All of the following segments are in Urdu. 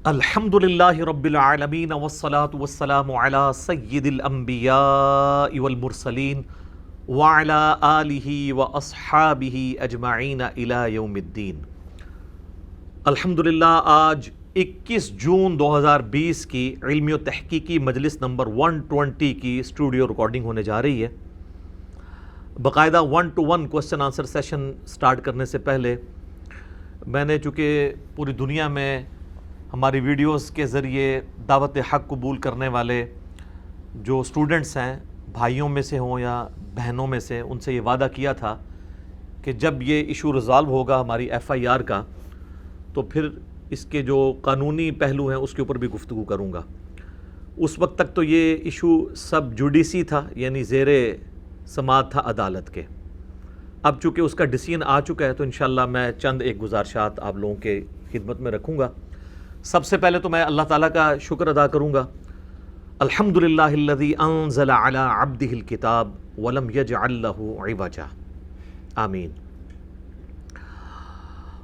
الحمدللہ رب العالمین والصلاة والسلام علی سید الانبیاء والمرسلین وعلی آلہ واصحابہ اجمعین الی یوم الدین۔ الحمدللہ آج 21 جون 2020 کی علمی و تحقیقی مجلس نمبر 120 کی اسٹوڈیو ریکارڈنگ ہونے جا رہی ہے۔ باقاعدہ 1-to-1 question answer session start کرنے سے پہلے میں نے چونکہ پوری دنیا میں ہماری ویڈیوز کے ذریعے دعوت حق قبول کرنے والے جو اسٹوڈنٹس ہیں، بھائیوں میں سے ہوں یا بہنوں میں سے، ان سے یہ وعدہ کیا تھا کہ جب یہ ایشو ریزالو ہوگا ہماری FIR کا تو پھر اس کے جو قانونی پہلو ہیں اس کے اوپر بھی گفتگو کروں گا۔ اس وقت تک تو یہ ایشو سب جوڈیسی تھا، یعنی زیر سماعت تھا عدالت کے۔ اب چونکہ اس کا ڈیسیژن آ چکا ہے تو انشاءاللہ میں چند ایک گزارشات آپ لوگوں کے خدمت میں رکھوں گا۔ سب سے پہلے تو میں اللہ تعالیٰ کا شکر ادا کروں گا، الحمدللہ الذی انزل علی عبدہ الکتاب ولم یجعل لہ عوجا، آمین۔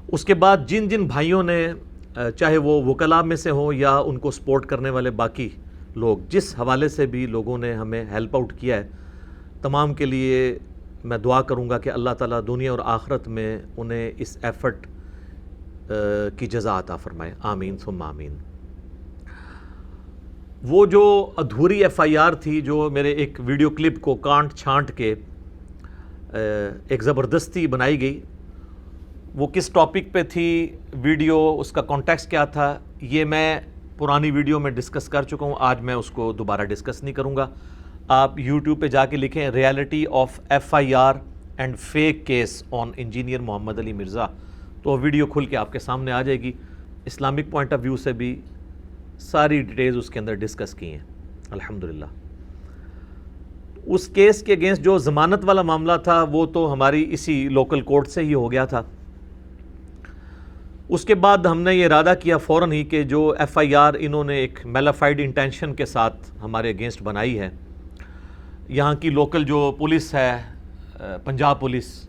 اس کے بعد جن جن بھائیوں نے چاہے وہ وکلاء میں سے ہوں یا ان کو سپورٹ کرنے والے باقی لوگ، جس حوالے سے بھی لوگوں نے ہمیں ہیلپ آؤٹ کیا ہے، تمام کے لیے میں دعا کروں گا کہ اللہ تعالیٰ دنیا اور آخرت میں انہیں اس ایفرٹ کی جزا عطا فرمائے، آمین ثم آمین۔ وہ جو ادھوری FIR تھی جو میرے ایک ویڈیو کلپ کو کانٹ چھانٹ کے ایک زبردستی بنائی گئی، وہ کس ٹاپک پہ تھی، ویڈیو اس کا کانٹیکسٹ کیا تھا، یہ میں پرانی ویڈیو میں ڈسکس کر چکا ہوں، آج میں اس کو دوبارہ ڈسکس نہیں کروں گا۔ آپ YouTube پہ جا کے لکھیں reality of FIR and fake case on engineer Muhammad Ali Mirza, تو ویڈیو کھل کے آپ کے سامنے آ جائے گی۔ اسلامک پوائنٹ آف ویو سے بھی ساری ڈیٹیلز اس کے اندر ڈسکس کی ہیں الحمدللہ۔ اس کیس کے اگینسٹ جو ضمانت والا معاملہ تھا وہ تو ہماری اسی لوکل کورٹ سے ہی ہو گیا تھا۔ اس کے بعد ہم نے یہ ارادہ کیا فوراً ہی کہ جو FIR انہوں نے ایک میلافائڈ انٹینشن کے ساتھ ہمارے اگینسٹ بنائی ہے، یہاں کی لوکل جو پولیس ہے، پنجاب پولیس،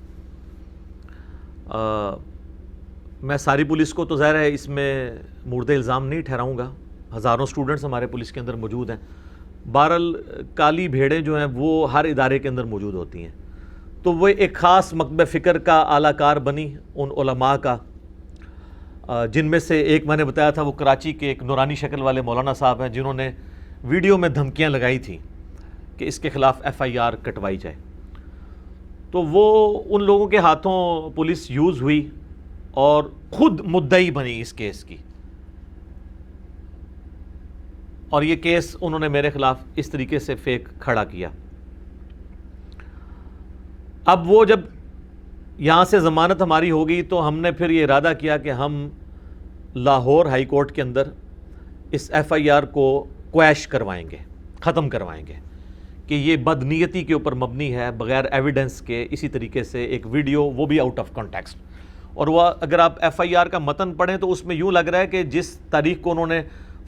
میں ساری پولیس کو تو ظاہر ہے اس میں مورد الزام نہیں ٹھہراؤں گا، ہزاروں سٹوڈنٹس ہمارے پولیس کے اندر موجود ہیں، بہرحال کالی بھیڑیں جو ہیں وہ ہر ادارے کے اندر موجود ہوتی ہیں، تو وہ ایک خاص مکتب فکر کا اعلیٰ کار بنی ان علماء کا، جن میں سے ایک میں نے بتایا تھا وہ کراچی کے ایک نورانی شکل والے مولانا صاحب ہیں جنہوں نے ویڈیو میں دھمکیاں لگائی تھیں کہ اس کے خلاف FIR کٹوائی جائے، تو وہ ان لوگوں کے ہاتھوں پولیس یوز ہوئی اور خود مدعی بنی اس کیس کی، اور یہ کیس انہوں نے میرے خلاف اس طریقے سے فیک کھڑا کیا۔ اب وہ جب یہاں سے ضمانت ہماری ہو گئی تو ہم نے پھر یہ ارادہ کیا کہ ہم لاہور ہائی کورٹ کے اندر اس FIR کو کویش کروائیں گے، ختم کروائیں گے کہ یہ بدنیتی کے اوپر مبنی ہے، بغیر ایویڈنس کے اسی طریقے سے ایک ویڈیو، وہ بھی آؤٹ آف کانٹیکسٹ، اور وہ اگر آپ FIR کا متن پڑھیں تو اس میں یوں لگ رہا ہے کہ جس تاریخ کو انہوں نے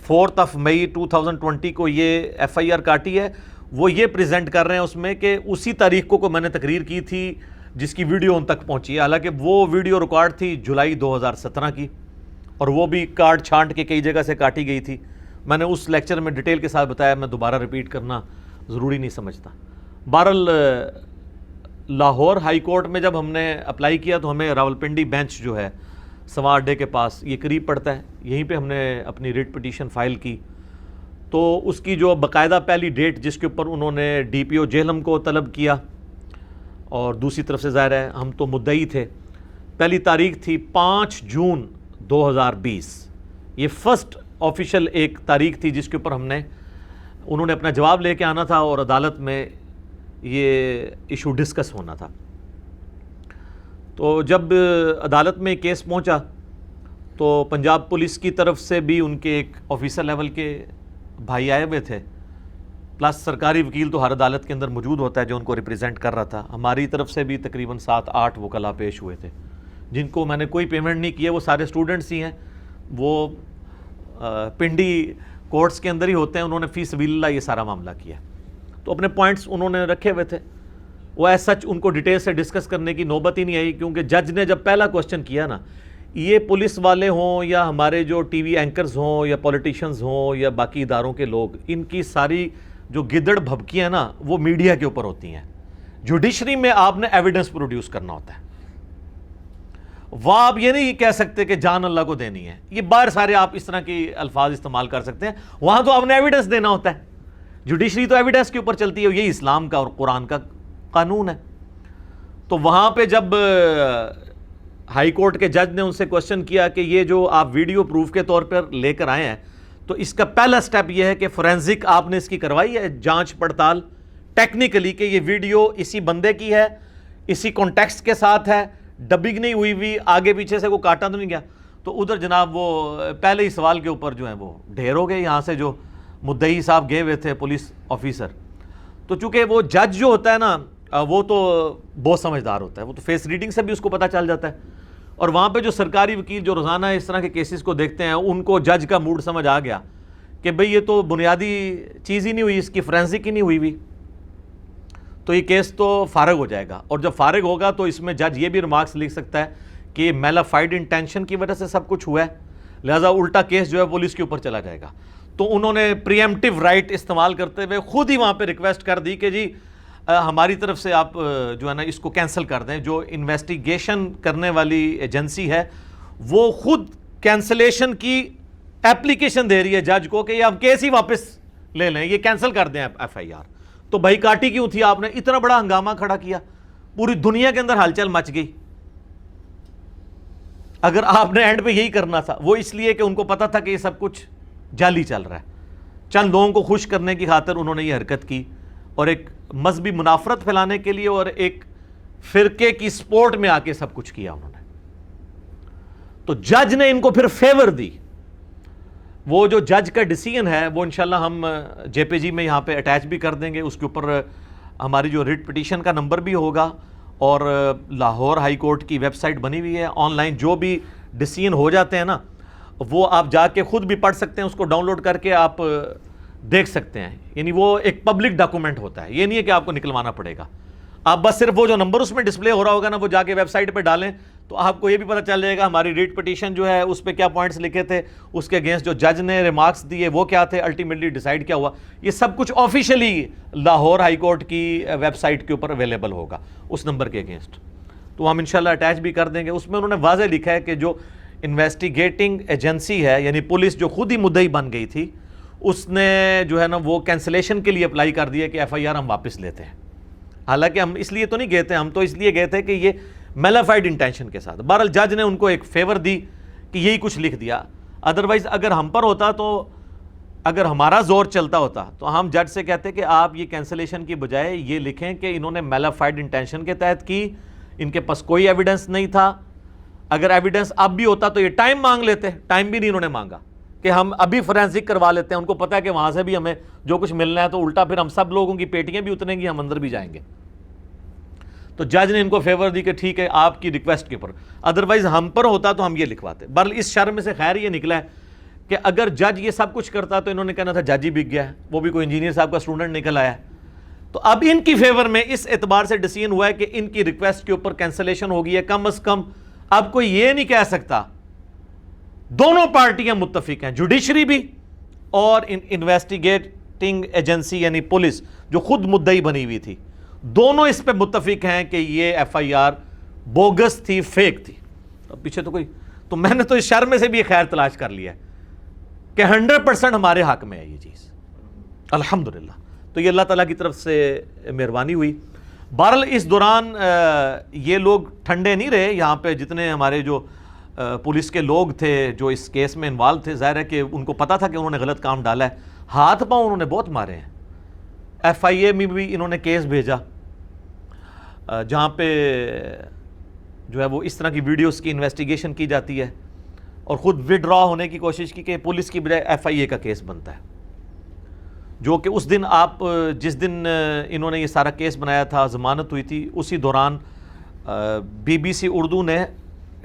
4 مئی 2020 کو یہ FIR کاٹی ہے، وہ یہ پریزنٹ کر رہے ہیں اس میں کہ اسی تاریخ کو میں نے تقریر کی تھی جس کی ویڈیو ان تک پہنچی ہے، حالانکہ وہ ویڈیو ریکارڈ تھی جولائی 2017 کی، اور وہ بھی کاٹ چھانٹ کے کئی جگہ سے کاٹی گئی تھی۔ میں نے اس لیکچر میں ڈیٹیل کے ساتھ بتایا، میں دوبارہ ریپیٹ کرنا ضروری نہیں سمجھتا۔ بہرحال لاہور ہائی کورٹ میں جب ہم نے اپلائی کیا تو ہمیں راولپنڈی بینچ جو ہے سوا اڈے کے پاس، یہ قریب پڑتا ہے، یہیں پہ ہم نے اپنی ریٹ پٹیشن فائل کی، تو اس کی جو باقاعدہ پہلی ڈیٹ جس کے اوپر انہوں نے DPO جہلم کو طلب کیا، اور دوسری طرف سے ظاہر ہے ہم تو مدعی تھے، پہلی تاریخ تھی 5 جون 2020، یہ فرسٹ آفیشیل ایک تاریخ تھی جس کے اوپر انہوں نے اپنا جواب لے کے آنا تھا اور عدالت میں یہ ایشو ڈسکس ہونا تھا۔ تو جب عدالت میں کیس پہنچا تو پنجاب پولیس کی طرف سے بھی ان کے ایک آفیسر لیول کے بھائی آئے ہوئے تھے، پلس سرکاری وکیل تو ہر عدالت کے اندر موجود ہوتا ہے جو ان کو ریپریزنٹ کر رہا تھا، ہماری طرف سے بھی تقریباً 7-8 وکلاء پیش ہوئے تھے جن کو میں نے کوئی پیمنٹ نہیں کی ہے، وہ سارے اسٹوڈنٹس ہی ہیں، وہ پنڈی کورٹس کے اندر ہی ہوتے ہیں، انہوں نے فی سبیل اللہ یہ سارا معاملہ کیا، تو اپنے پوائنٹس انہوں نے رکھے ہوئے تھے، وہ ایز سچ ان کو ڈیٹیل سے ڈسکس کرنے کی نوبت ہی نہیں آئی، کیونکہ جج نے جب پہلا کوسچن کیا نا یہ پولیس والے ہوں یا ہمارے جو ٹی وی اینکرز ہوں یا پولیٹیشنز ہوں یا باقی اداروں کے لوگ، ان کی ساری جو گدڑ بھبکیاں ہیں نا وہ میڈیا کے اوپر ہوتی ہیں. جوڈیشری میں آپ نے ایویڈنس پروڈیوس کرنا ہوتا ہے. وہ آپ یہ نہیں کہہ سکتے کہ جان اللہ کو دینی ہے. یہ باہر سارے آپ اس طرح کی الفاظ استعمال کر سکتے ہیں، وہاں تو آپ نے ایویڈنس دینا ہوتا ہے. جوڈیشری تو ایویڈنس کے اوپر چلتی ہے، یہی اسلام کا اور قرآن کا قانون ہے. تو وہاں پہ جب ہائی کورٹ کے جج نے ان سے کوشچن کیا کہ یہ جو آپ ویڈیو پروف کے طور پر لے کر آئے ہیں، تو اس کا پہلا سٹیپ یہ ہے کہ فورینزک آپ نے اس کی کروائی ہے جانچ پڑتال ٹیکنیکلی کہ یہ ویڈیو اسی بندے کی ہے، اسی کانٹیکسٹ کے ساتھ ہے، ڈبنگ نہیں ہوئی آگے پیچھے سے وہ کاٹا تو نہیں گیا. تو ادھر جناب وہ پہلے ہی سوال کے اوپر جو ہیں وہ ڈھیر ہو گئے. یہاں سے جو مدعی صاحب گئے ہوئے تھے پولیس آفیسر، تو چونکہ وہ جج جو ہوتا ہے نا وہ تو بہت سمجھدار ہوتا ہے، وہ تو فیس ریڈنگ سے بھی اس کو پتہ چل جاتا ہے. اور وہاں پہ جو سرکاری وکیل جو روزانہ اس طرح کے کیسز کو دیکھتے ہیں، ان کو جج کا موڈ سمجھ آ گیا کہ بھئی یہ تو بنیادی چیز ہی نہیں ہوئی، اس کی فورینزک ہی نہیں ہوئی تو یہ کیس تو فارغ ہو جائے گا. اور جب فارغ ہوگا تو اس میں جج یہ بھی ریمارکس لکھ سکتا ہے کہ میلافائڈ انٹینشن کی وجہ سے سب کچھ ہوا ہے، لہٰذا الٹا کیس جو ہے پولیس کے اوپر چلا جائے گا. تو انہوں نے پریمپٹیو رائٹ استعمال کرتے ہوئے خود ہی وہاں پہ ریکویسٹ کر دی کہ جی ہماری طرف سے آپ جو ہے نا اس کو کینسل کر دیں. جو انویسٹیگیشن کرنے والی ایجنسی ہے وہ خود کینسلیشن کی اپلیکیشن دے رہی ہے جج کو کہ یہ آپ کیس ہی واپس لے لیں، یہ کینسل کر دیں ایف آئی آر. تو بھائی کاٹی کیوں تھی آپ نے؟ اتنا بڑا ہنگامہ کھڑا کیا، پوری دنیا کے اندر ہلچل مچ گئی. اگر آپ نے اینڈ پہ یہی کرنا تھا، وہ اس لیے کہ ان کو پتا تھا کہ یہ سب کچھ جعلی چل رہا ہے، چند لوگوں کو خوش کرنے کی خاطر انہوں نے یہ حرکت کی اور ایک مذہبی منافرت پھیلانے کے لیے اور ایک فرقے کی سپورٹ میں آ کے سب کچھ کیا انہوں نے. تو جج نے ان کو پھر فیور دی. وہ جو جج کا ڈیسیژن ہے وہ انشاءاللہ ہم جے پی جی میں یہاں پہ اٹیچ بھی کر دیں گے. اس کے اوپر ہماری جو ریٹ پٹیشن کا نمبر بھی ہوگا اور لاہور ہائی کورٹ کی ویب سائٹ بنی ہوئی ہے. آن لائن جو بھی ڈیسیژن ہو جاتے ہیں نا وہ آپ جا کے خود بھی پڑھ سکتے ہیں، اس کو ڈاؤن لوڈ کر کے آپ دیکھ سکتے ہیں. یعنی وہ ایک پبلک ڈاکومنٹ ہوتا ہے، یہ نہیں ہے کہ آپ کو نکلوانا پڑے گا. آپ بس صرف وہ جو نمبر اس میں ڈسپلے ہو رہا ہوگا نا وہ جا کے ویب سائٹ پہ ڈالیں تو آپ کو یہ بھی پتہ چل جائے گا ہماری ریٹ پٹیشن جو ہے اس پہ کیا پوائنٹس لکھے تھے، اس کے اگینسٹ جو جج نے ریمارکس دیے وہ کیا تھے، الٹیمیٹلی ڈیسائیڈ کیا ہوا. یہ سب کچھ آفیشلی لاہور ہائی کورٹ کی ویب سائٹ کے اوپر اویلیبل ہوگا اس نمبر کے اگینسٹ. تو ہم انشاءاللہ اٹیچ بھی کر دیں گے. اس میں انہوں نے واضح لکھا ہے کہ جو انویسٹیگیٹنگ ایجنسی ہے یعنی پولیس جو خود ہی مدعی بن گئی تھی، اس نے جو ہے نا وہ کینسلیشن کے لیے اپلائی کر دیا کہ ایف آئی آر ہم واپس لیتے ہیں. حالانکہ ہم اس لیے تو نہیں گئے تھے، ہم تو اس لیے گئے تھے کہ یہ میلافائڈ انٹینشن کے ساتھ. بہرحال جج نے ان کو ایک فیور دی کہ یہی کچھ لکھ دیا. ادروائز اگر ہم پر ہوتا تو اگر ہمارا زور چلتا ہوتا تو ہم جج سے کہتے کہ آپ یہ کینسلیشن کی بجائے یہ لکھیں کہ انہوں نے میلافائڈ انٹینشن کے تحت کی، ان کے پاس کوئی ایویڈنس نہیں تھا. اگر ایویڈنس اب بھی ہوتا تو یہ ٹائم مانگ لیتے، ٹائم بھی نہیں انہوں نے مانگا کہ ہم ابھی فورینزک کروا لیتے ہیں. ان کو پتا ہے کہ وہاں سے بھی ہمیں جو کچھ ملنا ہے تو الٹا پھر ہم سب لوگوں کی پیٹیاں بھی اتریں گی، ہم اندر بھی جائیں گے. تو جج نے ان کو فیور دی کہ ٹھیک ہے آپ کی ریکویسٹ کے اوپر، ادروائز ہم پر ہوتا تو ہم یہ لکھواتے. بہرحال اس شر میں سے خیر یہ نکلا ہے کہ اگر جج یہ سب کچھ کرتا تو انہوں نے کہنا تھا جج ہی بک گیا ہے، وہ بھی کوئی انجینئر صاحب کا اسٹوڈنٹ نکل آیا ہے. تو اب ان کی فیور میں اس اعتبار سے ڈیسیژن ہوا ہے کہ ان کی ریکویسٹ کے اوپر کینسلیشن ہوگی ہے. کم از کم اب کوئی یہ نہیں کہہ سکتا، دونوں پارٹیاں متفق ہیں، جوڈیشری بھی اور انویسٹیگیٹنگ ایجنسی یعنی پولیس جو خود مدعی بنی ہوئی تھی، دونوں اس پہ متفق ہیں کہ یہ ایف آئی آر بوگس تھی، فیک تھی. اب پیچھے تو کوئی، تو میں نے تو اس شر میں سے بھی خیر تلاش کر لیا ہے کہ 100% ہمارے حق میں ہے یہ چیز الحمدللہ. تو یہ اللہ تعالیٰ کی طرف سے مہربانی ہوئی. بہرحال اس دوران یہ لوگ ٹھنڈے نہیں رہے. یہاں پہ جتنے ہمارے جو پولیس کے لوگ تھے جو اس کیس میں انوالو تھے، ظاہر ہے کہ ان کو پتا تھا کہ انہوں نے غلط کام ڈالا ہے. ہاتھ پاؤں انہوں نے بہت مارے ہیں. ایف آئی اے میں بھی انہوں نے کیس بھیجا جہاں پہ جو ہے وہ اس طرح کی ویڈیوز کی انویسٹیگیشن کی جاتی ہے اور خود وڈرا ہونے کی کوشش کی کہ پولیس کی بجائے ایف آئی اے کا کیس بنتا ہے. جو کہ اس دن آپ جس دن انہوں نے یہ سارا کیس بنایا تھا، ضمانت ہوئی تھی، اسی دوران بی بی سی اردو نے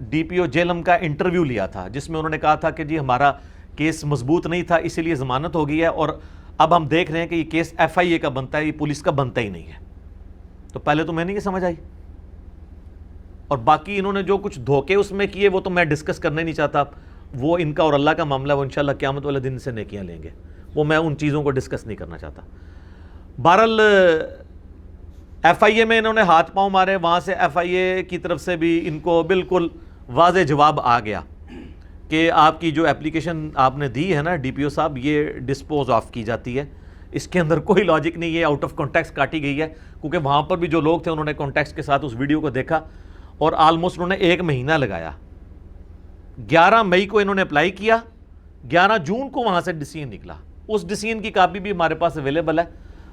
ڈی پی او جیلم کا انٹرویو لیا تھا جس میں انہوں نے کہا تھا کہ جی ہمارا کیس مضبوط نہیں تھا اسی لیے ضمانت ہو گئی ہے اور اب ہم دیکھ رہے ہیں کہ یہ کیس ایف آئی اے کا بنتا ہے، یہ پولیس کا بنتا ہی نہیں ہے. تو پہلے تو میں نہیں یہ سمجھ آئی اور باقی انہوں نے جو کچھ دھوکے اس میں کیے وہ تو میں ڈسکس کرنا ہی نہیں چاہتا، وہ ان کا اور اللہ کا معاملہ، وہ انشاءاللہ قیامت والے دن سے نیکیاں لیں گے، وہ میں ان چیزوں کو ڈسکس نہیں کرنا چاہتا۔ بہرحال ایف آئی اے میں انہوں نے ہاتھ پاؤں مارے، وہاں سے ایف آئی اے کی طرف سے بھی ان کو بالکل واضح جواب آ گیا کہ آپ کی جو اپلیکیشن آپ نے دی ہے نا ڈی پی او صاحب، یہ ڈسپوز آف کی جاتی ہے، اس کے اندر کوئی لاجک نہیں ہے، آؤٹ آف کانٹیکسٹ کاٹی گئی ہے، کیونکہ وہاں پر بھی جو لوگ تھے انہوں نے کانٹیکسٹ کے ساتھ اس ویڈیو کو دیکھا، اور آلموسٹ انہوں نے 1 مہینہ لگایا۔ 11 مئی کو انہوں نے اپلائی کیا، 11 جون کو وہاں سے ڈیسیژن نکلا، اس ڈیسیژن کی کاپی بھی ہمارے پاس اویلیبل ہے،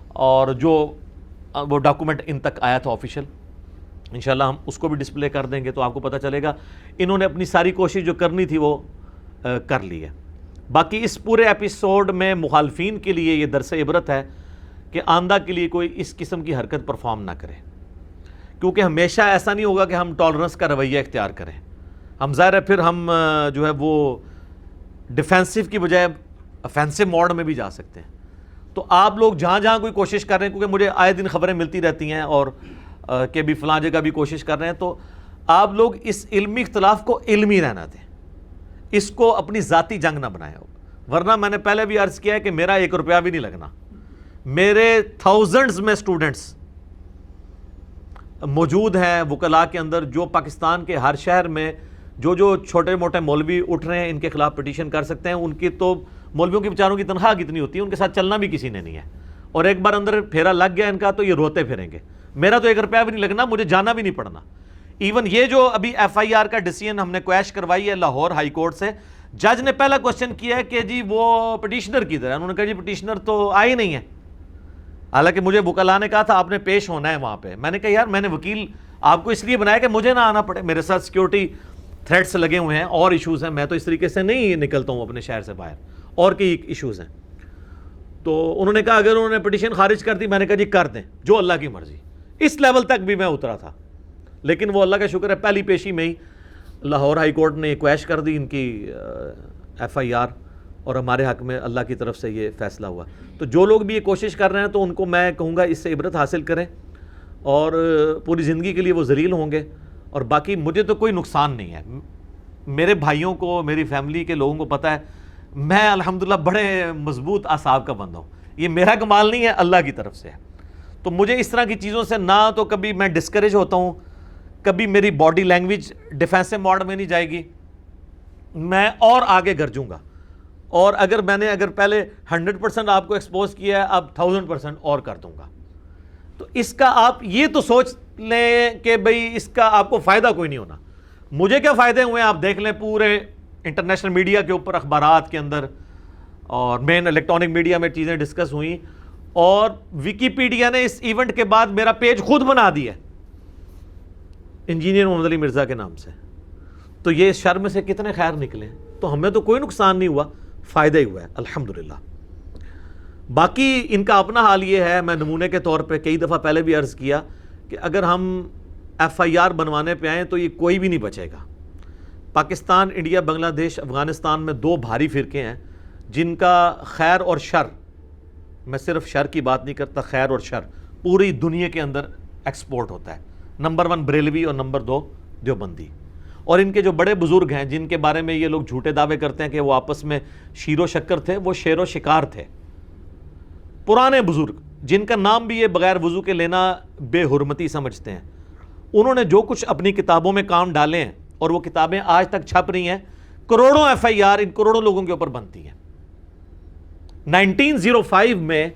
اور جو وہ ڈاکومنٹ ان تک آیا تھا آفیشیل، انشاءاللہ ہم اس کو بھی ڈسپلے کر دیں گے تو آپ کو پتہ چلے گا انہوں نے اپنی ساری کوشش جو کرنی تھی وہ کر لی ہے۔ باقی اس پورے ایپیسوڈ میں مخالفین کے لیے یہ درس عبرت ہے کہ آئندہ کے لیے کوئی اس قسم کی حرکت پرفارم نہ کرے، کیونکہ ہمیشہ ایسا نہیں ہوگا کہ ہم ٹالرنس کا رویہ اختیار کریں، ہم ظاہر ہے پھر ہم جو ہے وہ ڈیفینسو کی بجائے افینسو موڈ میں بھی جا سکتے ہیں۔ تو آپ لوگ جہاں جہاں کوئی کوشش کر رہے ہیں، کیونکہ مجھے آئے دن خبریں ملتی رہتی ہیں اور کہ بھی فلاں جگہ بھی کوشش کر رہے ہیں، تو آپ لوگ اس علمی اختلاف کو علمی رہنا دیں، اس کو اپنی ذاتی جنگ نہ بنائیں، ورنہ میں نے پہلے بھی عرض کیا ہے کہ میرا 1 روپیہ بھی نہیں لگنا، میرے تھاؤزنڈز میں سٹوڈنٹس موجود ہیں وکلاء کے اندر، جو پاکستان کے ہر شہر میں جو چھوٹے موٹے مولوی اٹھ رہے ہیں ان کے خلاف پٹیشن کر سکتے ہیں۔ ان کی تو مولویوں کی بیچاروں کی تنخواہ کتنی ہوتی ہے، ان کے ساتھ چلنا بھی کسی نے نہیں ہے، اور ایک بار اندر پھیرا لگ گیا ان کا تو یہ روتے پھریں گے۔ میرا تو 1 روپیہ بھی نہیں لگنا، مجھے جانا بھی نہیں پڑنا۔ ایون یہ جو ابھی ایف آئی آر کا ڈیسیژن ہم نے کویش کروائی ہے لاہور ہائی کورٹ سے، جج نے پہلا کوشچن کیا ہے کہ جی وہ پٹیشنر کدھر ہے، انہوں نے کہا جی پٹیشنر تو آئی نہیں ہے، حالانکہ مجھے وکلاء نے کہا تھا آپ نے پیش ہونا ہے وہاں پہ۔ میں نے کہا یار میں نے وکیل آپ کو اس لیے بنایا کہ مجھے نہ آنا پڑے، میرے ساتھ سیکیورٹی تھریٹس لگے ہوئے ہیں اور ایشوز ہیں، میں تو اس طریقے سے نہیں نکلتا ہوں اپنے شہر سے باہر، اور کئی ایشوز ہیں۔ تو انہوں نے کہا اگر انہوں نے پٹیشن خارج کر دی، میں نے کہا جی کر دیں، جو اللہ کی مرضی۔ اس لیول تک بھی میں اترا تھا، لیکن وہ اللہ کا شکر ہے پہلی پیشی میں ہی لاہور ہائی کورٹ نے کویش کر دی ان کی ایف آئی آر، اور ہمارے حق میں اللہ کی طرف سے یہ فیصلہ ہوا۔ تو جو لوگ بھی یہ کوشش کر رہے ہیں تو ان کو میں کہوں گا اس سے عبرت حاصل کریں، اور پوری زندگی کے لیے وہ ذلیل ہوں گے۔ اور باقی مجھے تو کوئی نقصان نہیں ہے، میرے بھائیوں کو، میری فیملی کے لوگوں کو پتہ ہے میں الحمدللہ بڑے مضبوط اعصاب کا بندہ ہوں، یہ میرا کمال نہیں ہے، اللہ کی طرف سے ہے۔ تو مجھے اس طرح کی چیزوں سے نہ تو کبھی میں ڈسکریج ہوتا ہوں، کبھی میری باڈی لینگویج ڈیفینسو موڈ میں نہیں جائے گی، میں اور آگے گرجوں گا، اور اگر میں نے پہلے 100% آپ کو ایکسپوز کیا ہے، اب 1000% اور کر دوں گا۔ تو اس کا آپ یہ تو سوچ لیں کہ بھئی اس کا آپ کو فائدہ کوئی نہیں ہونا۔ مجھے کیا فائدے ہوئے آپ دیکھ لیں، پورے انٹرنیشنل میڈیا کے اوپر، اخبارات کے اندر اور مین الیکٹرانک میڈیا میں چیزیں ڈسکس ہوئیں، اور ویکیپیڈیا نے اس ایونٹ کے بعد میرا پیج خود بنا دیا انجینئر محمد علی مرزا کے نام سے۔ تو یہ اس شر میں سے کتنے خیر نکلے ہیں، تو ہمیں تو کوئی نقصان نہیں ہوا، فائدہ ہی ہوا ہے الحمدللہ۔ باقی ان کا اپنا حال یہ ہے، میں نمونے کے طور پہ کئی دفعہ پہلے بھی عرض کیا کہ اگر ہم ایف آئی آر بنوانے پہ آئیں تو یہ کوئی بھی نہیں بچے گا۔ پاکستان، انڈیا، بنگلہ دیش، افغانستان میں 2 بھاری فرقے ہیں جن کا خیر اور شر، میں صرف شر کی بات نہیں کرتا، خیر اور شر پوری دنیا کے اندر ایکسپورٹ ہوتا ہے۔ نمبر 1 بریلوی اور نمبر 2 دیوبندی، اور ان کے جو بڑے بزرگ ہیں جن کے بارے میں یہ لوگ جھوٹے دعوے کرتے ہیں کہ وہ آپس میں شیر و شکر تھے، وہ شیر و شکار تھے، پرانے بزرگ جن کا نام بھی یہ بغیر وضو کے لینا بے حرمتی سمجھتے ہیں۔ انہوں نے جو کچھ اپنی کتابوں میں کام ڈالے ہیں، اور وہ کتابیں آج تک چھپ رہی ہیں، کروڑوں ایف آئی آر ان کروڑوں لوگوں کے اوپر بنتی ہیں۔ 1905 میں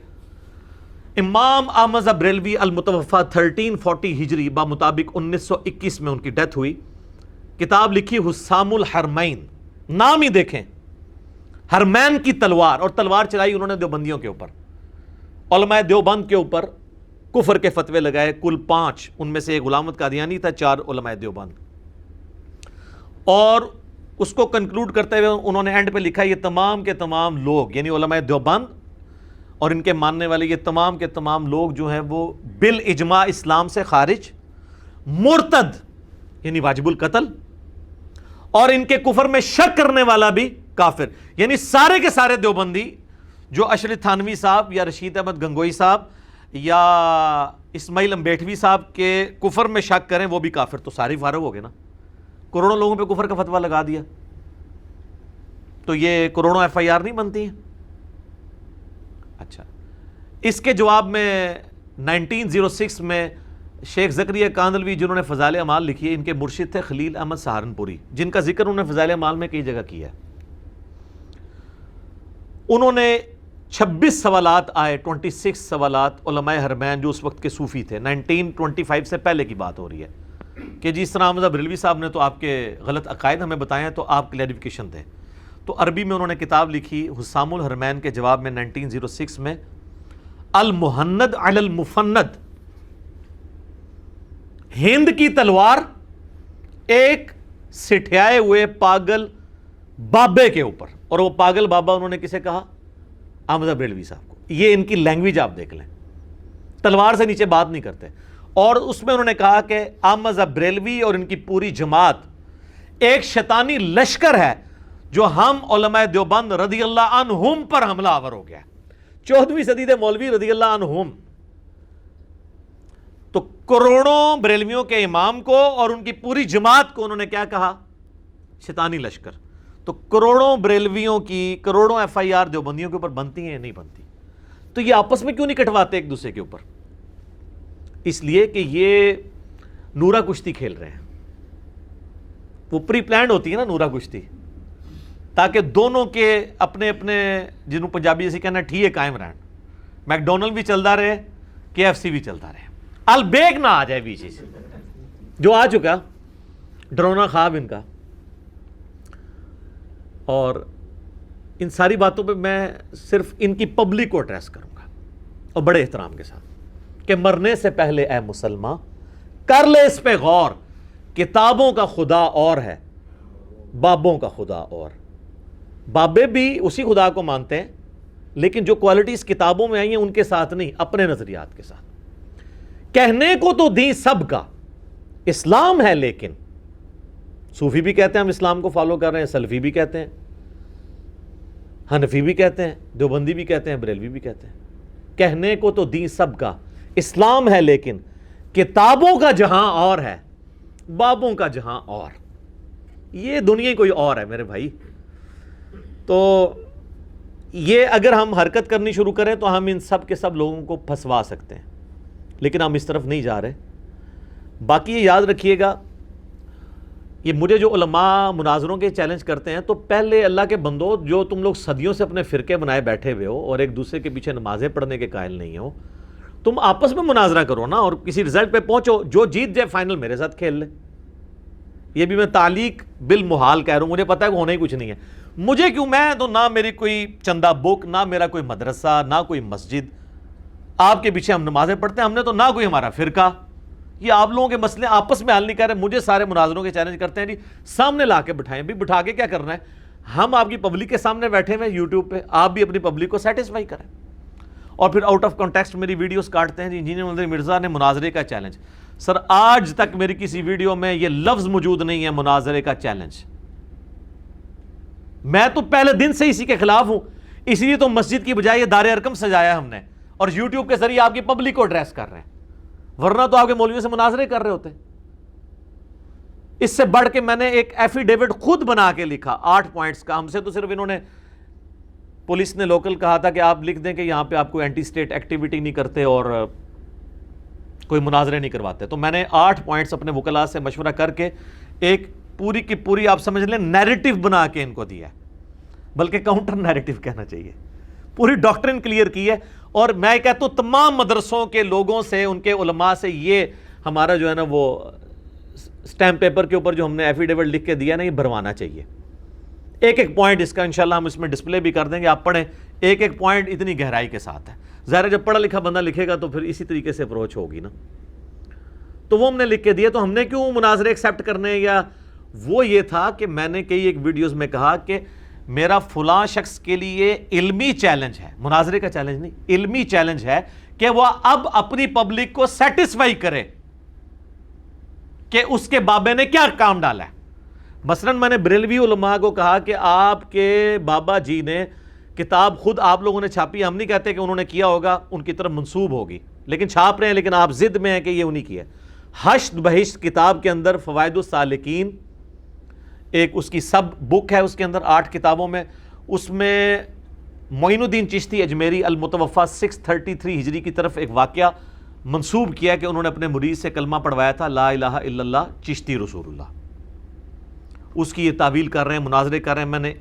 امام احمد بریلوی المتوفا 1340 ہجری بمطابق 1921 میں ان کی ڈیتھ ہوئی، کتاب لکھی حسام الحرمین، نام ہی دیکھیں، حرمین کی تلوار، اور تلوار چلائی انہوں نے دیوبندیوں کے اوپر، علماء دیوبند کے اوپر کفر کے فتوے لگائے، کل 5، ان میں سے ایک غلام احمد قادیانی تھا، 4 علماء دیوبند۔ اور اس کو کنکلوڈ کرتے ہوئے انہوں نے اینڈ پہ لکھا یہ تمام کے تمام لوگ، یعنی علماء دیوبند اور ان کے ماننے والے، یہ تمام کے تمام لوگ جو ہیں وہ بالاجماع اسلام سے خارج، مرتد یعنی واجب القتل، اور ان کے کفر میں شک کرنے والا بھی کافر۔ یعنی سارے کے سارے دیوبندی جو اشرف تھانوی صاحب یا رشید احمد گنگوئی صاحب یا اسماعیل امبیٹوی صاحب کے کفر میں شک کریں وہ بھی کافر، تو سارے فارغ ہو گئے نا. کروڑوں لوگوں پہ کفر کا فتویٰ لگا دیا تو یہ کروڑوں ایف آئی آر نہیں بنتی ہیں. اچھا، اس کے جواب میں 1906 میں شیخ زکریا کاندلوی جنہوں نے فضائل اعمال لکھی ہے، ان کے مرشد تھے خلیل احمد سہارنپوری، جن کا ذکر انہوں نے فضائل اعمال میں کئی جگہ کیا ہے. انہوں نے 26 سوالات آئے، 26 سوالات علماء حرمین جو اس وقت کے صوفی تھے، 1925 سے پہلے کی بات ہو رہی ہے کہ جس طرح احمد بریلوی صاحب نے تو آپ کے غلط عقائد ہمیں بتائے ہیں تو آپ کلیریفیکیشن دیں. تو عربی میں انہوں نے کتاب لکھی حسام الحرمین کے جواب میں 1906 میں، المہند علی المفند، ہند کی تلوار ایک سٹھیائے ہوئے پاگل بابے کے اوپر. اور وہ پاگل بابا انہوں نے کسے کہا؟ احمد بریلوی صاحب کو. یہ ان کی لینگویج آپ دیکھ لیں، تلوار سے نیچے بات نہیں کرتے. اور اس میں انہوں نے کہا کہ احمد بریلوی اور ان کی پوری جماعت ایک شیطانی لشکر ہے جو ہم علماء دیوبند رضی اللہ عنہم پر حملہ آور ہو گیا. 14ویں صدی دے مولوی رضی اللہ عنہم. تو کروڑوں بریلویوں کے امام کو اور ان کی پوری جماعت کو انہوں نے کیا کہا؟ شیطانی لشکر. تو کروڑوں بریلویوں کی، کروڑوں ایف آئی آر دیوبندیوں کے اوپر بنتی ہیں یا نہیں بنتی؟ تو یہ آپس میں کیوں نہیں کٹواتے ایک دوسرے کے اوپر؟ اس لیے کہ یہ نورا کشتی کھیل رہے ہیں. وہ پری پلانڈ ہوتی ہے نا نورا کشتی، تاکہ دونوں کے اپنے اپنے، جنہوں پنجابی جیسے کہنا ٹھیک ہے، قائم رہن. میکڈونلڈ بھی چلتا رہے، کے ایف سی بھی چلتا رہے، البیگ نہ آ جائے بیچ سے، جو آ چکا ڈرونا خواب ان کا. اور ان ساری باتوں پہ میں صرف ان کی پبلک کو ایڈریس کروں گا اور بڑے احترام کے ساتھ کہ مرنے سے پہلے اے مسلمان کر لے اس پہ غور، کتابوں کا خدا اور ہے، بابوں کا خدا اور. بابے بھی اسی خدا کو مانتے ہیں لیکن جو کوالٹیز کتابوں میں آئی ہیں ان کے ساتھ نہیں، اپنے نظریات کے ساتھ. کہنے کو تو دین سب کا اسلام ہے، لیکن صوفی بھی کہتے ہیں ہم اسلام کو فالو کر رہے ہیں، سلفی بھی کہتے ہیں، حنفی بھی کہتے ہیں، دیوبندی بھی کہتے ہیں، بریلوی بھی کہتے ہیں. کہنے کو تو دین سب کا اسلام ہے، لیکن کتابوں کا جہاں اور ہے، بابوں کا جہاں اور. یہ دنیا کوئی اور ہے میرے بھائی. تو یہ اگر ہم حرکت کرنی شروع کریں تو ہم ان سب کے سب لوگوں کو پھنسوا سکتے ہیں، لیکن ہم اس طرف نہیں جا رہے. باقی یہ یاد رکھیے گا، یہ مجھے جو علماء مناظروں کے چیلنج کرتے ہیں، تو پہلے اللہ کے بندو جو تم لوگ صدیوں سے اپنے فرقے بنائے بیٹھے ہوئے ہو اور ایک دوسرے کے پیچھے نمازیں پڑھنے کے قائل نہیں ہو، تم آپس میں مناظرہ کرو نا اور کسی رزلٹ پہ پہنچو. جو جیت جائے فائنل میرے ساتھ کھیل لے. یہ بھی میں تعلیق بالمحال کہہ رہا ہوں، مجھے پتا ہے کہ ہونا ہی کچھ نہیں ہے. مجھے کیوں، میں تو نہ میری کوئی چندہ بک، نہ میرا کوئی مدرسہ، نہ کوئی مسجد. آپ کے پیچھے ہم نمازیں پڑھتے ہیں، ہم نے تو نہ کوئی ہمارا فرقہ. یہ آپ لوگوں کے مسئلے آپس میں حل نہیں کر رہے. مجھے سارے مناظروں کے چیلنج کرتے ہیں جی سامنے لا کے بٹھائیں. بھی بٹھا کے کیا کرنا ہے؟ ہم آپ کی پبلک کے سامنے بیٹھے ہوئے یوٹیوب پہ، آپ بھی اپنی پبلک کو سیٹسفائی کریں. اور پھر آؤٹ آف کانٹیکسٹ میری ویڈیوز کاٹتے ہیں جی انجینئر مدنی مرزا نے مناظرے کا چیلنج. سر آج تک میری کسی ویڈیو میں یہ لفظ موجود نہیں ہے مناظرے کا چیلنج. میں تو پہلے دن سے اسی کے خلاف ہوں. اسی لیے تو مسجد کی بجائے یہ دار ارقم سجایا ہم نے اور یوٹیوب کے ذریعے آپ کی پبلک کو ایڈریس کر رہے ہیں، ورنہ تو آپ کے مولویوں سے مناظرے کر رہے ہوتے. اس سے بڑھ کے میں نے ایک ایفیڈیوٹ خود بنا کے لکھا 8 پوائنٹس کا. ہم سے تو صرف انہوں نے، پولیس نے لوکل کہا تھا کہ آپ لکھ دیں کہ یہاں پہ آپ کوئی اینٹی سٹیٹ ایکٹیویٹی نہیں کرتے اور کوئی مناظرے نہیں کرواتے. تو میں نے 8 پوائنٹس اپنے وکلاء سے مشورہ کر کے ایک پوری کی پوری آپ سمجھ لیں نیریٹو بنا کے ان کو دیا، بلکہ کاؤنٹر نیریٹو کہنا چاہیے. پوری ڈاکٹرن کلیئر کی ہے. اور میں کہتا ہوں تمام مدرسوں کے لوگوں سے، ان کے علماء سے، یہ ہمارا جو ہے نا وہ سٹیمپ پیپر کے اوپر جو ہم نے ایفیڈیوٹ لکھ کے دیا نا، یہ بھروانا چاہیے. ایک ایک پوائنٹ اس کا انشاءاللہ ہم اس میں ڈسپلے بھی کر دیں گے، آپ پڑھیں. ایک ایک پوائنٹ اتنی گہرائی کے ساتھ ہے. ظاہر ہے جب پڑھا لکھا بندہ لکھے گا تو پھر اسی طریقے سے اپروچ ہوگی نا. تو وہ ہم نے لکھ کے دیا. تو ہم نے کیوں مناظرے ایکسیپٹ کرنے، یا وہ یہ تھا کہ میں نے کئی ایک ویڈیوز میں کہا کہ میرا فلاں شخص کے لیے علمی چیلنج ہے، مناظرے کا چیلنج نہیں، علمی چیلنج ہے کہ وہ اب اپنی پبلک کو سیٹسفائی کرے کہ اس کے بابے نے کیا کام ڈالا ہے. مثلاً میں نے بریلوی علماء کو کہا کہ آپ کے بابا جی نے کتاب خود آپ لوگوں نے چھاپی، ہم نہیں کہتے کہ انہوں نے کیا ہوگا، ان کی طرف منسوب ہوگی. لیکن چھاپ رہے ہیں، لیکن آپ ضد میں ہیں کہ یہ انہی کی ہے۔ حشد بہشت کتاب کے اندر فوائد السالکین ایک اس کی سب بک ہے، اس کے اندر 8 کتابوں میں، اس میں معین الدین چشتی اجمیری المتوفا 633 ہجری کی طرف ایک واقعہ منسوب کیا کہ انہوں نے اپنے مرید سے کلمہ پڑھوایا تھا لا الہ الا اللہ چشتی رسول اللہ۔ اس کی یہ تعویل کر رہے ہیں، مناظرے کر رہے ہیں۔ میں نے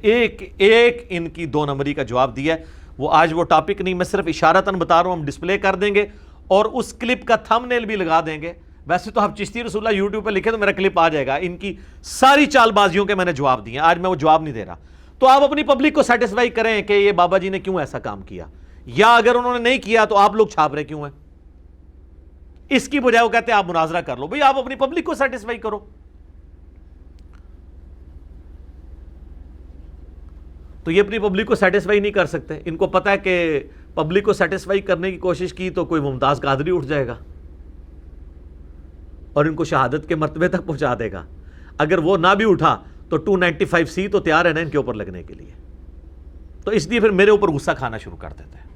ایک ان کی 2 نمبری کا جواب دیا ہے، وہ آج وہ ٹاپک نہیں، میں صرف اشارتاً بتا رہا ہوں، ہم ڈسپلے کر دیں گے اور اس کلپ کا تھم نیل بھی لگا دیں گے۔ ویسے تو آپ چشتی رسول اللہ یوٹیوب پہ لکھیں تو میرا کلپ آ جائے گا، ان کی ساری چال بازیوں کے میں نے جواب دیے ہیں، آج میں وہ جواب نہیں دے رہا۔ تو آپ اپنی پبلک کو سیٹسفائی کریں کہ یہ بابا جی نے کیوں ایسا کام کیا، یا اگر انہوں نے نہیں کیا تو آپ لوگ چھاپ رہے کیوں ہیں؟ اس کی بجائے وہ کہتے ہیں آپ مناظرہ کر لو۔ بھئی آپ اپنی پبلک کو سیٹسفائی کرو۔ تو یہ اپنی پبلک کو سیٹسفائی نہیں کر سکتے، ان کو پتہ ہے کہ پبلک کو سیٹسفائی کرنے کی کوشش کی تو کوئی ممتاز قادری اٹھ جائے گا اور ان کو شہادت کے مرتبے تک پہنچا دے گا۔ اگر وہ نہ بھی اٹھا تو 295C تو تیار ہے نا ان کے اوپر لگنے کے لیے، تو اس لیے پھر میرے اوپر غصہ کھانا شروع کر دیتے ہیں۔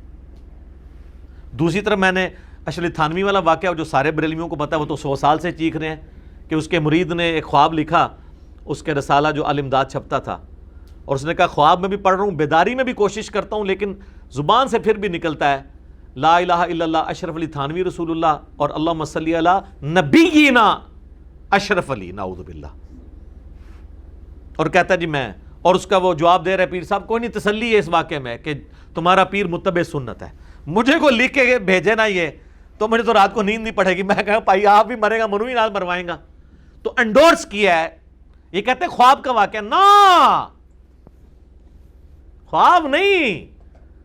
دوسری طرف میں نے اشرف تھانوی والا واقعہ جو سارے بریلویوں کو پتا ہے، وہ تو 100 سال سے چیخ رہے ہیں کہ اس کے مرید نے ایک خواب لکھا، اس کے رسالہ جو الامداد چھپتا تھا، اور اس نے کہا خواب میں بھی پڑھ رہا ہوں، بیداری میں بھی کوشش کرتا ہوں، لیکن زبان سے پھر بھی نکلتا ہے لا الہ الا اللہ اشرف علی تھانوی رسول اللہ اور اللہم صلی علی نبینا اشرف علی نعوذ باللہ، اور کہتا ہے جی میں، اور اس کا وہ جواب دے رہے پیر صاحب کوئی نہیں، تسلی ہے اس واقعے میں کہ تمہارا پیر متبع سنت ہے۔ مجھے کو لکھ کے بھیجے نا یہ تو مجھے تو رات کو نیند نہیں پڑے گی، میں کہا بھائی آپ بھی مرے گا، منو ہی نال مروائیں گا۔ تو انڈورس کیا ہے، یہ کہتے ہیں خواب کا واقعہ، نا خواب نہیں،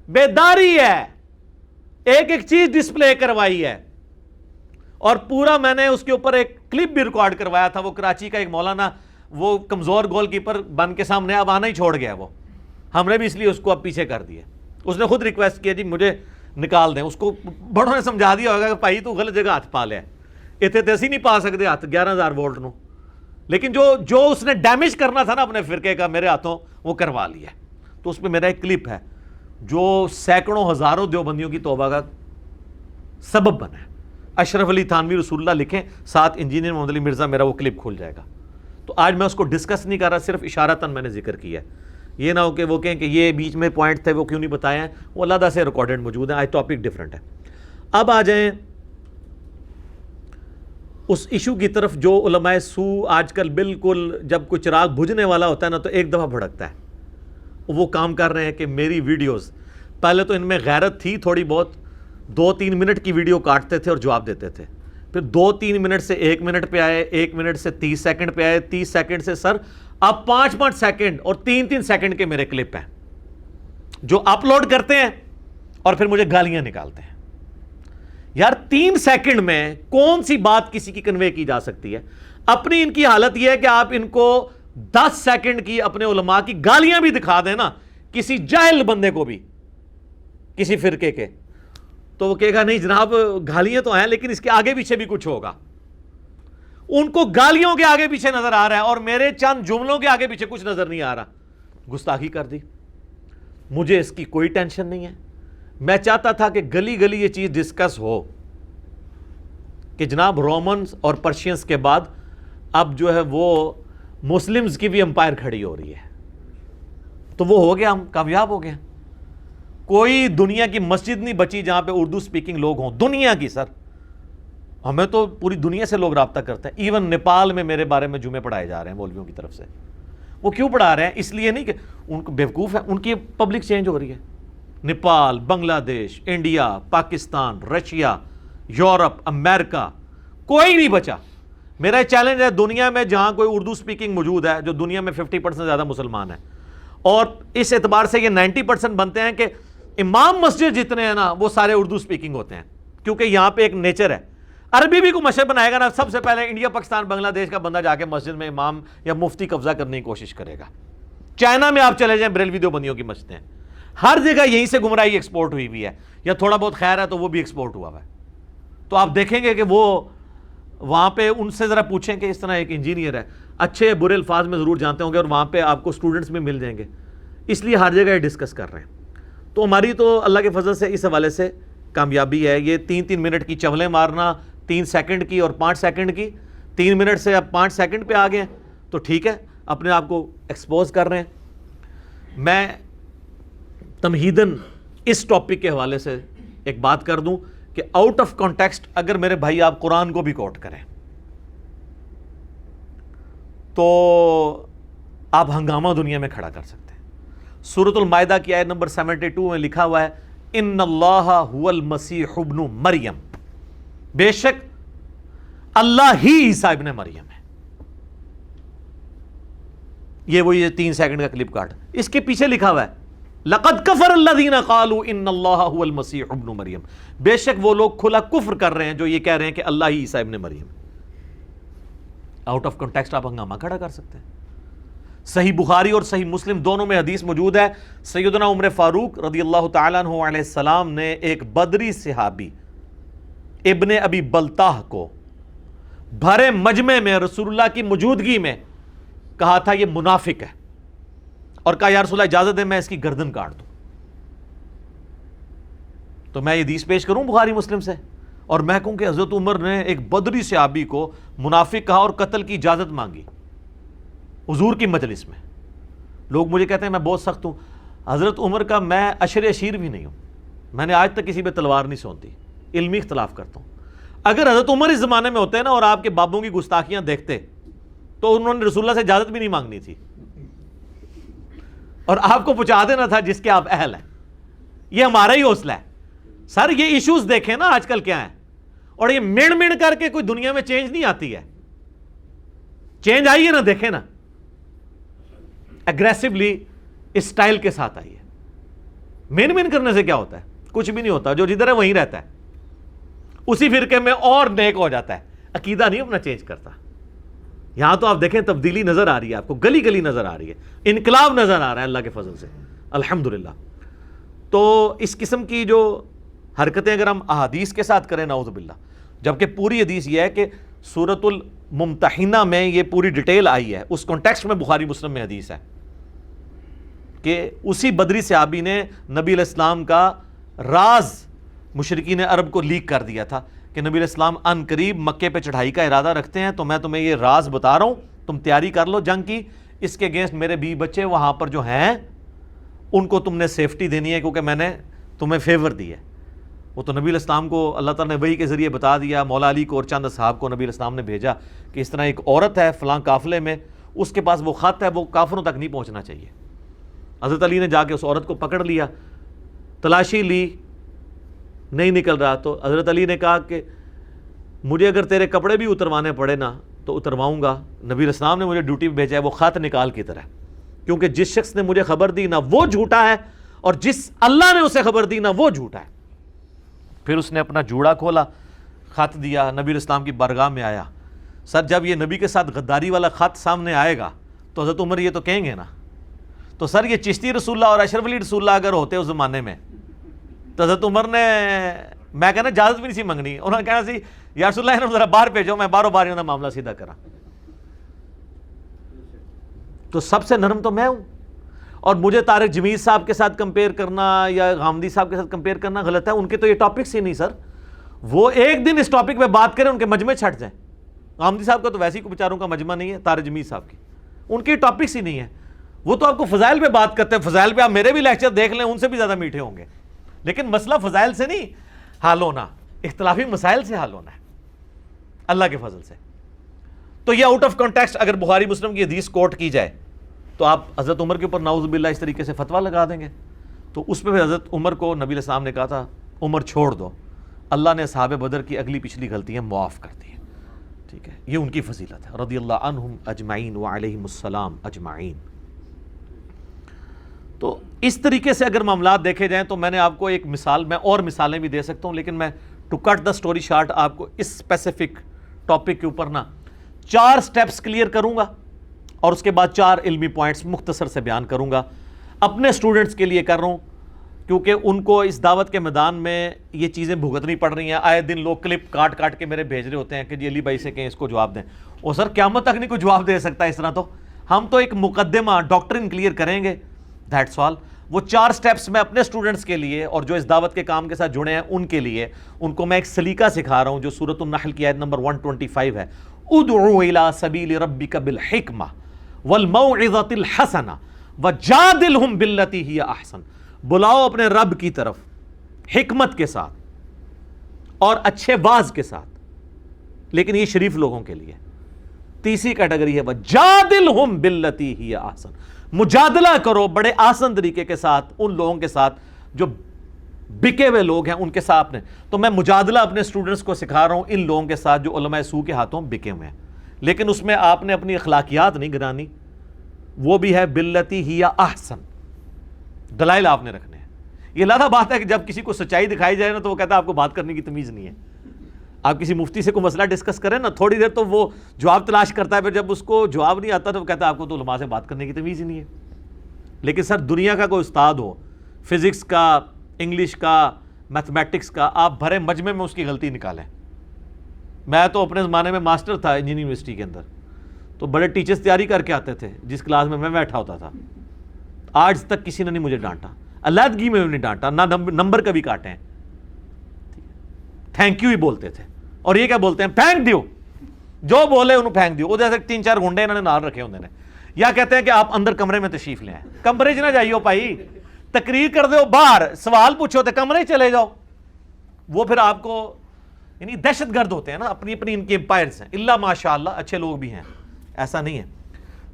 بیداری ہے، ایک چیز ڈسپلے کروائی ہے، اور پورا میں نے اس کے اوپر ایک کلپ بھی ریکارڈ کروایا تھا۔ وہ کراچی کا ایک مولانا، وہ کمزور گول کیپر بن کے سامنے اب آنا ہی چھوڑ گیا، وہ ہم نے بھی اس لیے اس کو اب پیچھے کر دیا۔ اس نے خود ریکویسٹ کیا جی مجھے نکال دیں، اس کو بڑوں نے سمجھا دیا ہوگا کہ بھائی تو غلط جگہ ہاتھ پا لیا، اتنے تیسی نہیں پا سکتے ہاتھ 11,000 وولٹ نو، لیکن جو اس نے ڈیمیج کرنا تھا نا اپنے فرقے کا میرے ہاتھوں، وہ کروا لیا۔ تو اس پہ میرا ایک کلپ ہے جو سینکڑوں ہزاروں دیوبندیوں کی توبہ کا سبب بنا ہے۔ اشرف علی تھانوی رسول اللہ لکھیں، ساتھ انجینئر محمد علی مرزا، میرا وہ کلپ کھل جائے گا۔ تو آج میں اس کو ڈسکس نہیں کر رہا، صرف اشارتاً میں نے ذکر کیا ہے، یہ نہ ہو کہ وہ کہیں کہ یہ بیچ میں پوائنٹ تھے وہ کیوں نہیں بتائے ہیں، وہ علیحدہ سے ریکارڈڈ موجود ہیں، آج ٹاپک ڈیفرنٹ ہے۔ اب آ جائیں اس ایشو کی طرف جو علماء سو آج کل بالکل جب کوئی چراغ بجھنے والا ہوتا ہے نا تو ایک دفعہ بھڑکتا ہے، وہ کام کر رہے ہیں کہ میری ویڈیوز، پہلے تو ان میں غیرت تھی تھوڑی بہت، 2-3 منٹ کی ویڈیو کاٹتے تھے اور جواب دیتے تھے، پھر 2-3 منٹ سے 1 منٹ پہ آئے، 1 منٹ سے 30 سیکنڈ پہ آئے، 30 سیکنڈ سے سر اب 5-5 سیکنڈ اور 3-3 سیکنڈ کے میرے کلپ ہیں جو اپلوڈ کرتے ہیں اور پھر مجھے گالیاں نکالتے ہیں۔ یار 3 سیکنڈ میں کون سی بات کسی کی کنوے کی جا سکتی ہے؟ اپنی ان کی حالت یہ ہے کہ آپ ان کو 10 سیکنڈ کی اپنے علماء کی گالیاں بھی دکھا دیں نا کسی جاہل بندے کو بھی، کسی فرقے کے، تو وہ کہے گا نہیں جناب گالیاں تو ہیں لیکن اس کے آگے پیچھے بھی کچھ ہوگا۔ ان کو گالیوں کے آگے پیچھے نظر آ رہا ہے اور میرے چند جملوں کے آگے پیچھے کچھ نظر نہیں آ رہا۔ گستاخی کر دی، مجھے اس کی کوئی ٹینشن نہیں ہے۔ میں چاہتا تھا کہ گلی گلی یہ چیز ڈسکس ہو کہ جناب رومنز اور پرشینز کے بعد اب جو ہے وہ مسلمز کی بھی امپائر کھڑی ہو رہی ہے، تو وہ ہو گیا، ہم کامیاب ہو گئے۔ کوئی دنیا کی مسجد نہیں بچی جہاں پہ اردو سپیکنگ لوگ ہوں، دنیا کی سر، ہمیں تو پوری دنیا سے لوگ رابطہ کرتے ہیں۔ ایون نیپال میں میرے بارے میں جمعے پڑھائے جا رہے ہیں مولویوں کی طرف سے۔ وہ کیوں پڑھا رہے ہیں؟ اس لیے نہیں کہ ان کو بیوقوف ہے، ان کی پبلک چینج ہو رہی ہے۔ نیپال، بنگلہ دیش، انڈیا، پاکستان، رشیا، یورپ، امریکہ، کوئی نہیں بچا۔ میرا چیلنج ہے دنیا میں جہاں کوئی اردو سپیکنگ موجود ہے، جو دنیا میں 50% زیادہ مسلمان ہیں، اور اس اعتبار سے یہ 90% بنتے ہیں کہ امام مسجد جتنے ہیں نا وہ سارے اردو سپیکنگ ہوتے ہیں، کیونکہ یہاں پہ ایک نیچر ہے۔ عربی بھی کوئی مشرب بنائے گا نا، سب سے پہلے انڈیا، پاکستان، بنگلہ دیش کا بندہ جا کے مسجد میں امام یا مفتی قبضہ کرنے کی کوشش کرے گا۔ چائنا میں آپ چلے جائیں، بریلوی دیوبندیوں کی مسجدیں، ہر جگہ یہیں سے گمراہی ایکسپورٹ ہوئی ہوئی ہے، یا تھوڑا بہت خیر ہے تو وہ بھی ایکسپورٹ ہوا ہوا ہے۔ تو آپ دیکھیں گے کہ وہ وہاں پہ ان سے ذرا پوچھیں کہ اس طرح ایک انجینئر ہے، اچھے برے الفاظ میں ضرور جانتے ہوں گے، اور وہاں پہ آپ کو اسٹوڈنٹس بھی مل جائیں گے، اس لیے ہر جگہ یہ ڈسکس کر رہے ہیں۔ تو ہماری تو اللہ کے فضل سے اس حوالے سے کامیابی ہے. یہ 3 منٹ کی چولیں مارنا 3 سیکنڈ کی اور 5 سیکنڈ کی, 3 منٹ سے اب 5 سیکنڈ پہ آ گئے ہیں تو ٹھیک ہے, اپنے آپ کو ایکسپوز کر رہے ہیں. میں تمہیداً اس ٹاپک کے حوالے سے ایک بات کر دوں کہ آؤٹ آف کانٹیکسٹ اگر میرے بھائی آپ قرآن کو بھی کوٹ کریں تو آپ ہنگامہ دنیا میں کھڑا کر سکتے ہیں. سورۃ المائدہ کی آیت نمبر 72 میں لکھا ہوا ہے ان اللہ هو المسیح ابن مریم, بے شک اللہ ہی عیسیٰ ابن مریم ہے. یہ 3 سیکنڈ کا کلپ کاٹ, اس کے پیچھے لکھا ہوا ہے لقد کفر الذین قالوا ان اللہ هو المسیح ابن مریم, بے شک وہ لوگ کھلا کفر کر رہے ہیں جو یہ کہہ رہے ہیں کہ اللہ ہی عیسیٰ ابن مریم. آؤٹ آف کنٹیکسٹ آپ ہنگامہ کھڑا کر سکتے ہیں. صحیح بخاری اور صحیح مسلم دونوں میں حدیث موجود ہے. سیدنا عمر فاروق رضی اللہ تعالیٰ عنہ علیہ السلام نے ایک بدری صحابی ابن ابی بلتاہ کو بھرے مجمع میں رسول اللہ کی موجودگی میں کہا تھا یہ منافق ہے, اور کہا یا رسول اللہ اجازت ہے میں اس کی گردن کاٹ دوں. تو میں یہ حدیث پیش کروں بخاری مسلم سے اور میں کہوں کہ حضرت عمر نے ایک بدری صحابی کو منافق کہا اور قتل کی اجازت مانگی حضور کی مجلس میں. لوگ مجھے کہتے ہیں میں بہت سخت ہوں. حضرت عمر کا میں اشر اشیر بھی نہیں ہوں, میں نے آج تک کسی پہ تلوار نہیں سونتی, علمی اختلاف کرتا ہوں. اگر حضرت عمر اس زمانے میں ہوتے ہیں نا اور آپ کے بابوں کی گستاخیاں دیکھتے تو انہوں نے رسول اللہ سے اجازت بھی نہیں مانگنی تھی اور آپ کو پہنچا دینا تھا جس کے آپ اہل ہیں. یہ ہمارا ہی حوصلہ ہے سر. یہ ایشوز دیکھیں نا آج کل کیا ہیں, اور یہ مڑ کر کے کوئی دنیا میں چینج نہیں آتی ہے. چینج آئی ہے نا, دیکھیں نا اگریسولی اسٹائل کے ساتھ آئی ہے. مین کرنے سے کیا ہوتا ہے, کچھ بھی نہیں ہوتا. جو جدھر ہے وہیں رہتا ہے, اسی فرقے میں اور نیک ہو جاتا ہے. عقیدہ نہیں اپنا چینج کرتا. یہاں تو آپ دیکھیں تبدیلی نظر آ رہی ہے آپ کو, گلی گلی نظر آ رہی ہے, انقلاب نظر آ رہا ہے اللہ کے فضل سے الحمدللہ. تو اس قسم کی جو حرکتیں اگر ہم احادیث کے ساتھ کریں نعوذ باللہ, جبکہ پوری حدیث یہ ہے کہ سورۃ الممتحنہ میں یہ پوری ڈیٹیل آئی ہے, اس کانٹیکسٹ میں بخاری مسلم میں حدیث ہے کہ اسی بدری صحابی نے نبی علیہ السلام کا راز مشرکین عرب کو لیک کر دیا تھا کہ نبی علیہ السلام ان قریب مکے پہ چڑھائی کا ارادہ رکھتے ہیں, تو میں تمہیں یہ راز بتا رہا ہوں, تم تیاری کر لو جنگ کی. اس کے اگینسٹ میرے بیوی بچے وہاں پر جو ہیں ان کو تم نے سیفٹی دینی ہے کیونکہ میں نے تمہیں فیور دی ہے. وہ تو نبی علیہ السلام کو اللہ تعالیٰ نے وحی کے ذریعے بتا دیا. مولا علی کو اور چند اصحاب کو نبی علیہ السلام نے بھیجا کہ اس طرح ایک عورت ہے فلاں قافلے میں, اس کے پاس وہ خط ہے, وہ کافروں تک نہیں پہنچنا چاہیے. حضرت علی نے جا کے اس عورت کو پکڑ لیا, تلاشی لی, نہیں نکل رہا. تو حضرت علی نے کہا کہ مجھے اگر تیرے کپڑے بھی اتروانے پڑے نا تو اترواؤں گا. نبی علیہ السلام نے مجھے ڈیوٹی پہ بھیجا ہے, وہ خط نکال کی طرح, کیونکہ جس شخص نے مجھے خبر دی نہ وہ جھوٹا ہے اور جس اللہ نے اسے خبر دی نہ وہ جھوٹا ہے. پھر اس نے اپنا جوڑا کھولا, خط دیا, نبی علیہ السلام کی بارگاہ میں آیا. سر جب یہ نبی کے ساتھ غداری والا خط سامنے آئے گا تو حضرت عمر یہ تو کہیں گے نا, تو سر یہ چشتی رسول اللہ اور اشرف علی رسول اللہ اگر ہوتے اس زمانے میں تو حضرت عمر نے, میں کہنا اجازت بھی نہیں سی منگنی, انہوں نے کہنا سی یا رسول اللہ انہوں ذرا باہر بھیجو, میں باہروں باہر انہوں معاملہ سیدھا کرا. تو سب سے نرم تو میں ہوں, اور مجھے طارق جمیل صاحب کے ساتھ کمپیئر کرنا یا غامدی صاحب کے ساتھ کمپیئر کرنا غلط ہے. ان کے تو یہ ٹاپکس ہی نہیں سر, وہ ایک دن اس ٹاپک پہ بات کریں ان کے مجمع چھٹ جائیں. غامدی صاحب کا تو ویسے ہی بیچاروں کا مجمع نہیں ہے, طارق جمیل صاحب کی ان کے ٹاپکس ہی نہیں ہے. وہ تو آپ کو فضائل پہ بات کرتے ہیں, فضائل پہ آپ میرے بھی لیکچر دیکھ لیں, ان سے بھی زیادہ میٹھے ہوں گے. لیکن مسئلہ فضائل سے نہیں حل ہونا, اختلافی مسائل سے حل ہونا ہے اللہ کے فضل سے. تو یہ آؤٹ آف کانٹیکسٹ اگر بخاری مسلم کی حدیث کوٹ کی جائے تو آپ حضرت عمر کے اوپر نعوذ باللہ اس طریقے سے فتویٰ لگا دیں گے. تو اس پہ حضرت عمر کو نبی علیہ السلام نے کہا تھا عمر چھوڑ دو, اللہ نے اصحاب بدر کی اگلی پچھلی غلطیاں معاف کر دی ہیں. ٹھیک ہے, یہ ان کی فضیلت ہے رضی اللہ عنہم اجمعین وعلیہم السلام اجمعین. تو اس طریقے سے اگر معاملات دیکھے جائیں تو میں نے آپ کو ایک مثال, میں اور مثالیں بھی دے سکتا ہوں, لیکن میں to cut the story short آپ کو اس اسپیسیفک ٹاپک کے اوپر نا 4 سٹیپس کلیئر کروں گا اور اس کے بعد 4 علمی پوائنٹس مختصر سے بیان کروں گا. اپنے سٹوڈنٹس کے لیے کر رہا ہوں کیونکہ ان کو اس دعوت کے میدان میں یہ چیزیں بھگتنی پڑ رہی ہیں. آئے دن لوگ کلپ کاٹ کاٹ کے میرے بھیج رہے ہوتے ہیں کہ جی علی بھائی سے کہیں اس کو جواب دیں. اور سر قیامت تک نہیں کوئی جواب دے سکتا اس طرح. تو ہم تو ایک مقدمہ ڈاکٹرن کلیئر کریں گے, دیٹس آل. وہ 4 سٹیپس میں اپنے اسٹوڈنٹس کے لیے اور جو اس دعوت کے کام کے ساتھ جڑے ہیں ان کے لیے ان کو میں ایک سلیقہ سکھا رہا ہوں جو سورۃ النحل کی آیت نمبر 125 ہے. ادعو الی سبیل ربک بالحکمہ والموعظۃ الحسنہ وجادلہم باللتی ہی احسن. بلاؤ اپنے رب کی طرف حکمت کے ساتھ اور اچھے واز کے ساتھ, لیکن یہ شریف لوگوں کے لیے. تیسری کیٹیگری ہے وجادلہم باللتی ہی احسن, مجادلہ کرو بڑے آسان طریقے کے ساتھ ان لوگوں کے ساتھ جو بکے ہوئے لوگ ہیں ان کے ساتھ. تو میں مجادلہ اپنے اسٹوڈنٹس کو سکھا رہا ہوں ان لوگوں کے ساتھ جو علماء سو کے ہاتھوں بکے ہوئے ہیں, لیکن اس میں آپ نے اپنی اخلاقیات نہیں گرانی, وہ بھی ہے باللتی ہی احسن, دلائل آپ نے رکھنے ہیں. یہ لادہ بات ہے کہ جب کسی کو سچائی دکھائی جائے نا تو وہ کہتا ہے آپ کو بات کرنے کی تمیز نہیں ہے. آپ کسی مفتی سے کوئی مسئلہ ڈسکس کریں نا, تھوڑی دیر تو وہ جواب تلاش کرتا ہے, پھر جب اس کو جواب نہیں آتا تو وہ کہتا ہے آپ کو تو علماء سے بات کرنے کی تمیز ہی نہیں ہے. لیکن سر دنیا کا کوئی استاد ہو, فزکس کا, انگلش کا, میتھمیٹکس کا, آپ بھرے مجمع میں اس کی غلطی نکالیں. میں تو اپنے زمانے میں ماسٹر تھا انجینئرنگ یونیورسٹی کے اندر, تو بڑے ٹیچرز تیاری کر کے آتے تھے جس کلاس میں بیٹھا ہوتا تھا. آج تک کسی نے نہیں مجھے ڈانٹا, علیحدگی میں بھی نہیں ڈانٹا, نہ نمبر کبھی کاٹے ہیں. تھینک یو ہی بولتے تھے. اور یہ کیا بولتے ہیں, پھینک دیو, جو بولے انہوں پھینک دیو. ادھر سے 3-4 گھنڈے انہوں نے نال رکھے ہوندے نے. یا کہتے ہیں کہ آپ اندر کمرے میں تشریف لیں, کمرے چ نہ جائیو بھائی, تقریر کر دو باہر, سوال پوچھو تو کمرے چلے جاؤ. وہ پھر آپ کو یعنی دہشت گرد ہوتے ہیں نا, اپنی اپنی ان کے امپائرس ہیں. اللہ ماشاء اللہ اچھے لوگ بھی ہیں, ایسا نہیں ہے.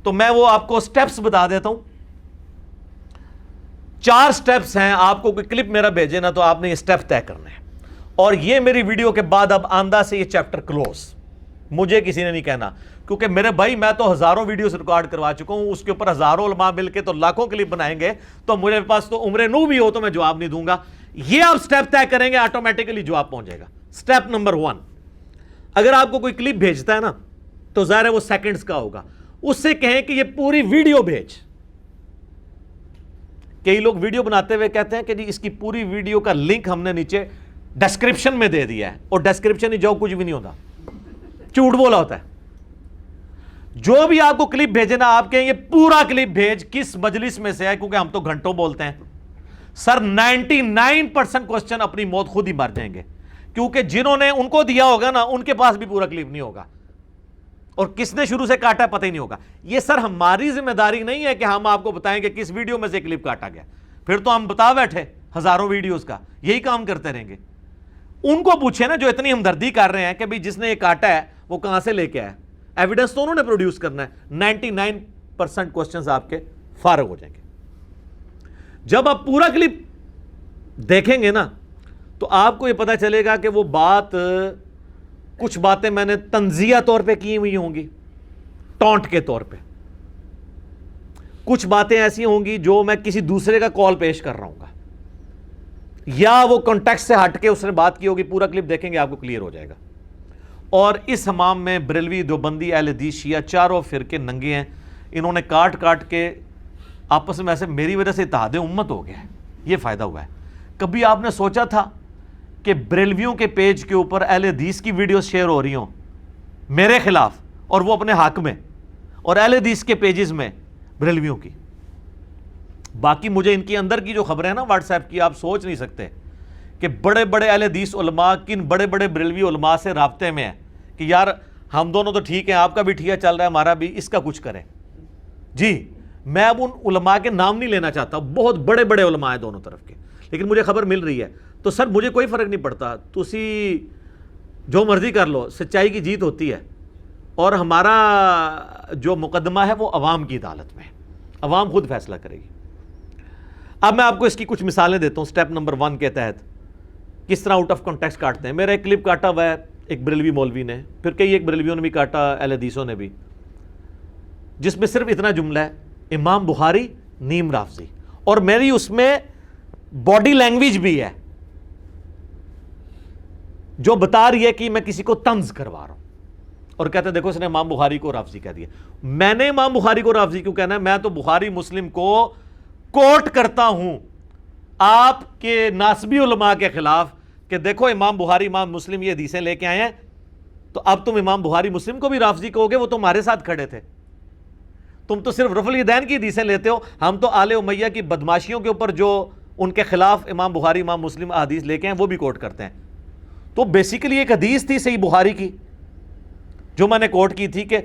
تو میں وہ آپ کو سٹیپس بتا دیتا ہوں. 4 سٹیپس ہیں, آپ کو کوئی کلپ میرا بھیجے نا تو آپ نے یہ سٹیپ طے کرنے ہیں. اور یہ میری ویڈیو کے بعد اب آندہ سے یہ چیپٹر کلوز, مجھے کسی نے نہیں کہنا, کیونکہ میرے بھائی میں تو ہزاروں ویڈیوز ریکارڈ کروا چکا ہوں, اس کے اوپر ہزاروں علماء مل کے تو لاکھوں کلپ بنائیں گے, تو میرے پاس تو عمر نو بھی ہو تو میں جواب نہیں دوں گا. یہ آپ سٹیپ طے کریں گے آٹومیٹکلی جواب پہنچ جائے گا. سٹیپ نمبر 1, اگر آپ کو کوئی کلپ بھیجتا ہے نا تو ظاہر ہے وہ سیکنڈز کا ہوگا, اس سے کہیں کہ یہ پوری ویڈیو بھیج. کئی لوگ ویڈیو بناتے ہوئے کہتے ہیں کہ جی اس کی پوری ویڈیو کا لنک ہم نے نیچے ڈسکرپشن میں دے دیا ہے, اور ڈسکرپشن ہی جو کچھ بھی نہیں ہوتا, جھوٹ بولا ہوتا ہے. جو بھی آپ کو کلپ بھیجے نا آپ کہیں یہ پورا کلپ بھیج, کس مجلس میں سے ہے, کیونکہ ہم تو گھنٹوں بولتے ہیں. سر 99% کوسچن اپنی موت خود ہی مر جائیں گے, کیونکہ جنہوں نے ان کو دیا ہوگا نا ان کے پاس بھی پورا کلپ نہیں ہوگا, اور کس نے شروع سے کاٹا پتہ ہی نہیں ہوگا. یہ سر ہماری ذمہ داری نہیں ہے کہ ہم آپ کو بتائیں کہ کس ویڈیو میں سے کلپ کاٹا گیا, پھر تو ہم بتا بیٹھے ہزاروں ویڈیوز کا, یہی کام کرتے رہیں گے. ان کو پوچھیں نا جو اتنی ہمدردی کر رہے ہیں کہ بھئی جس نے یہ کاٹا ہے وہ کہاں سے لے کے آیا, ایویڈنس تو انہوں نے پروڈیوس کرنا ہے. 99% کوسچنز آپ کے فارغ ہو جائیں گے. جب آپ پورا کلپ دیکھیں گے نا تو آپ کو یہ پتا چلے گا کہ وہ بات, کچھ باتیں میں نے تنزیہ طور پہ کی ہوئی ہوں گی, ٹونٹ کے طور پہ, کچھ باتیں ایسی ہوں گی جو میں کسی دوسرے کا کال پیش کر رہا ہوں گا, یا وہ کانٹیکسٹ سے ہٹ کے اس نے بات کی ہوگی. پورا کلپ دیکھیں گے آپ کو کلیئر ہو جائے گا. اور اس حمام میں بریلوی, دیوبندی, اہل حدیث, شیعہ, چاروں فرقے ننگے ہیں. انہوں نے کاٹ کاٹ کے آپس میں ایسے میری وجہ سے اتحاد امت ہو گیا ہے, یہ فائدہ ہوا ہے. کبھی آپ نے سوچا تھا کہ بریلویوں کے پیج کے اوپر اہل حدیث کی ویڈیوز شیئر ہو رہی ہوں میرے خلاف, اور وہ اپنے حق میں, اور اہل حدیث کے پیجز میں بریلویوں کی. باقی مجھے ان کی اندر کی جو خبریں ہیں نا واٹس ایپ کی, آپ سوچ نہیں سکتے کہ بڑے بڑے اہل حدیث علماء کن بڑے بڑے بریلوی علماء سے رابطے میں ہیں کہ یار ہم دونوں تو ٹھیک ہیں, آپ کا بھی ٹھیک چل رہا ہے, ہمارا بھی, اس کا کچھ کریں. جی میں اب ان علماء کے نام نہیں لینا چاہتا, بہت بڑے بڑے علماء ہیں دونوں طرف کے, لیکن مجھے خبر مل رہی ہے. تو سر مجھے کوئی فرق نہیں پڑتا, تسی جو مرضی کر لو, سچائی کی جیت ہوتی ہے. اور ہمارا جو مقدمہ ہے وہ عوام کی عدالت میں, عوام خود فیصلہ کرے گی. اب میں آپ کو اس کی کچھ مثالیں دیتا ہوں. سٹیپ نمبر 1 کے تحت کس طرح آؤٹ آف کانٹیکسٹ کاٹتے ہیں. میرا ایک کلپ کاٹا ہوا ہے ایک بریلوی مولوی نے, پھر کئی ایک بریلویوں نے بھی کاٹا, اہل حدیثوں نے بھی, جس میں صرف اتنا جملہ ہے امام بخاری نیم رافضی, اور میری اس میں باڈی لینگویج بھی ہے جو بتا رہی ہے کہ میں کسی کو طنز کروا رہا ہوں, اور کہتے ہیں دیکھو اس نے امام بخاری کو رافضی کہہ دیا. میں نے امام بخاری کو رافضی کیوں کہنا ہے, میں تو بخاری مسلم کو کوٹ کرتا ہوں آپ کے ناسبی علماء کے خلاف کہ دیکھو امام بخاری امام مسلم یہ حدیثیں لے کے آئے ہیں, تو اب تم امام بخاری مسلم کو بھی رافضی کہو گے, وہ تمہارے ساتھ کھڑے تھے. تم تو صرف رفع الیدین کی حدیثیں لیتے ہو، ہم تو آل امیہ کی بدماشیوں کے اوپر جو ان کے خلاف امام بخاری امام مسلم احادیث لے کے ہیں وہ بھی کوٹ کرتے ہیں۔ تو بیسیکلی ایک حدیث تھی صحیح بخاری کی جو میں نے کوٹ کی تھی کہ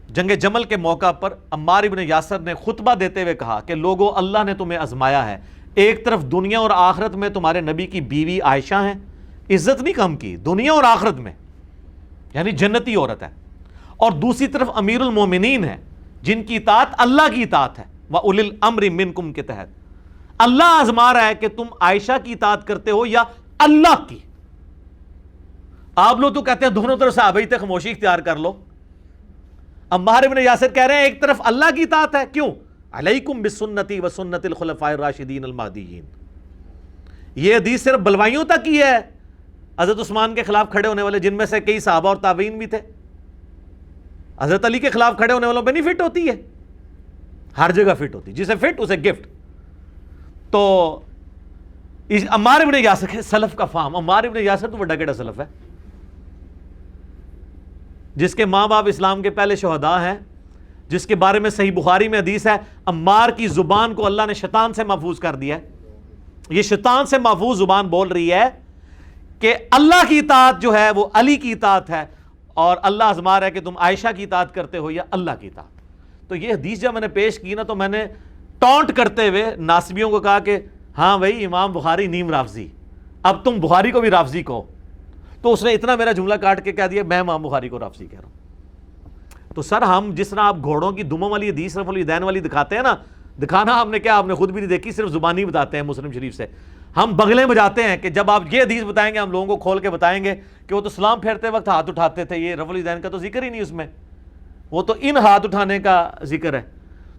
جنگ جمل کے موقع پر عمار ابن یاسر نے خطبہ دیتے ہوئے کہا کہ لوگو اللہ نے تمہیں آزمایا ہے، ایک طرف دنیا اور آخرت میں تمہارے نبی کی بیوی عائشہ ہیں، عزت نہیں کم کی، دنیا اور آخرت میں یعنی جنتی عورت ہے، اور دوسری طرف امیر المومنین ہے جن کی اطاعت اللہ کی اطاعت ہے، وَأُولِي الْأَمْرِ مِنْكُمْ کے تحت اللہ آزما رہا ہے کہ تم عائشہ کی اطاعت کرتے ہو یا اللہ کی۔ آپ لوگ تو کہتے ہیں دونوں طرف صحابہ تھے، خاموشی اختیار کر لو۔ عمار ابن یاسر کہہ رہے ہیں ایک طرف اللہ کی اطاعت ہے، کیوں؟ علیکم بسنتی و سنت الخلفاء الراشدین المہدیین۔ یہ حدیث صرف بلوائیوں تک ہی ہے، حضرت عثمان کے خلاف کھڑے ہونے والے جن میں سے کئی صحابہ اور تابعین بھی تھے، حضرت علی کے خلاف کھڑے ہونے والوں پہ نہیں فٹ ہوتی ہے، ہر جگہ فٹ ہوتی، جسے فٹ اسے گفٹ۔ تو عمار ابن یاسر کے سلف کا فہم، عمار ابن یاسر تو بڑا کیڑا سلف ہے جس کے ماں باپ اسلام کے پہلے شہداء ہیں، جس کے بارے میں صحیح بخاری میں حدیث ہے عمار کی زبان کو اللہ نے شیطان سے محفوظ کر دیا ہے۔ یہ شیطان سے محفوظ زبان بول رہی ہے کہ اللہ کی اطاعت جو ہے وہ علی کی اطاعت ہے، اور اللہ آزما رہا ہے کہ تم عائشہ کی اطاعت کرتے ہو یا اللہ کی اطاعت۔ تو یہ حدیث جب میں نے پیش کی نا تو میں نے ٹونٹ کرتے ہوئے ناصبیوں کو کہا کہ ہاں بھائی امام بخاری نیم رافضی، اب تم بخاری کو بھی رافضی کہو۔ تو اس نے اتنا میرا جملہ کاٹ کے کہہ دیا میں امام بخاری کو رافضی کہہ رہا ہوں۔ تو سر ہم جس طرح آپ گھوڑوں کی دموں والی حدیث رفع الیدین والی دکھاتے ہیں نا، دکھانا ہم نے کیا، آپ نے خود بھی نہیں دیکھی، صرف زبانی بتاتے ہیں مسلم شریف سے۔ ہم بغلیں بجاتے ہیں کہ جب آپ یہ حدیث بتائیں گے ہم لوگوں کو کھول کے بتائیں گے کہ وہ تو سلام پھیرتے وقت ہاتھ اٹھاتے تھے، یہ رفع الیدین کا تو ذکر ہی نہیں اس میں، وہ تو ان ہاتھ اٹھانے کا ذکر ہے۔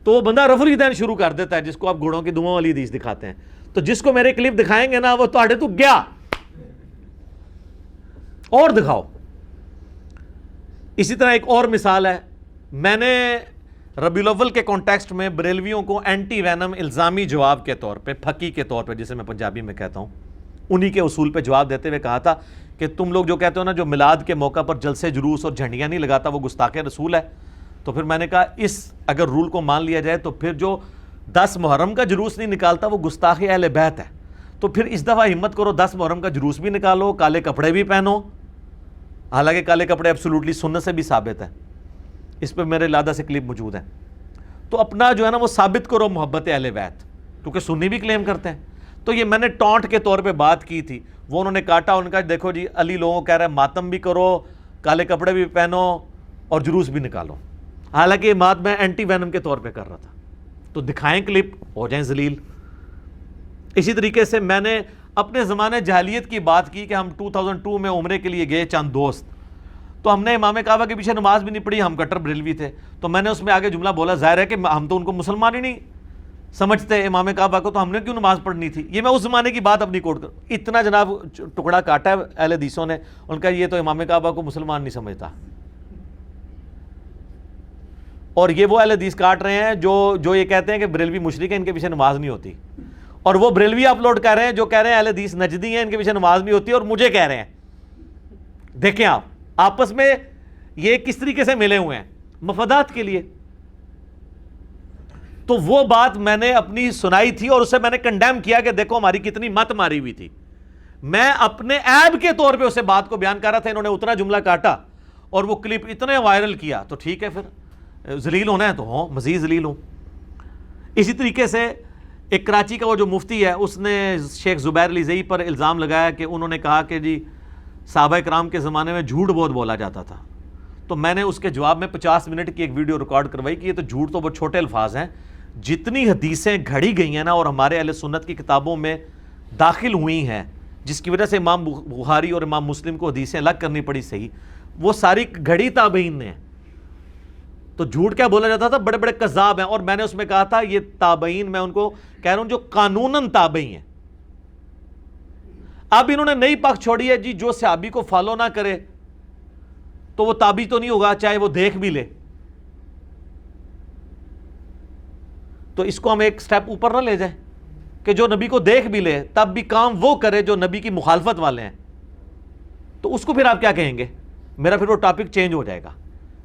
تو وہ بندہ رفع الیدین شروع کر دیتا ہے جس کو آپ گھوڑوں کی دموں والی حدیث دکھاتے ہیں۔ تو جس کو میرے کلپ دکھائیں گے نا وہ تو تو گیا اور دکھاؤ۔ اسی طرح ایک اور مثال ہے، میں نے ربیع الاول کے کانٹیکسٹ میں بریلویوں کو اینٹی وینم الزامی جواب کے طور پہ، پھکی کے طور پہ جسے میں پنجابی میں کہتا ہوں، انہی کے اصول پہ جواب دیتے ہوئے کہا تھا کہ تم لوگ جو کہتے ہو نا جو میلاد کے موقع پر جلسے جلوس اور جھنڈیاں نہیں لگاتا وہ گستاخ رسول ہے۔ تو پھر میں نے کہا اس اگر رول کو مان لیا جائے تو پھر جو 10 محرم کا جلوس نہیں نکالتا وہ گستاخ اہل بیت ہے۔ تو پھر اس دفعہ ہمت کرو 10 محرم کا جلوس بھی نکالو، کالے کپڑے بھی پہنو، حالانکہ کالے کپڑے ایبسولوٹلی سنت سے بھی ثابت ہے، اس پہ میرے لادہ سے کلپ موجود ہے۔ تو اپنا جو ہے نا وہ ثابت کرو محبت اہل بیت، کیونکہ سنی بھی کلیم کرتے ہیں۔ تو یہ میں نے ٹونٹ کے طور پہ بات کی تھی، وہ انہوں نے کاٹا، ان کا دیکھو جی علی لوگوں کہہ رہے ہیں ماتم بھی کرو، کالے کپڑے بھی پہنو اور جلوس بھی نکالو، حالانکہ یہ بات میں اینٹی وینم کے طور پہ کر رہا تھا۔ تو دکھائیں کلپ، ہو جائیں ذلیل۔ اسی طریقے سے میں نے اپنے زمانے جہلیت کی بات کی کہ ہم 2002 میں عمرے کے لیے گئے چند دوست، تو ہم نے امام کعبہ کے پیچھے نماز بھی نہیں پڑھی، ہم کٹر بریلوی تھے، تو میں نے اس میں آگے جملہ بولا ظاہر ہے کہ ہم تو ان کو مسلمان ہی نہیں سمجھتے امام کعبہ کو، تو ہم نے کیوں نماز پڑھنی تھی۔ یہ میں اس زمانے کی بات اپنی کوٹ کر، اتنا جناب ٹکڑا کاٹا ہے اہل حدیثوں نے، ان کا یہ تو امام کعبہ کو مسلمان نہیں سمجھتا۔ اور یہ وہ اہل حدیث کاٹ رہے ہیں جو یہ کہتے ہیں کہ بریلوی مشرک ہیں، ان کے پیچھے نماز نہیں ہوتی، اور وہ بریلوی اپلوڈ کر رہے ہیں جو کہہ رہے ہیں اہل حدیث نجدی ہیں، ان کے پیچھے نماز نہیں ہوتی، اور مجھے کہہ رہے ہیں۔ دیکھیں آپ آپس میں یہ کس طریقے سے ملے ہوئے ہیں مفادات کے لیے۔ تو وہ بات میں نے اپنی سنائی تھی اور اسے میں نے کنڈیم کیا کہ دیکھو ہماری کتنی مت ماری ہوئی تھی، میں اپنے عیب کے طور پہ اسے بات کو بیان کر رہا تھا، انہوں نے اتنا جملہ کاٹا اور وہ کلپ اتنے وائرل کیا، تو ٹھیک ہے پھر ذلیل ہونا ہے تو ہوں، مزید ذلیل ہوں۔ اسی طریقے سے ایک کراچی کا وہ جو مفتی ہے اس نے شیخ زبیر علی زئی پر الزام لگایا کہ انہوں نے کہا کہ جی صحابہ کرام کے زمانے میں جھوٹ بہت بولا جاتا تھا، تو میں نے اس کے جواب میں 50 منٹ کی ایک ویڈیو ریکارڈ کروائی کہ یہ تو جھوٹ تو بہت چھوٹے الفاظ ہیں، جتنی حدیثیں گھڑی گئی ہیں نا اور ہمارے اہل سنت کی کتابوں میں داخل ہوئی ہیں جس کی وجہ سے امام بخاری اور امام مسلم کو حدیثیں الگ کرنی پڑی، صحیح وہ ساری گھڑی تابعین نے۔ تو جھوٹ کیا بولا جاتا تھا، بڑے بڑے کذاب ہیں، اور میں نے اس میں کہا تھا یہ تابعین میں ان کو کہہ رہا ہوں جو قانوناً تابعی ہیں۔ اب انہوں نے نئی پک چھوڑی ہے جی جو صحابی کو فالو نہ کرے تو وہ تابعی تو نہیں ہوگا چاہے وہ دیکھ بھی لے۔ تو اس کو ہم ایک سٹیپ اوپر نہ لے جائیں کہ جو نبی کو دیکھ بھی لے تب بھی کام وہ کرے جو نبی کی مخالفت والے ہیں، تو اس کو پھر آپ کیا کہیں گے؟ میرا پھر وہ ٹاپک چینج ہو جائے گا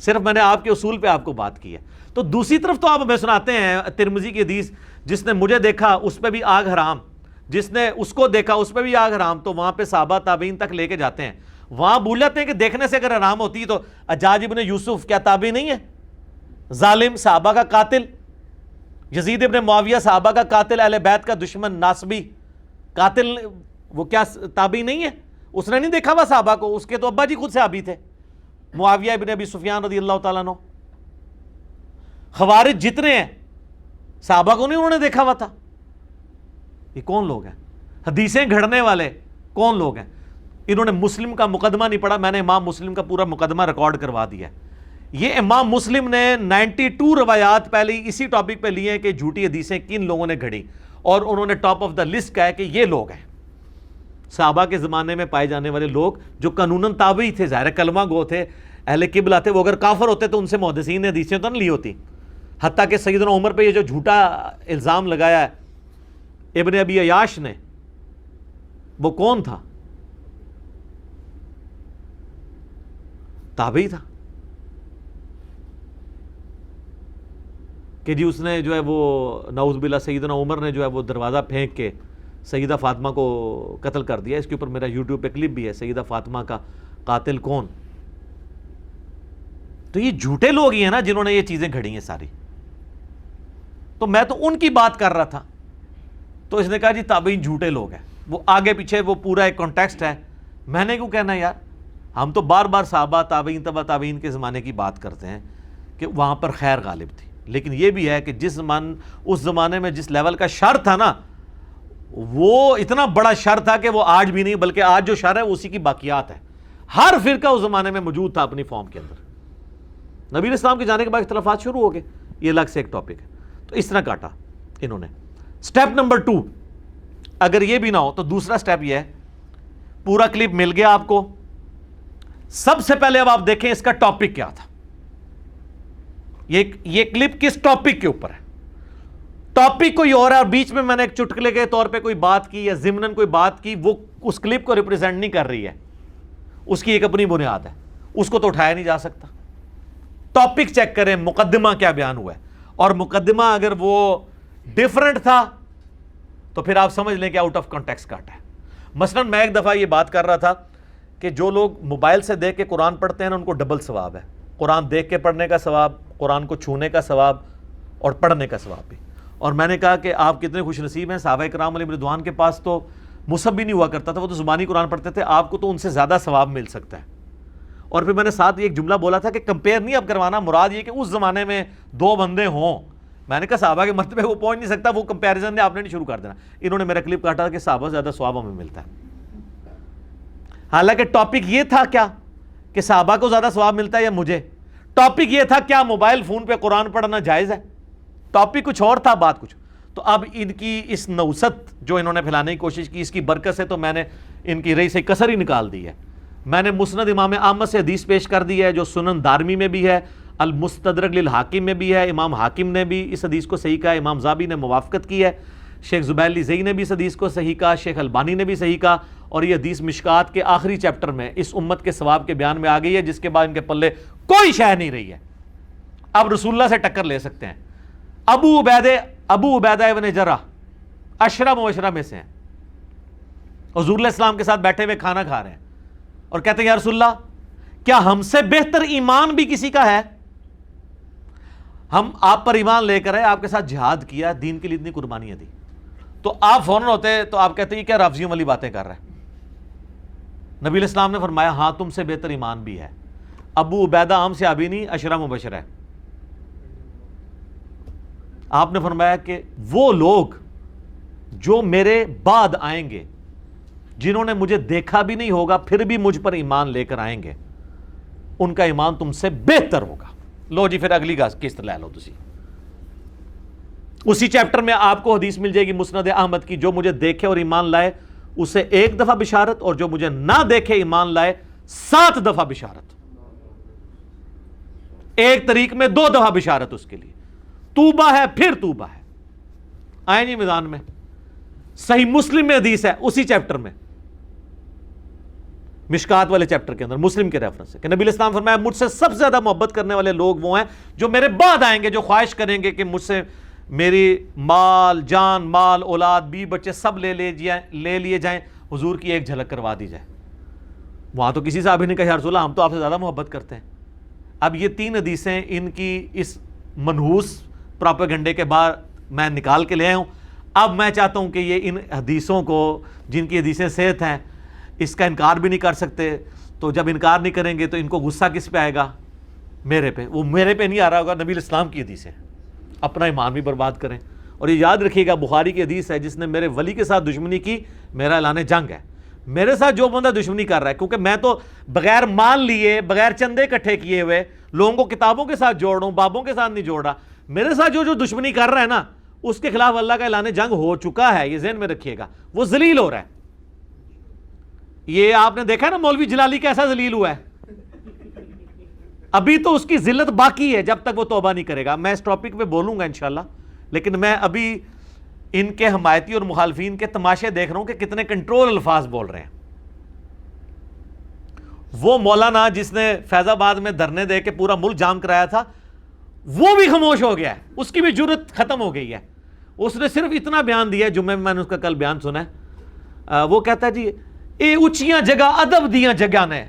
صرف میں نے آپ کے اصول پہ آپ کو بات کی ہے. تو دوسری طرف تو آپ ہمیں سناتے ہیں ترمذی کی حدیث, جس نے مجھے دیکھا اس پہ بھی آگ حرام, جس نے اس کو دیکھا اس پہ بھی آگ حرام. تو وہاں پہ صحابہ تابعین تک لے کے جاتے ہیں, وہاں بھول جاتے ہیں کہ دیکھنے سے اگر حرام ہوتی تو حجاج ابن یوسف کیا تابعی نہیں ہے؟ ظالم, صحابہ کا قاتل. یزید ابن معاویہ صحابہ کا قاتل, اہل بیت کا دشمن, ناصبی قاتل, وہ کیا تابعی نہیں ہے؟ اس نے نہیں دیکھا ہوا صحابہ کو, اس کے تو ابا جی خود صحابی تھے, معاویہ ابن ابی سفیان رضی اللہ تعالیٰ عنہ. خوارج جتنے ہیں صحابہ کو نہیں انہوں نے دیکھا ہوا تھا. یہ کون لوگ ہیں؟ حدیثیں گھڑنے والے کون لوگ ہیں؟ انہوں نے مسلم کا مقدمہ نہیں پڑھا. میں نے امام مسلم کا پورا مقدمہ ریکارڈ کروا دیا ہے. یہ امام مسلم نے 92 روایات پہلے اسی ٹاپک پہ لی ہیں کہ جھوٹی حدیثیں کن لوگوں نے گھڑی, اور انہوں نے ٹاپ آف دا لسٹ کہا ہے کہ یہ لوگ ہیں صحابہ کے زمانے میں پائے جانے والے لوگ جو قانوناً تابعی تھے, ظاہر کلمہ گو تھے, اہل قبلہ تھے. وہ اگر کافر ہوتے تو ان سے محدثین نے حدیثیں تو نہیں لی ہوتی. حتیٰ کہ سیدنا عمر پہ یہ جو جھوٹا الزام لگایا ہے ابن ابی عیاش نے, وہ کون تھا؟ تابعی تھا کہ جی اس نے جو ہے وہ نعوذ باللہ سیدنا عمر نے جو ہے وہ دروازہ پھینک کے سیدہ فاطمہ کو قتل کر دیا. اس کے اوپر میرا یوٹیوب پہ کلپ بھی ہے, سیدہ فاطمہ کا قاتل کون. تو یہ جھوٹے لوگ ہی ہیں نا جنہوں نے یہ چیزیں گھڑی ہیں ساری. تو میں تو ان کی بات کر رہا تھا, تو اس نے کہا جی تابعین جھوٹے لوگ ہیں. وہ آگے پیچھے وہ پورا ایک کانٹیکسٹ ہے. میں نے کیوں کہنا یار, ہم تو بار بار صحابہ تابعین تبع تابعین کے زمانے کی بات کرتے ہیں کہ وہاں پر خیر غالب تھی. لیکن یہ بھی ہے کہ اس زمانے میں جس لیول کا شر تھا نا, وہ اتنا بڑا شر تھا کہ وہ آج بھی نہیں, بلکہ آج جو شر ہے اسی کی باقیات ہے. ہر فرقہ اس زمانے میں موجود تھا اپنی فارم کے اندر. نبی اسلام کے جانے کے بعد اختلافات شروع ہو گئے, یہ الگ سے ایک ٹاپک ہے. تو اس طرح کاٹا انہوں نے. سٹیپ نمبر 2, اگر یہ بھی نہ ہو تو دوسرا سٹیپ یہ ہے, پورا کلپ مل گیا آپ کو. سب سے پہلے اب آپ دیکھیں اس کا ٹاپک کیا تھا. یہ کلپ کس ٹاپک کے اوپر ہے؟ ٹاپک کوئی اور ہے, اور بیچ میں میں نے ایک چٹکلے کے طور پہ کوئی بات کی یا ضمناً کوئی بات کی, وہ اس کلپ کو ریپرزینٹ نہیں کر رہی ہے. اس کی ایک اپنی بنیاد ہے, اس کو تو اٹھایا نہیں جا سکتا. ٹاپک چیک کریں, مقدمہ کیا بیان ہوا ہے, اور مقدمہ اگر وہ ڈیفرنٹ تھا تو پھر آپ سمجھ لیں کہ آؤٹ آف کانٹیکسٹ کاٹا ہے. مثلا میں ایک دفعہ یہ بات کر رہا تھا کہ جو لوگ موبائل سے دیکھ کے قرآن پڑھتے ہیں نا, ان کو ڈبل ثواب ہے. قرآن دیکھ کے پڑھنے کا ثواب, قرآن کو چھونے کا ثواب, اور پڑھنے کا ثواب بھی. اور میں نے کہا کہ آپ کتنے خوش نصیب ہیں, صحابہ کرام علیہ رضوان کے پاس تو مصحف بھی نہیں ہوا کرتا تھا, وہ تو زبانی قرآن پڑھتے تھے, آپ کو تو ان سے زیادہ ثواب مل سکتا ہے. اور پھر میں نے ساتھ ایک جملہ بولا تھا کہ کمپیئر نہیں اب کروانا, مراد یہ کہ اس زمانے میں 2 بندے ہوں. میں نے کہا صحابہ کے مرتبے وہ پہنچ نہیں سکتا, وہ کمپیریزن نے آپ نے نہیں شروع کر دینا. انہوں نے میرا کلپ کاٹا کہ صحابہ زیادہ ثواب ہمیں ملتا ہے. حالانکہ ٹاپک یہ تھا کیا کہ صحابہ کو زیادہ ثواب ملتا ہے یا مجھے. ٹاپک یہ تھا کیا موبائل فون پہ قرآن پڑھنا جائز ہے. ٹاپک کچھ اور تھا, بات کچھ. تو اب ان کی اس نوست جو انہوں نے پھیلانے کی کوشش کی, اس کی برکت سے تو میں نے ان کی رئی سے کسر ہی نکال دی ہے. میں نے مسند امام احمد سے حدیث پیش کر دی ہے جو سنن دارمی میں بھی ہے, المستدرک للحاکم میں بھی ہے, امام حاکم نے بھی اس حدیث کو صحیح کہا, امام زابی نے موافقت کی ہے, شیخ زبیر علی زئی نے بھی اس حدیث کو صحیح کہا, شیخ البانی نے بھی صحیح کہا. اور یہ حدیث مشکات کے آخری چیپٹر میں اس امت کے ثواب کے بیان میں آ گئی ہے, جس کے بعد ان کے پلے کوئی شے نہیں رہی ہے. اب رسول اللہ سے ٹکر لے سکتے ہیں. ابو عبیدہ ابن جرح 10 مبشرہ میں سے ہیں. حضور علیہ السلام کے ساتھ بیٹھے ہوئے کھانا کھا رہے ہیں اور کہتے ہیں یا رسول اللہ, کیا ہم سے بہتر ایمان بھی کسی کا ہے؟ ہم آپ پر ایمان لے کر آئے, آپ کے ساتھ جہاد کیا, دین کے لیے اتنی قربانیاں دی. تو آپ فوراً ہوتے تو آپ کہتے ہیں کیا رافضیوں والی باتیں کر رہے ہیں. نبی علیہ السلام نے فرمایا ہاں تم سے بہتر ایمان بھی ہے. ابو عبیدہ عام صحابی نہیں, 10 مبشرہ ہے. آپ نے فرمایا کہ وہ لوگ جو میرے بعد آئیں گے, جنہوں نے مجھے دیکھا بھی نہیں ہوگا پھر بھی مجھ پر ایمان لے کر آئیں گے, ان کا ایمان تم سے بہتر ہوگا. لو جی پھر اگلی قسط لے لو تسی. اسی چیپٹر میں آپ کو حدیث مل جائے گی مسند احمد کی, جو مجھے دیکھے اور ایمان لائے اسے 1 دفعہ بشارت, اور جو مجھے نہ دیکھے ایمان لائے 7 دفعہ بشارت. ایک طریق میں 2 دفعہ بشارت اس کے لیے. توبہ ہے پھر توبہ ہے. آئیں جی میدان میں. صحیح مسلم میں حدیث ہے اسی چیپٹر میں, مشکات والے چیپٹر کے اندر مسلم کے ریفرنس سے کہ نبی علیہ السلام فرمایا مجھ سے سب سے زیادہ محبت کرنے والے لوگ وہ ہیں جو میرے بعد آئیں گے، جو خواہش کریں گے کہ مجھ سے میری مال، جان، مال، اولاد، بی بچے سب لے لیے جائیں، حضور کی ایک جھلک کروا دی جائے۔ وہاں تو کسی صحابی نے کہا یا رسول اللہ ہم تو آپ سے زیادہ محبت کرتے ہیں۔ اب یہ 3 حدیثیں ان کی اس منحوس پراپیگنڈے کے بعد میں نکال کے لے آیا ہوں۔ اب میں چاہتا ہوں کہ یہ ان حدیثوں کو، جن کی حدیثیں صحت ہیں، اس کا انکار بھی نہیں کر سکتے، تو جب انکار نہیں کریں گے تو ان کو غصہ کس پہ آئے گا؟ میرے پہ۔ وہ میرے پہ نہیں آ رہا ہوگا، نبی علیہ السلام کی حدیثیں، اپنا ایمان بھی برباد کریں۔ اور یہ یاد رکھیے گا بخاری کی حدیث ہے، جس نے میرے ولی کے ساتھ دشمنی کی میرا اعلان جنگ ہے۔ میرے ساتھ جو بندہ دشمنی کر رہا ہے، کیونکہ میں تو بغیر مان لیے، بغیر چندے اکٹھے کیے ہوئے لوگوں کو کتابوں کے ساتھ جوڑ رہا ہوں، بابوں کے ساتھ نہیں جوڑ رہا۔ میرے ساتھ جو دشمنی کر رہا ہے نا، اس کے خلاف اللہ کا اعلان جنگ ہو چکا ہے، یہ ذہن میں رکھیے گا۔ وہ ذلیل ہو رہا ہے۔ یہ آپ نے دیکھا نا مولوی جلالی کیسا ذلیل ہوا ہے، ابھی تو اس کی ذلت باقی ہے جب تک وہ توبہ نہیں کرے گا۔ میں اس ٹاپک پہ بولوں گا انشاءاللہ، لیکن میں ابھی ان کے حمایتی اور مخالفین کے تماشے دیکھ رہا ہوں کہ کتنے کنٹرول الفاظ بول رہے ہیں۔ وہ مولانا جس نے فیض آباد میں دھرنے دے کے پورا ملک جام کرایا تھا، وہ بھی خاموش ہو گیا ہے، اس کی بھی جرت ختم ہو گئی ہے۔ اس نے صرف اتنا بیان دیا ہے، جمعے میں نے اس کا کل بیان سنا ہے، وہ کہتا ہے جی اے اچھیاں جگہ ادب دیاں جگہ نے،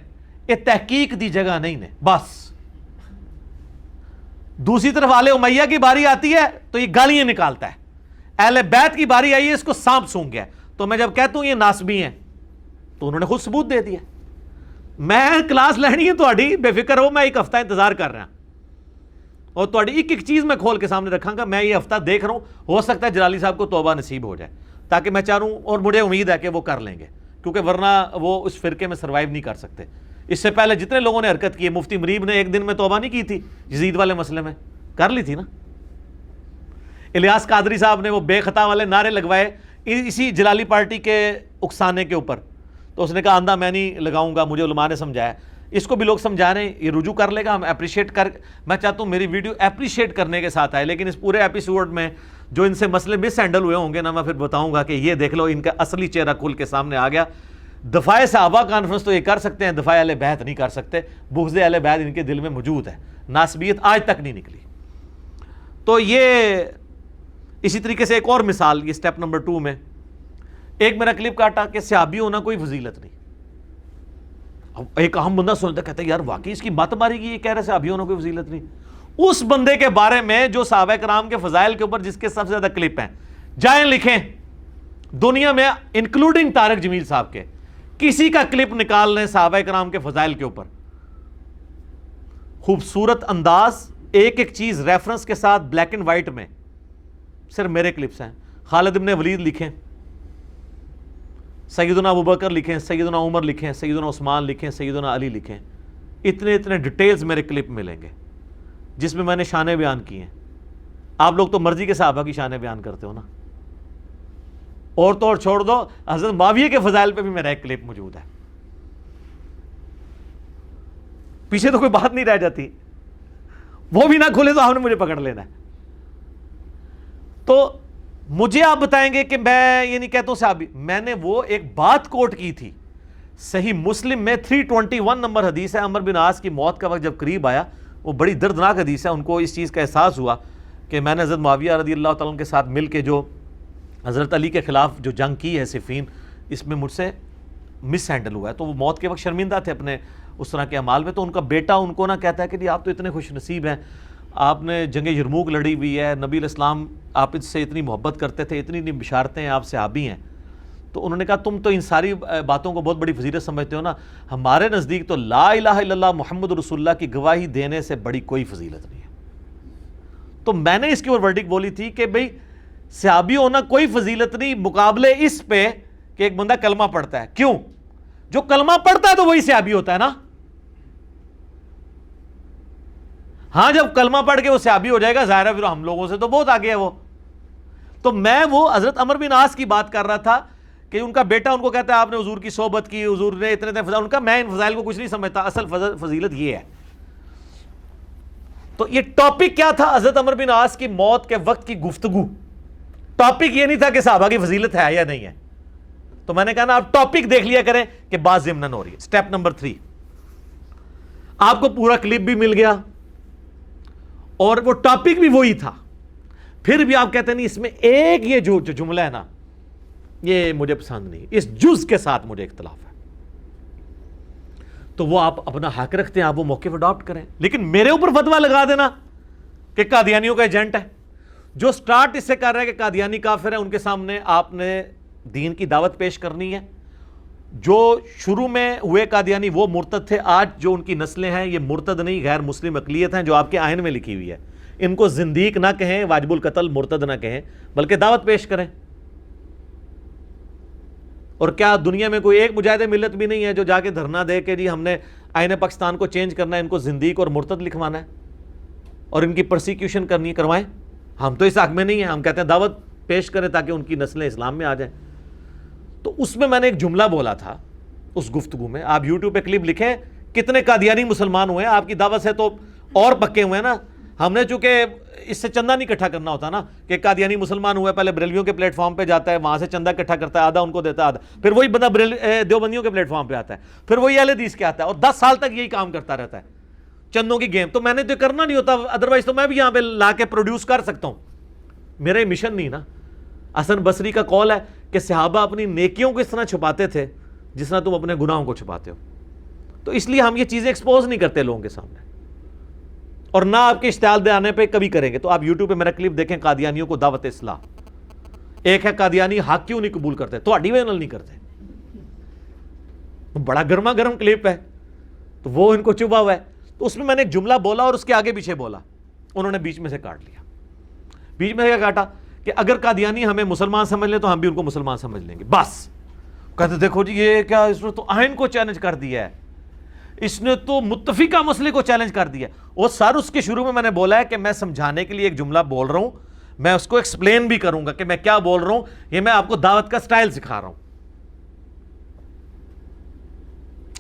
اے تحقیق دی جگہ نہیں نے، بس۔ دوسری طرف آل امیہ کی باری آتی ہے تو یہ گالیاں نکالتا ہے، اہل بیت کی باری آئی ہے اس کو سانپ سونگ گیا۔ تو میں جب کہتا ہوں یہ ناسبی ہیں تو انہوں نے خود ثبوت دے دیا۔ میں کلاس لینی ہے تہاڈی، بے فکر ہو، میں ایک ہفتہ انتظار کر رہا ہوں اور تہاڈی ایک ایک چیز میں کھول کے سامنے رکھاں گا۔ میں یہ ہفتہ دیکھ رہا ہوں، ہو سکتا ہے جلالی صاحب کو توبہ نصیب ہو جائے، تاکہ میں چاہ رہا ہوں، اور مجھے امید ہے کہ وہ کر لیں گے، کیونکہ ورنہ وہ اس فرقے میں سروائیو نہیں کر سکتے۔ اس سے پہلے جتنے لوگوں نے حرکت کی ہے، مفتی مریب نے ایک دن میں توبہ نہیں کی تھی، یزید والے مسئلے میں کر لی تھی نا۔ الیاس قادری صاحب نے وہ بے خطا والے نعرے لگوائے اسی جلالی پارٹی کے اکسانے کے اوپر، تو اس نے کہا آندھا میں نہیں لگاؤں گا، مجھے علماء نے سمجھایا۔ اس کو بھی لوگ سمجھا رہے ہیں، یہ رجوع کر لے گا، ہم اپریشیٹ کر، میں چاہتا ہوں میری ویڈیو اپریشیٹ کرنے کے ساتھ آئے، لیکن اس پورے ایپیسوڈ میں جو ان سے مسئلے مس ہینڈل ہوئے ہوں گے نا، میں پھر بتاؤں گا کہ یہ دیکھ لو ان کا اصلی چہرہ کھل کے سامنے آ گیا۔ دفاع صحابہ کانفرنس تو یہ کر سکتے ہیں، دفاع اہل بیت نہیں کر سکتے۔ بغض اہل بیت ان کے دل میں موجود ہے، ناسبیت آج تک نہیں نکلی۔ تو یہ اسی طریقے سے ایک اور مثال، یہ سٹیپ نمبر 2 میں ایک میرا کلپ کاٹا کہ صحابی ہونا کوئی فضیلت نہیں۔ اب ایک عام بندہ سنتا کہتا ہے یار واقعی اس کی مت ماری گئی، یہ کہہ رہے صحابی ہونا کوئی فضیلت نہیں۔ اس بندے کے بارے میں جو صحابہ کرام کے فضائل کے اوپر جس کے سب سے زیادہ کلپ ہیں، جائیں لکھیں دنیا میں انکلوڈنگ طارق جمیل صاحب کے، کسی کا کلپ نکال لیں صحابہ کرام کے فضائل کے اوپر، خوبصورت انداز، ایک ایک چیز ریفرنس کے ساتھ بلیک اینڈ وائٹ میں، صرف میرے کلپس ہیں۔ خالد ابن ولید لکھیں، سیدنا ابوبکر لکھیں، سیدنا عمر لکھیں، سیدنا عثمان لکھیں، سیدنا علی لکھیں، اتنے ڈیٹیلز میرے کلپ ملیں گے جس میں میں نے شانیں بیان کی ہیں۔ آپ لوگ تو مرضی کے صحابہ کی شانیں بیان کرتے ہو نا، اور تو اور چھوڑ دو، حضرت معاویہ کے فضائل پہ بھی میرا ایک کلپ موجود ہے، پیچھے تو کوئی بات نہیں رہ جاتی، وہ بھی نہ کھلے تو آپ نے مجھے پکڑ لینا ہے۔ تو مجھے آپ بتائیں گے کہ میں یہ نہیں کہتا ہوں صحابی، میں نے وہ ایک بات کوٹ کی تھی صحیح مسلم میں 321 نمبر حدیث ہے، عمر بن عاص کی موت کا وقت جب قریب آیا، وہ بڑی دردناک حدیث ہے، ان کو اس چیز کا احساس ہوا کہ میں نے حضرت معاویہ رضی اللہ تعالیٰ عنہ کے ساتھ مل کے جو حضرت علی کے خلاف جو جنگ کی ہے صفین، اس میں مجھ سے مس ہینڈل ہوا ہے۔ تو وہ موت کے وقت شرمندہ تھے اپنے اس طرح کے اعمال میں، تو ان کا بیٹا ان کو نہ کہتا ہے کہ جی آپ تو اتنے خوش نصیب ہیں، آپ نے جنگ یرموک لڑی ہوئی ہے، نبی علیہ السلام آپ اس سے اتنی محبت کرتے تھے، اتنی بشارتیں ہیں، آپ صحابی ہیں۔ تو انہوں نے کہا تم تو ان ساری باتوں کو بہت بڑی فضیلت سمجھتے ہو نا، ہمارے نزدیک تو لا الہ الا اللہ محمد رسول اللہ کی گواہی دینے سے بڑی کوئی فضیلت نہیں ہے۔ تو میں نے اس کی اور ورڈک بولی تھی کہ بھئی صحابی ہونا کوئی فضیلت نہیں، مقابلے اس پہ کہ ایک بندہ کلمہ پڑھتا ہے، کیوں؟ جو کلمہ پڑھتا ہے تو وہی صحابی ہوتا ہے نا۔ ہاں جب کلمہ پڑھ کے وہ صحابی ہو جائے گا، ظاہر ہے پھر ہم لوگوں سے تو بہت آگے ہے وہ۔ تو میں وہ حضرت عمر بن عاص کی بات کر رہا تھا کہ ان کا بیٹا ان کو کہتا ہے آپ نے حضور کی صحبت کی، حضور نے اتنے فضائل، ان کا میں ان فضائل کو کچھ نہیں سمجھتا، اصل فضیلت یہ ہے۔ تو یہ ٹاپک کیا تھا؟ حضرت عمر بن عاص کی موت کے وقت کی گفتگو۔ ٹاپک یہ نہیں تھا کہ صحابہ کی فضیلت ہے یا نہیں ہے، تو میں نے کہا نا آپ ٹاپک دیکھ لیا کریں کہ بات ضمناً ہو رہی ہے. اسٹیپ نمبر 3, آپ کو پورا کلپ بھی مل گیا اور وہ ٹاپک بھی وہی تھا, پھر بھی آپ کہتے ہیں نہیں اس میں ایک یہ جو جملہ ہے نا یہ مجھے پسند نہیں, اس جز کے ساتھ مجھے اختلاف ہے, تو وہ آپ اپنا حق رکھتے ہیں, آپ وہ موقف اڈاپٹ کریں. لیکن میرے اوپر فتویٰ لگا دینا کہ قادیانیوں کا ایجنٹ ہے, جو سٹارٹ اس سے کر رہا ہے کہ قادیانی کافر ہے, ان کے سامنے آپ نے دین کی دعوت پیش کرنی ہے. جو شروع میں ہوئے قادیانی وہ مرتد تھے, آج جو ان کی نسلیں ہیں یہ مرتد نہیں غیر مسلم اقلیت ہیں جو آپ کے آئین میں لکھی ہوئی ہے. ان کو زندیق نہ کہیں, واجب القتل مرتد نہ کہیں, بلکہ دعوت پیش کریں. اور کیا دنیا میں کوئی ایک مجاہد ملت بھی نہیں ہے جو جا کے دھرنا دے کہ جی ہم نے آئین پاکستان کو چینج کرنا ہے, ان کو زندیق اور مرتد لکھوانا ہے اور ان کی پرسیکیوشن کرنی ہے, کروائیں. ہم تو اس حق میں نہیں ہیں, ہم کہتے ہیں دعوت پیش کریں تاکہ ان کی نسلیں اسلام میں آ جائیں. تو اس میں نے ایک جملہ بولا تھا اس گفتگو میں, آپ یوٹیوب پہ کلپ لکھیں کتنے قادیانی مسلمان ہوئے ہیں, آپ کی دعوت سے تو اور پکے ہوئے ہیں نا. ہم نے چونکہ اس سے چندہ نہیں اکٹھا کرنا ہوتا نا کہ قادیانی مسلمان ہوئے, پہلے بریلویوں کے پلیٹ فارم پہ جاتا ہے, وہاں سے چندہ اکٹھا کرتا ہے, آدھا ان کو دیتا ہے, آدھا پھر وہی بندہ دیوبندیوں کے پلیٹ فارم پہ آتا ہے, پھر وہی اہل حدیث کے آتا ہے, اور 10 سال تک یہی کام کرتا رہتا ہے, چندوں کی گیم. تو میں نے تو کرنا نہیں ہوتا, ادروائز تو میں بھی یہاں پہ لا کے پروڈیوس کر سکتا ہوں, میرا یہ مشن نہیں نا. حسن بصری کا قول ہے کہ صحابہ اپنی نیکیوں کو اس طرح چھپاتے تھے جس طرح تم اپنے گناہوں کو چھپاتے ہو. تو اس لیے ہم یہ چیزیں ایکسپوز نہیں کرتے لوگوں کے سامنے, اور نہ آپ کے اشتعال آنے پہ کبھی کریں گے. تو آپ یوٹیوب پہ میرا کلپ دیکھیں, قادیانیوں کو دعوت اصلاح. ایک ہے قادیانی حق کیوں نہیں قبول کرتے, تو اڈی وینل نہیں کرتے, بڑا گرما گرم کلپ ہے, تو وہ ان کو چبھا ہوا ہے. تو اس میں نے ایک جملہ بولا اور اس کے آگے پیچھے بولا, انہوں نے بیچ میں سے کاٹ لیا. بیچ میں سے کیا کاٹا کہ اگر قادیانی ہمیں مسلمان سمجھ لیں تو ہم بھی ان کو مسلمان سمجھ لیں گے. بس کہتے دیکھو جی یہ کیا, اس نے تو آئین کو چیلنج کر دیا ہے, اس نے تو متفقہ مسئلے کو چیلنج کر دیا. اور سر اس کے شروع میں نے بولا ہے کہ میں سمجھانے کے لیے ایک جملہ بول رہا ہوں, میں اس کو ایکسپلین بھی کروں گا کہ میں کیا بول رہا ہوں, یہ میں آپ کو دعوت کا سٹائل سکھا رہا ہوں.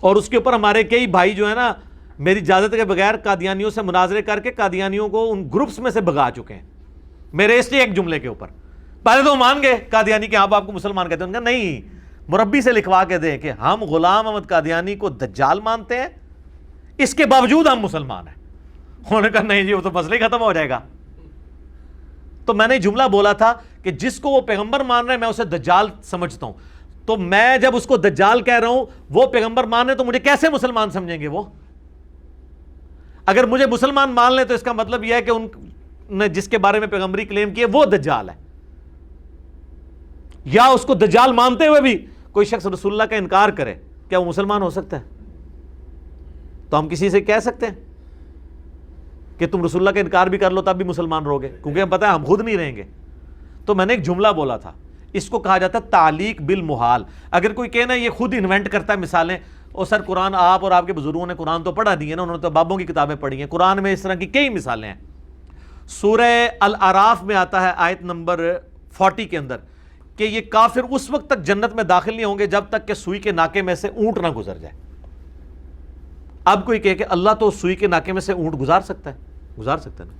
اور اس کے اوپر ہمارے کئی بھائی جو ہے نا میری اجازت کے بغیر قادیانیوں سے مناظرے کر کے قادیانیوں کو ان گروپس میں سے بھگا چکے ہیں میرے اس ایک جملے کے اوپر. پہلے تو مان گئے قادیانی کہ آپ کو مسلمان کہتے ہیں, ان کا نہیں, مربی سے لکھوا کے دیں کہ ہم غلام احمد قادیانی کو دجال مانتے ہیں, اس کے باوجود ہم مسلمان ہیں. انہوں نے کہا نہیں جی وہ تو مسئلہ ختم ہو جائے گا. تو میں نے جملہ بولا تھا کہ جس کو وہ پیغمبر مان رہے ہیں میں اسے دجال سمجھتا ہوں, تو میں جب اس کو دجال کہہ رہا ہوں وہ پیغمبر مان رہے تو مجھے کیسے مسلمان سمجھیں گے وہ؟ اگر مجھے مسلمان مان لیں تو اس کا مطلب یہ ہے کہ ان نے جس کے بارے میں پیغمبری کلیم کی ہے وہ دجال ہے. یا اس کو دجال مانتے ہوئے بھی کوئی شخص رسول اللہ کا انکار کرے, کیا وہ مسلمان ہو سکتا ہے؟ تو ہم کسی سے کہہ سکتے ہیں کہ تم رسول اللہ کا انکار بھی کر لو تب بھی مسلمان رہو گے, کیونکہ ہم پتہ ہے ہم خود نہیں رہیں گے. تو میں نے ایک جملہ بولا تھا, اس کو کہا جاتا ہے تعلیق بالمحال. اگر کوئی کہنا یہ خود انوینٹ کرتا ہے مثالیں, اور سر قرآن آپ اور آپ کے بزرگوں نے قرآن تو پڑھا دی ہے نا, انہوں نے تو بابوں کی کتابیں پڑھی ہیں, قرآن میں اس طرح کی کئی مثالیں ہیں. سورہ الاعراف میں آتا ہے آیت نمبر 40 کے اندر کہ یہ کافر اس وقت تک جنت میں داخل نہیں ہوں گے جب تک کہ سوئی کے ناکے میں سے اونٹ نہ گزر جائے. اب کوئی کہے کہ اللہ تو سوئی کے ناکے میں سے اونٹ گزار سکتا ہے نا,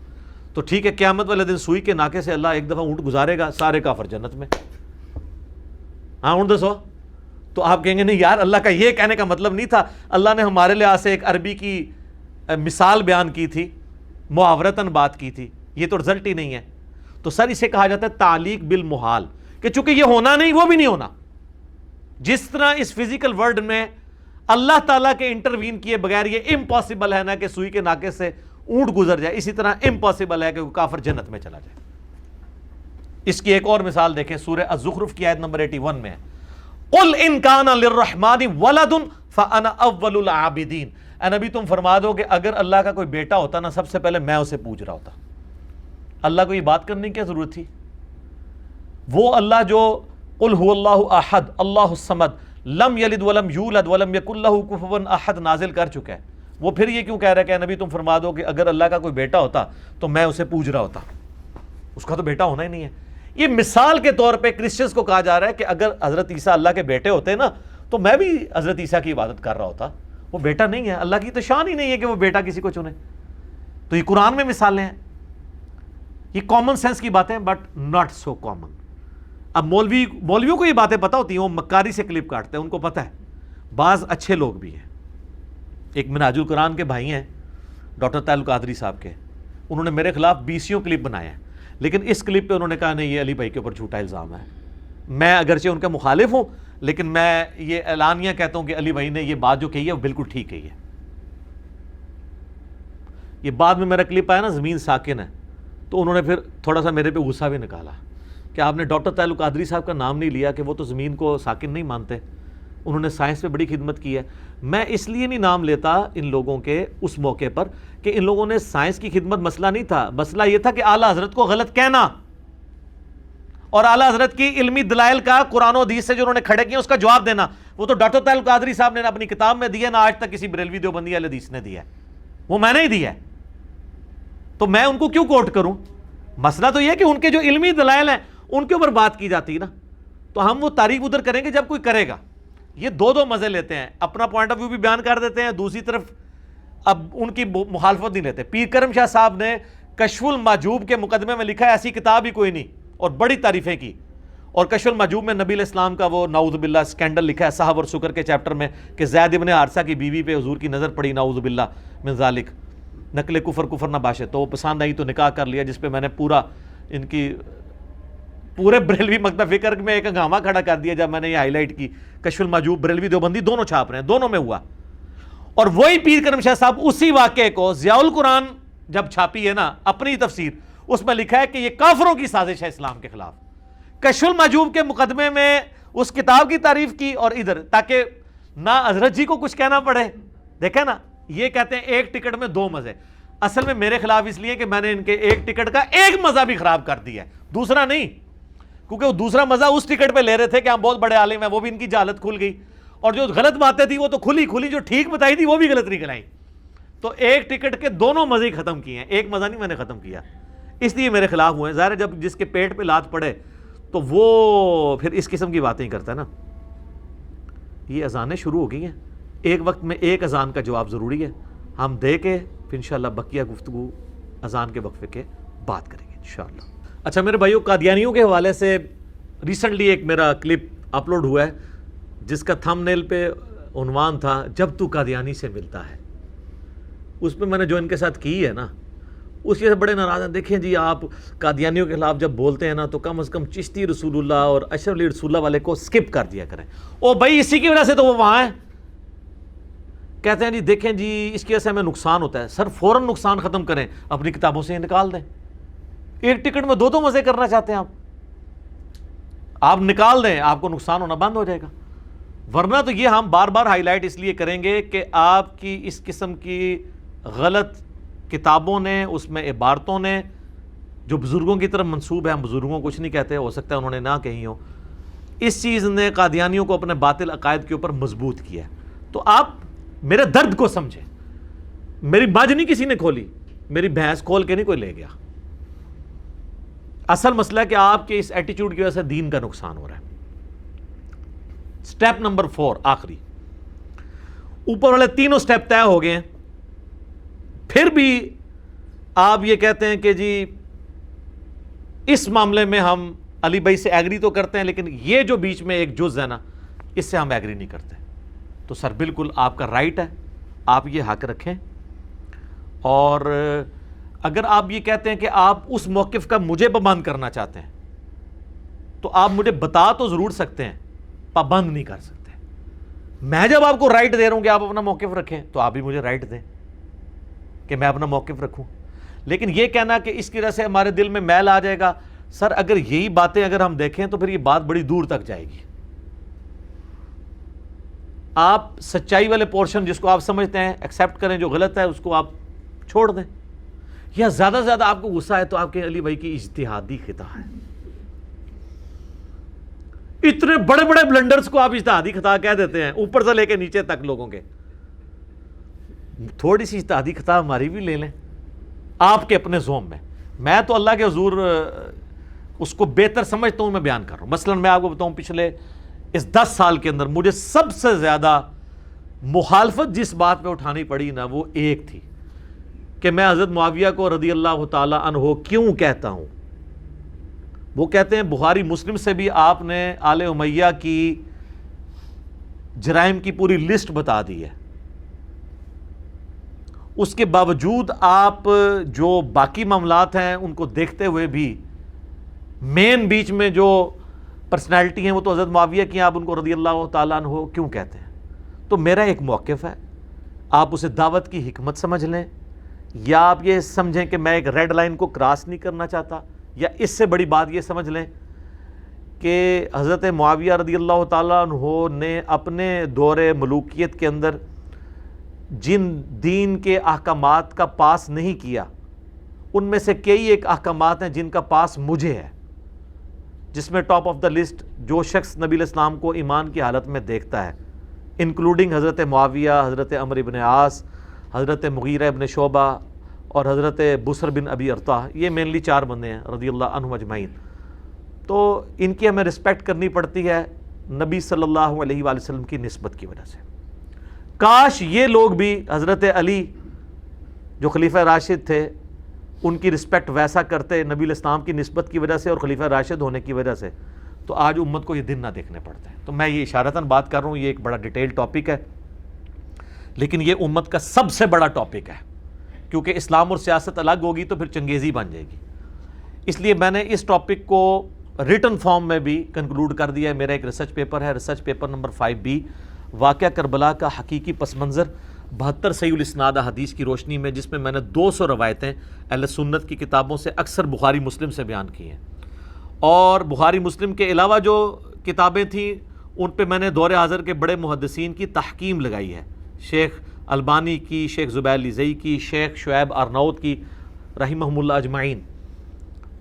تو ٹھیک ہے قیامت والے دن سوئی کے ناکے سے اللہ ایک دفعہ اونٹ گزارے گا, سارے کافر جنت میں. ہاں اونٹ دسو. تو آپ کہیں گے نہیں یار اللہ کا یہ کہنے کا مطلب نہیں تھا, اللہ نے ہمارے لحاظ سے ایک عربی کی مثال بیان کی تھی, محاورتاً بات کی تھی, یہ تو رزلٹ ہی نہیں ہے. تو سر اسے کہا جاتا ہے تعلیق بالمحال, کہ چونکہ یہ ہونا نہیں وہ بھی نہیں ہونا. جس طرح اس فزیکل ورلڈ میں اللہ تعالیٰ کے انٹروین کیے بغیر یہ امپاسبل ہے نا کہ سوئی کے ناکے سے اونٹ گزر جائے, اسی طرح امپاسبل ہے کہ وہ کافر جنت میں چلا جائے. اس کی ایک اور مثال دیکھیں, سورہ الزخرف کی آیت نمبر 81 میں ہے, قل ان کان للرحمن ولد فانا اول العابدین. اے نبی تم فرما دو کہ اگر اللہ کا کوئی بیٹا ہوتا نا سب سے پہلے میں اسے پوج رہا ہوتا. اللہ کو یہ بات کرنے کی کیا ضرورت تھی؟ وہ اللہ جو قل هو اللہ احد اللہ الصمد لم یلد ولم یولد ولم یکن لہ کفوا احد نازل کر چکا ہے, وہ پھر یہ کیوں کہہ رہا ہے کہ نبی تم فرما دو کہ اگر اللہ کا کوئی بیٹا ہوتا تو میں اسے پوج رہا ہوتا؟ اس کا تو بیٹا ہونا ہی نہیں ہے. یہ مثال کے طور پہ کرسچنز کو کہا جا رہا ہے کہ اگر حضرت عیسیٰ اللہ کے بیٹے ہوتے نا تو میں بھی حضرت عیسیٰ کی عبادت کر رہا ہوتا. وہ بیٹا نہیں ہے, اللہ کی تو شان ہی نہیں ہے کہ وہ بیٹا کسی کو چنے. تو یہ قرآن میں مثالیں ہیں, یہ کامن سینس کی باتیں بٹ ناٹ سو کامن. اب مولویوں کو یہ باتیں پتہ ہوتی ہیں، وہ مکاری سے کلپ کاٹتے ہیں، ان کو پتہ ہے بعض اچھے لوگ بھی ہیں. ایک منہاج القرآن کے بھائی ہیں ڈاکٹر طاہر القادری صاحب کے، انہوں نے میرے خلاف 20 کلپ بنائے ہیں، لیکن اس کلپ پہ انہوں نے کہا نہیں یہ علی بھائی کے اوپر جھوٹا الزام ہے. میں اگرچہ ان کا مخالف ہوں لیکن میں یہ اعلانیہ کہتا ہوں کہ علی بھائی نے یہ بات جو کہی ہے وہ بالکل ٹھیک کہی ہے. یہ بعد میں میرا کلپ آیا نا زمین ساکن ہے، تو انہوں نے پھر تھوڑا سا میرے پہ غصہ بھی نکالا کہ آپ نے ڈاکٹر طاہر القادری صاحب کا نام نہیں لیا کہ وہ تو زمین کو ساکن نہیں مانتے، انہوں نے سائنس پہ بڑی خدمت کی ہے. میں اس لیے نہیں نام لیتا ان لوگوں کے اس موقع پر کہ ان لوگوں نے سائنس کی خدمت مسئلہ نہیں تھا، مسئلہ یہ تھا کہ اعلیٰ حضرت کو غلط کہنا اور اعلیٰ حضرت کی علمی دلائل کا قرآن و حدیث سے جو انہوں نے کھڑے کیے اس کا جواب دینا. وہ تو ڈاکٹر طاہر القادری صاحب نے اپنی کتاب میں دیا، نہ آج تک کسی بریلوی دیوبندی اہل حدیث نے دیا ہے، وہ میں نے ہی دیا ہے. تو میں ان کو کیوں کوٹ کروں؟ مسئلہ تو یہ ہے کہ ان کے جو علمی دلائل ہیں ان کے اوپر بات کی جاتی ہے نا، تو ہم وہ تعریف ادھر کریں گے جب کوئی کرے گا. یہ دو مزے لیتے ہیں، اپنا پوائنٹ آف ویو بھی بیان کر دیتے ہیں، دوسری طرف اب ان کی مخالفت نہیں لیتے. پیر کرم شاہ صاحب نے کشف المحجوب کے مقدمے میں لکھا ہے ایسی کتاب ہی کوئی نہیں، اور بڑی تعریفیں کی. اور کشف المحجوب میں نبی علیہ السلام کا وہ نعوذ باللہ سکینڈل لکھا ہے صحب اور سکر کے چیپٹر میں کہ زید ابن حارثہ کی بیوی پہ حضور کی نظر پڑی، نعوذ باللہ من ذالک، نقل کفر نہ باشے، تو وہ پسند آئی تو نکاح کر لیا، جس پہ میں نے پورا ان کی پورے بریلوی مکتب فکر میں ایک ہنگامہ کھڑا کر دیا جب میں نے یہ ہائی لائٹ کی. کشف المحجوب بریلوی دیوبندی دونوں چھاپ رہے ہیں، دونوں میں ہوا. اور وہی پیر کرم شاہ صاحب اسی واقعے کو ضیاء القرآن جب چھاپی ہے نا اپنی تفسیر، اس میں لکھا ہے کہ یہ کافروں کی سازش ہے اسلام کے خلاف. کشف المحجوب کے مقدمے میں اس کتاب کی تعریف کی اور ادھر، تاکہ نہ حضرت جی کو کچھ کہنا پڑے. دیکھیں نا، یہ کہتے ہیں ایک ٹکٹ میں دو مزے. اصل میں میرے خلاف اس لیے کہ میں نے ان کے ایک ٹکٹ کا ایک مزہ بھی خراب کر دیا ہے، دوسرا نہیں، کیونکہ وہ دوسرا مزہ اس ٹکٹ پہ لے رہے تھے کہ ہم بہت بڑے عالم ہیں، وہ بھی ان کی جہالت کھل گئی، اور جو غلط باتیں تھی وہ تو کھلی جو ٹھیک بتائی تھی وہ بھی غلط نکل آئی. تو ایک ٹکٹ کے دونوں مزے ختم کیے ہیں، ایک مزہ نہیں میں نے ختم کیا، اس لیے میرے خلاف ہوئے ہیں. ظاہر ہے جب جس کے پیٹ پہ لات پڑے تو وہ پھر اس قسم کی باتیں ہی کرتا ہے نا. یہ اذانیں شروع ہو گئی ہیں، ایک وقت میں ایک اذان کا جواب ضروری ہے، ہم دے کے پھر انشاءاللہ بقیہ گفتگو اذان کے وقفے کے بات کریں گے انشاءاللہ. اچھا میرے بھائیوں، قادیانیوں کے حوالے سے ریسنٹلی ایک میرا کلپ اپلوڈ ہوا ہے جس کا تھم نیل پہ عنوان تھا جب تو قادیانی سے ملتا ہے. اس پہ میں نے جو ان کے ساتھ کی ہے نا، اس سے بڑے ناراض ہیں. دیکھیں جی، آپ قادیانیوں کے خلاف جب بولتے ہیں نا تو کم از کم چشتی رسول اللہ اور اشرف علی رسول اللہ والے کو سکپ کر دیا کریں. او بھائی اسی کی وجہ سے تو وہ وہاں ہیں. کہتے ہیں جی دیکھیں جی اس کی وجہ سے ہمیں نقصان ہوتا ہے. سر فوراً نقصان ختم کریں، اپنی کتابوں سے نکال دیں. ایک ٹکٹ میں دو مزے کرنا چاہتے ہیں آپ نکال دیں، آپ کو نقصان ہونا بند ہو جائے گا. ورنہ تو یہ ہم بار بار ہائی لائٹ اس لیے کریں گے کہ آپ کی اس قسم کی غلط کتابوں نے، اس میں عبارتوں نے جو بزرگوں کی طرف منسوب ہے، ہم بزرگوں کو کچھ نہیں کہتے، ہو سکتا ہے انہوں نے نہ کہی ہو، اس چیز نے قادیانیوں کو اپنے باطل عقائد کے اوپر مضبوط کیا. تو آپ میرے درد کو سمجھیں. میری باج نہیں کسی نے کھولی، میری بھینس کھول کے نہیں کوئی لے گیا. اصل مسئلہ ہے کہ آپ کے اس ایٹیچیوڈ کی وجہ سے دین کا نقصان ہو رہا ہے. سٹیپ نمبر 4 آخری، اوپر والے تینوں سٹیپ طے ہو گئے ہیں، پھر بھی آپ یہ کہتے ہیں کہ جی اس معاملے میں ہم علی بھائی سے ایگری تو کرتے ہیں لیکن یہ جو بیچ میں ایک جز ہے نا اس سے ہم ایگری نہیں کرتے. تو سر بالکل آپ کا رائٹ ہے، آپ یہ حق رکھیں. اور اگر آپ یہ کہتے ہیں کہ آپ اس موقف کا مجھے پابند کرنا چاہتے ہیں تو آپ مجھے بتا تو ضرور سکتے ہیں، پابند نہیں کر سکتے. میں جب آپ کو رائٹ دے رہا ہوں کہ آپ اپنا موقف رکھیں تو آپ بھی مجھے رائٹ دیں کہ میں اپنا موقف رکھوں. لیکن یہ کہنا کہ اس کی وجہ سے ہمارے دل میں میل آ جائے گا، سر اگر یہی باتیں اگر ہم دیکھیں تو پھر یہ بات بڑی دور تک جائے گی. آپ سچائی والے پورشن جس کو آپ سمجھتے ہیں ایکسیپٹ کریں، جو غلط ہے اس کو آپ چھوڑ دیں. یا زیادہ سے زیادہ آپ کو غصہ ہے تو آپ کے علی بھائی کی اجتہادی خطا ہے. اتنے بڑے بڑے بلنڈرز کو آپ اجتہادی خطا کہہ دیتے ہیں، اوپر سے لے کے نیچے تک لوگوں کے. تھوڑی سی اجتہادی خطا ہماری بھی لے لیں آپ کے اپنے زوم میں. میں تو اللہ کے حضور اس کو بہتر سمجھتا ہوں، میں بیان کر رہا ہوں. مثلا میں آپ کو بتاؤں پچھلے اس 10 سال کے اندر مجھے سب سے زیادہ مخالفت جس بات پہ اٹھانی پڑی نا وہ ایک تھی کہ میں حضرت معاویہ کو رضی اللہ تعالی عنہ کیوں کہتا ہوں. وہ کہتے ہیں بخاری مسلم سے بھی آپ نے آل امیہ کی جرائم کی پوری لسٹ بتا دی ہے، اس کے باوجود آپ جو باقی معاملات ہیں ان کو دیکھتے ہوئے بھی مین بیچ میں جو پرسنالٹی ہیں وہ تو حضرت معاویہ کی، آپ ان کو رضی اللہ تعالیٰ عنہ کیوں کہتے ہیں؟ تو میرا ایک موقف ہے، آپ اسے دعوت کی حکمت سمجھ لیں، یا آپ یہ سمجھیں کہ میں ایک ریڈ لائن کو کراس نہیں کرنا چاہتا، یا اس سے بڑی بات یہ سمجھ لیں کہ حضرت معاویہ رضی اللہ تعالیٰ عنہ نے اپنے دور ملوکیت کے اندر جن دین کے احکامات کا پاس نہیں کیا ان میں سے کئی ایک احکامات ہیں جن کا پاس مجھے ہے، جس میں ٹاپ آف دا لسٹ جو شخص نبی علیہ السلام کو ایمان کی حالت میں دیکھتا ہے، انکلوڈنگ حضرت معاویہ، حضرت عمرو بن عاص، حضرت مغیرہ بن شعبہ اور حضرت بصر بن ابی ارطاح، یہ مینلی 4 بندے ہیں رضی اللہ عنہم اجمعین. تو ان کی ہمیں رسپیکٹ کرنی پڑتی ہے نبی صلی اللہ علیہ وآلہ وسلم کی نسبت کی وجہ سے. کاش یہ لوگ بھی حضرت علی جو خلیفہ راشد تھے ان کی رسپیکٹ ویسا کرتے نبی علیہ السلام کی نسبت کی وجہ سے اور خلیفہ راشد ہونے کی وجہ سے، تو آج امت کو یہ دن نہ دیکھنے پڑتے ہیں. تو میں یہ اشارتاً بات کر رہا ہوں، یہ ایک بڑا ڈیٹیل ٹاپک ہے، لیکن یہ امت کا سب سے بڑا ٹاپک ہے، کیونکہ اسلام اور سیاست الگ ہوگی تو پھر چنگیزی بن جائے گی. اس لیے میں نے اس ٹاپک کو ریٹن فارم میں بھی کنکلوڈ کر دیا ہے. میرا ایک ریسرچ پیپر ہے، ریسرچ پیپر نمبر 5B، واقعہ کربلا کا حقیقی پس منظر 72 صحیح الاسناد حدیث کی روشنی میں، جس میں میں نے 200 روایتیں اہل سنت کی کتابوں سے اکثر بخاری مسلم سے بیان کی ہیں، اور بخاری مسلم کے علاوہ جو کتابیں تھیں ان پہ میں نے دور حاضر کے بڑے محدثین کی تحکیم لگائی ہے، شیخ البانی کی، شیخ زبیر لیزئی کی، شیخ شعیب ارناؤت کی رحمہم اللہ اجمعین.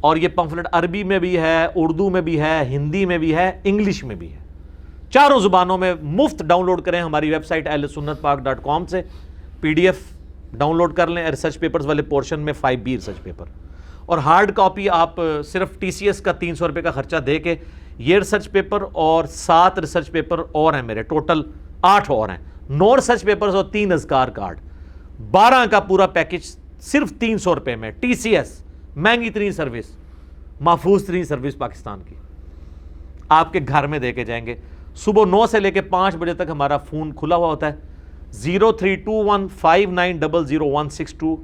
اور یہ پمفلٹ عربی میں بھی ہے، اردو میں بھی ہے، ہندی میں بھی ہے، انگلش میں بھی ہے، 4 زبانوں میں مفت ڈاؤن لوڈ کریں ہماری ویب سائٹ ahlsunnatpak.com سے، PDF ڈاؤن لوڈ کر لیں ریسرچ پیپرز والے پورشن میں 5B ریسرچ پیپر. اور ہارڈ کاپی آپ صرف TCS کا 300 روپے کا خرچہ دے کے یہ ریسرچ پیپر اور 7 ریسرچ پیپر اور ہیں میرے، ٹوٹل 8 اور ہیں، 9 ریسرچ پیپرز اور 3 اذکار کارڈ، 12 کا پورا پیکج صرف 300 روپے میں. TCS مہنگی ترین سروس، محفوظ ترین سروس پاکستان کی، آپ کے گھر میں دے کے جائیں گے. صبح 9 سے لے کے 5 بجے تک ہمارا فون کھلا ہوا ہوتا ہے. 0321590162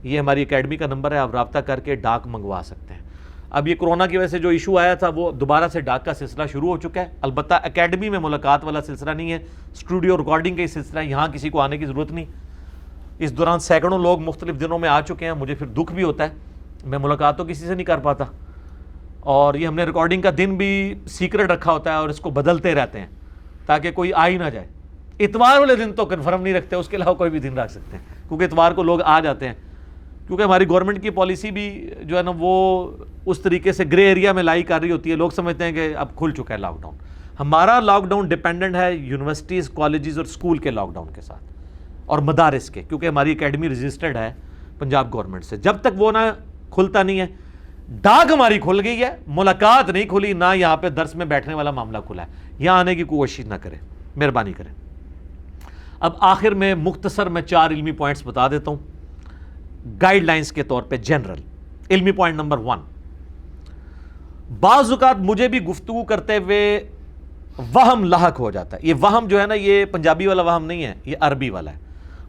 یہ ہماری اکیڈمی کا نمبر ہے، آپ رابطہ کر کے ڈاک منگوا سکتے ہیں. اب یہ کرونا کی وجہ سے جو ایشو آیا تھا وہ دوبارہ سے ڈاک کا سلسلہ شروع ہو چکا ہے. البتہ اکیڈمی میں ملاقات والا سلسلہ نہیں ہے، اسٹوڈیو ریکارڈنگ کا ہی سلسلہ ہے، یہاں کسی کو آنے کی ضرورت نہیں. اس دوران سینکڑوں لوگ مختلف دنوں میں آ چکے ہیں، مجھے پھر دکھ بھی ہوتا ہے، میں ملاقات تو کسی سے نہیں کر پاتا. اور یہ ہم نے ریکارڈنگ کا دن بھی سیکرٹ رکھا ہوتا ہے اور اس کو بدلتے رہتے ہیں تاکہ کوئی آ ہی نہ جائے. اتوار والے دن تو کنفرم نہیں رکھتے، اس کے علاوہ کوئی بھی دن رکھ سکتے ہیں، کیونکہ اتوار کو لوگ آ جاتے ہیں. کیونکہ ہماری گورنمنٹ کی پالیسی بھی جو ہے نا وہ اس طریقے سے گرے ایریا میں لائی کر رہی ہوتی ہے. لوگ سمجھتے ہیں کہ اب کھل چکا ہے لاک ڈاؤن. ہمارا لاک ڈاؤن ڈیپینڈنٹ ہے یونیورسٹیز، کالجز اور اسکول کے لاک ڈاؤن کے ساتھ، اور مدارس کے، کیونکہ ہماری اکیڈمی رجسٹرڈ ہے پنجاب گورنمنٹ سے. جب تک وہ نہ کھلتا نہیں ہے، ڈاک ہماری کھل گئی ہے، ملاقات نہیں کھلی، نہ یہاں پہ درس میں بیٹھنے والا معاملہ کھلا ہے. یہاں آنے کی کوشش نہ کریں، مہربانی کریں. اب آخر میں مختصر میں 4 علمی پوائنٹس بتا دیتا ہوں گائیڈ لائنز کے طور پہ جنرل. علمی پوائنٹ نمبر 1، بعض اوقات مجھے بھی گفتگو کرتے ہوئے وہم لاحق ہو جاتا ہے. یہ وہم جو ہے نا یہ پنجابی والا وہم نہیں ہے، یہ عربی والا ہے.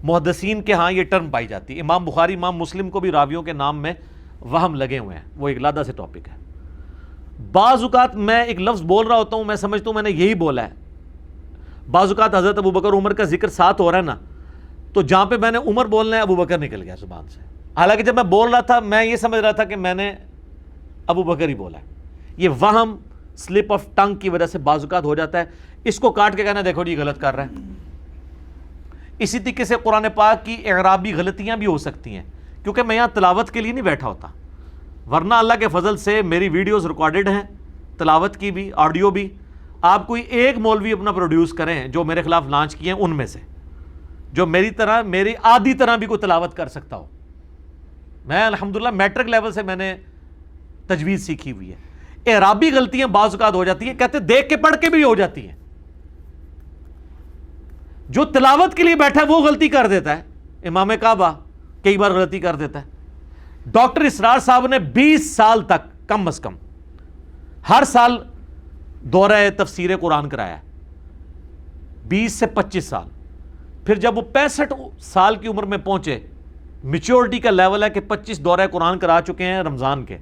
محدثین کے ہاں یہ ٹرم پائی جاتی ہے. امام بخاری، امام مسلم کو بھی راویوں کے نام میں وہم لگے ہوئے ہیں، وہ ایک علیحدہ سے ٹاپک ہے. بعض اوقات میں ایک لفظ بول رہا ہوتا ہوں، میں سمجھتا ہوں میں نے یہی بولا ہے. بعض اوقات حضرت ابوبکر عمر کا ذکر ساتھ ہو رہا ہے نا، تو جہاں پہ میں نے عمر بولنا ہے ابوبکر نکل گیا زبان سے، حالانکہ جب میں بول رہا تھا میں یہ سمجھ رہا تھا کہ میں نے ابوبکر ہی بولا ہے. یہ وہم سلپ آف ٹنگ کی وجہ سے بعض اوقات ہو جاتا ہے. اس کو کاٹ کے کہنا دیکھو جی غلط کر رہا ہے. اسی طریقے سے قرآن پاک کی اعرابی غلطیاں بھی ہو سکتی ہیں، کیونکہ میں یہاں تلاوت کے لیے نہیں بیٹھا ہوتا، ورنہ اللہ کے فضل سے میری ویڈیوز ریکارڈڈ ہیں، تلاوت کی بھی، آڈیو بھی. آپ کوئی ایک مولوی اپنا پروڈیوس کریں جو میرے خلاف لانچ کیے ہیں ان میں سے، جو میری طرح، میری آدھی طرح بھی کوئی تلاوت کر سکتا ہو. میں الحمدللہ میٹرک لیول سے میں نے تجوید سیکھی ہوئی ہے. اعرابی غلطیاں بعض اوقات ہو جاتی ہیں، کہتے دیکھ کے پڑھ کے بھی ہو جاتی ہیں. جو تلاوت کے لیے بیٹھا ہے وہ غلطی کر دیتا ہے. امام کعبہ کئی بار غلطی کر دیتا ہے. ڈاکٹر اسرار صاحب نے 20 سال تک کم از کم ہر سال دورہ تفسیر قرآن کرایا ہے، 20 سے 25 سال. پھر جب وہ 65 سال کی عمر میں پہنچے، میچورٹی کا لیول ہے کہ 25 دورہ قرآن کرا چکے ہیں رمضان کے.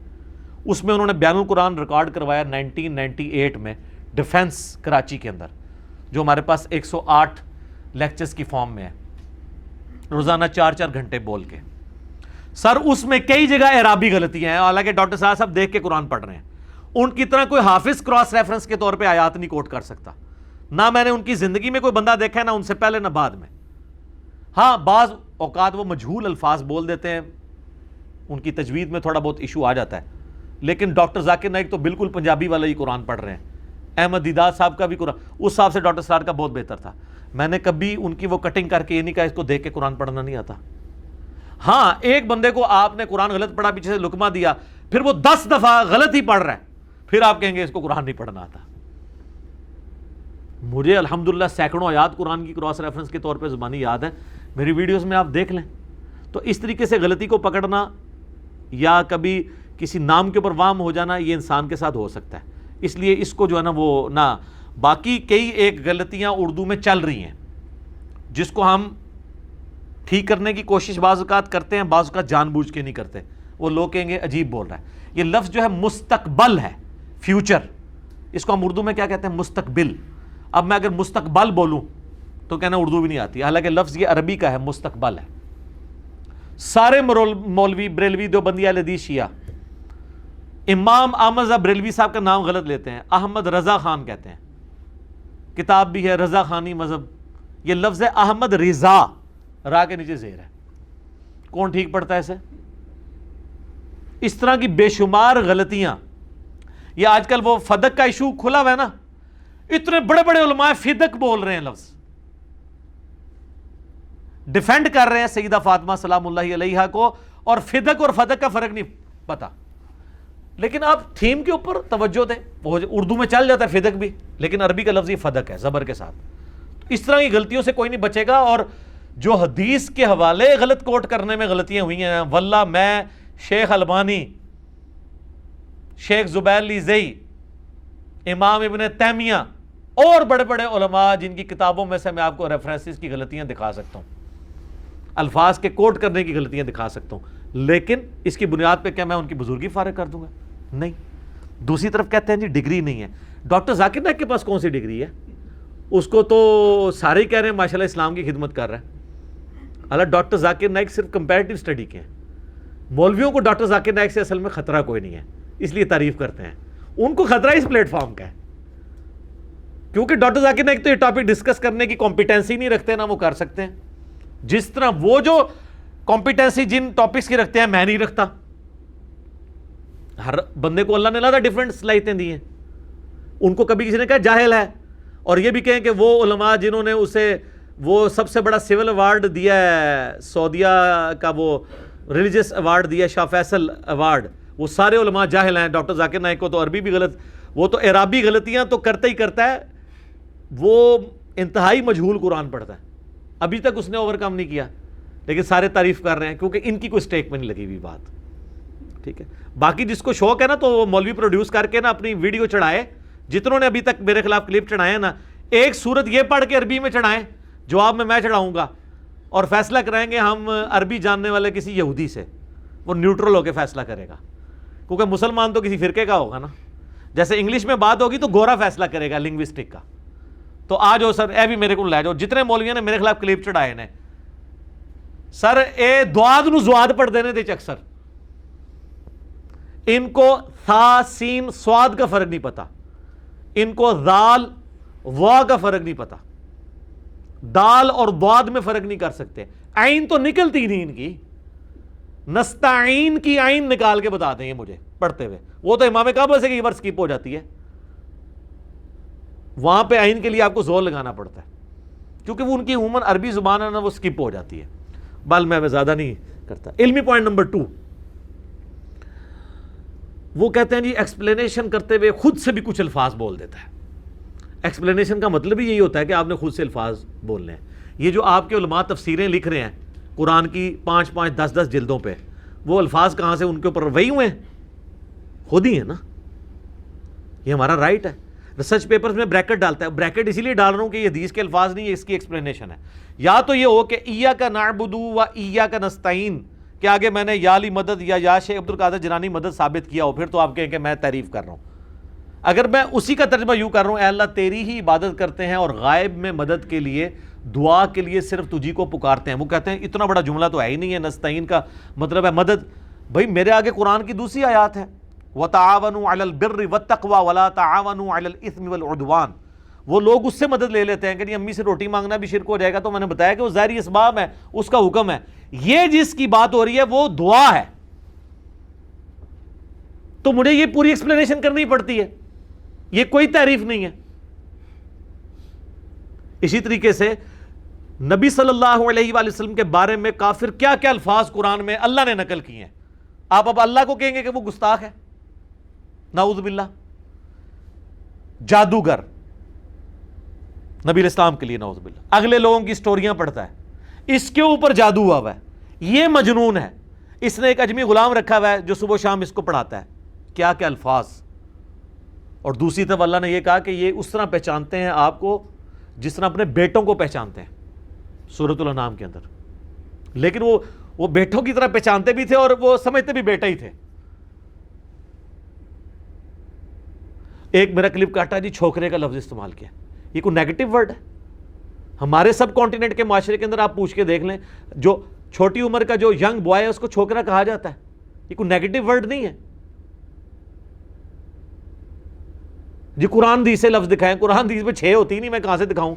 اس میں انہوں نے بیان القرآن ریکارڈ کروایا 1998 میں ڈیفنس کراچی کے اندر، جو ہمارے پاس 108 لیکچرز کی فارم میں ہے، روزانہ 4 گھنٹے بول کے. سر اس میں کئی جگہ اعرابی غلطیاں ہیں، حالانکہ ڈاکٹر صاحب دیکھ کے قرآن پڑھ رہے ہیں. ان کی طرح کوئی حافظ کراس ریفرنس کے طور پہ آیات نہیں کوٹ کر سکتا. نہ میں نے ان کی زندگی میں کوئی بندہ دیکھا ہے، نہ ان سے پہلے نہ بعد میں. ہاں بعض اوقات وہ مجہول الفاظ بول دیتے ہیں، ان کی تجوید میں تھوڑا بہت ایشو آ جاتا ہے، لیکن ڈاکٹر ذاکر نائک تو بالکل پنجابی والا ہی قرآن پڑھ رہے ہیں. احمد دیدار صاحب کا بھی قرآن اس صاحب سے ڈاکٹر سرار کا بہت بہتر تھا. میں نے کبھی ان کی وہ کٹنگ کر کے یہ نہیں کہا اس کو دیکھ کے قرآن پڑھنا نہیں آتا. ہاں ایک بندے کو آپ نے قرآن غلط پڑھا، پیچھے سے لقمہ دیا، پھر وہ 10 دفعہ غلط ہی پڑھ رہا ہے، پھر آپ کہیں گے اس کو قرآن نہیں پڑھنا آتا. مجھے الحمدللہ سینکڑوں آیات قرآن کی کراس ریفرنس کے طور پہ زبانی یاد ہے، میری ویڈیوز میں آپ دیکھ لیں. تو اس طریقے سے غلطی کو پکڑنا یا کبھی کسی نام کے اوپر وام ہو جانا، یہ انسان کے ساتھ ہو سکتا ہے. اس لیے اس کو جو ہے نا وہ نہ، باقی کئی ایک غلطیاں اردو میں چل رہی ہیں جس کو ہم ٹھیک کرنے کی کوشش بعض اوقات کرتے ہیں، بعض اوقات جان بوجھ کے نہیں کرتے. وہ لوگ کہیں گے عجیب بول رہا ہے. یہ لفظ جو ہے مستقبل ہے، فیوچر، اس کو ہم اردو میں کیا کہتے ہیں؟ مستقبل. اب میں اگر مستقبل بولوں تو کہنا اردو بھی نہیں آتی، حالانکہ لفظ یہ عربی کا ہے، مستقبل ہے. سارے مولوی بریلوی دیوبندی اہل حدیث شیعہ امام احمد رضا بریلوی صاحب کا نام غلط لیتے ہیں، احمد رضا خان کہتے ہیں. کتاب بھی ہے رضا خانی مذہب، یہ لفظ ہے احمد رضا، را کے نیچے زیر ہے. کون ٹھیک پڑھتا ہے اسے؟ اس طرح کی بے شمار غلطیاں. یہ آج کل وہ فدق کا ایشو کھلا ہوا ہے نا، اتنے بڑے بڑے علماء فدق بول رہے ہیں، لفظ ڈیفینڈ کر رہے ہیں سیدہ فاطمہ سلام اللہ علیہا کو، اور فدق اور فدق کا فرق نہیں پتا. لیکن آپ تھیم کے اوپر توجہ دیں. وہ اردو میں چل جاتا ہے فدق بھی، لیکن عربی کا لفظ یہ فدق ہے زبر کے ساتھ. تو اس طرح کی غلطیوں سے کوئی نہیں بچے گا. اور جو حدیث کے حوالے غلط کوٹ کرنے میں غلطیاں ہوئی ہیں، واللہ میں، شیخ البانی، شیخ زبیر لیزئی، امام ابن تیمیہ اور بڑے بڑے علماء جن کی کتابوں میں سے میں آپ کو ریفرنسز کی غلطیاں دکھا سکتا ہوں، الفاظ کے کوٹ کرنے کی غلطیاں دکھا سکتا ہوں، لیکن اس کی بنیاد پہ کیا میں ان کی بزرگی فارغ کر دوں گا؟ نہیں. دوسری طرف کہتے ہیں جی ڈگری نہیں ہے. ڈاکٹر ذاکر نائک کے پاس کون سی ڈگری ہے؟ اس کو تو سارے ہی کہہ رہے ہیں ماشاءاللہ اسلام کی خدمت کر رہا ہے. اللہ ڈاکٹر ذاکر نائک صرف کمپیریٹیو اسٹڈی کے ہیں. مولویوں کو ڈاکٹر ذاکر نائک سے اصل میں خطرہ کوئی نہیں ہے، اس لیے تعریف کرتے ہیں. ان کو خطرہ اس پلیٹ فارم کا ہے، کیونکہ ڈاکٹر ذاکر نائک تو یہ ٹاپک ڈسکس کرنے کی کمپیٹنسی نہیں رکھتے، نہ وہ کر سکتے ہیں. جس طرح وہ جو کمپیٹنسی جن ٹاپکس کی رکھتے ہیں میں نہیں رکھتا. ہر بندے کو اللہ نے علیحدہ ڈیفرنٹ صلاحیتیں دی ہیں. ان کو کبھی کسی نے کہا جاہل ہے، اور یہ بھی کہیں کہ وہ علماء جنہوں نے اسے وہ سب سے بڑا سول ایوارڈ دیا ہے، سعودیہ کا وہ ریلیجس ایوارڈ دیا ہے، شاہ فیصل ایوارڈ، وہ سارے علماء جاہل ہیں. ڈاکٹر ذاکر نائک کو تو عربی بھی غلط، وہ تو اعرابی غلطیاں تو کرتا ہی کرتا ہے، وہ انتہائی مجہول قرآن پڑھتا ہے. ابھی تک اس نے اوور کم نہیں کیا، لیکن سارے تعریف کر رہے ہیں کیونکہ ان کی کوئی سٹیک میں نہیں لگی ہوئی بات. ٹھیک ہے. باقی جس کو شوق ہے نا تو وہ مولوی پروڈیوس کر کے نا اپنی ویڈیو چڑھائے، جتنوں نے ابھی تک میرے خلاف کلپ چڑھائے ہیں نا، ایک سورت یہ پڑھ کے عربی میں چڑھائیں، جواب میں چڑھاؤں گا، اور فیصلہ کرائیں گے ہم عربی جاننے والے کسی یہودی سے. وہ نیوٹرل ہو کے فیصلہ کرے گا، کیونکہ مسلمان تو کسی فرقے کا ہوگا نا. جیسے انگلش میں بات ہوگی تو گورا فیصلہ کرے گا لنگوسٹک کا. تو آ جاؤ سر، اے بھی میرے کو لے جاؤ. جتنے مولویوں نے میرے خلاف کلپ چڑھائے نے، سر اے دواد نو زواد پڑھ دینے دے اکثر ان کو تھا سین سواد کا فرق نہیں پتا، ان کو ذال وا کا فرق نہیں پتا، دال اور دواد میں فرق نہیں کر سکتے. عین تو نکلتی نہیں ان کی، نستعین کی عین نکال کے بتا دیں گے مجھے پڑھتے ہوئے. وہ تو امام کعبہ سے کئی بار سکپ ہو جاتی ہے، وہاں پہ عین کے لیے آپ کو زور لگانا پڑتا ہے، کیونکہ وہ ان کی عموماً عربی زبان ہے نا، وہ سکپ ہو جاتی ہے. بل میں زیادہ نہیں کرتا. علمی پوائنٹ نمبر 2، وہ کہتے ہیں جی ایکسپلینیشن کرتے ہوئے خود سے بھی کچھ الفاظ بول دیتا ہے. ایکسپلینیشن کا مطلب ہی یہی ہوتا ہے کہ آپ نے خود سے الفاظ بولنے ہیں. یہ جو آپ کے علماء تفسیریں لکھ رہے ہیں قرآن کی 5-5 10-10 جلدوں پہ، وہ الفاظ کہاں سے ان کے اوپر وہی ہوئے ہیں؟ خود ہی ہیں نا. یہ ہمارا رائٹ ہے. ریسرچ پیپرز میں بریکٹ ڈالتا ہے, بریکٹ اسی لیے ڈال رہا ہوں کہ یہ حدیث کے الفاظ نہیں ہے, اس کی ایکسپلینیشن ہے. یا تو یہ ہو کہ ایاک نعبد و ایاک نستعین کہ آگے میں نے یا علی مدد یا شیخ عبد القادر جیلانی مدد ثابت کیا ہو, پھر تو آپ کہیں کہ میں تعریف کر رہا ہوں. اگر میں اسی کا ترجمہ یوں کر رہا ہوں, اے اللہ تیری ہی عبادت کرتے ہیں اور غائب میں مدد کے لیے, دعا کے لیے صرف تجھی کو پکارتے ہیں. وہ کہتے ہیں اتنا بڑا جملہ تو ہے ہی نہیں ہے, نستعین کا مطلب ہے مدد. بھائی میرے آگے قرآن کی دوسری آیات ہے, وَتَعَاوَنُوا عَلَى الْبِرِّ وَالتَّقْوَى وَلَا تَعَاوَنُوا عَلَى الْإِثْمِ وَالْعُدْوَانِ. وہ لوگ اس سے مدد لے لیتے ہیں کہ امی سے روٹی مانگنا بھی شرک ہو جائے گا, تو میں نے بتایا کہ وہ ظاہری اسباب ہے, اس کا حکم ہے. یہ جس کی بات ہو رہی ہے وہ دعا ہے, تو مجھے یہ پوری ایکسپلینیشن کرنی پڑتی ہے, یہ کوئی تعریف نہیں ہے. اسی طریقے سے نبی صلی اللہ علیہ وآلہ وسلم کے بارے میں کافر کیا کیا الفاظ قرآن میں اللہ نے نقل کیے ہیں. آپ اب اللہ کو کہیں گے کہ وہ گستاخ ہے, نعوذ باللہ. جادوگر نبی الاسلام کے لیے نعوذ باللہ, اگلے لوگوں کی سٹوریاں پڑھتا ہے, اس کے اوپر جادو ہوا ہے, یہ مجنون ہے. اس نے ایک اجمی غلام رکھا ہوا ہے جو صبح و شام اس کو پڑھاتا ہے. کیا کیا الفاظ. اور دوسری طرف اللہ نے یہ کہا کہ یہ اس طرح پہچانتے ہیں آپ کو جس طرح اپنے بیٹوں کو پہچانتے ہیں, سورۃ الانعام کے اندر. لیکن وہ بیٹوں کی طرح پہچانتے بھی تھے اور وہ سمجھتے بھی بیٹا ہی تھے. ایک میرا کلپ کاٹا جی, چھوکرے کا لفظ استعمال کیا. یہ کوئی نیگیٹو ورڈ ہے؟ ہمارے سب کانٹیننٹ کے معاشرے کے اندر آپ پوچھ کے دیکھ لیں, جو چھوٹی عمر کا جو ینگ بوائے ہے اس کو چھوکرا کہا جاتا ہے. یہ کوئی نیگیٹو ورڈ نہیں ہے جی. قرآن حدیث سے لفظ دکھائیں, قرآن حدیث میں 6 ہوتی نہیں, میں کہاں سے دکھاؤں؟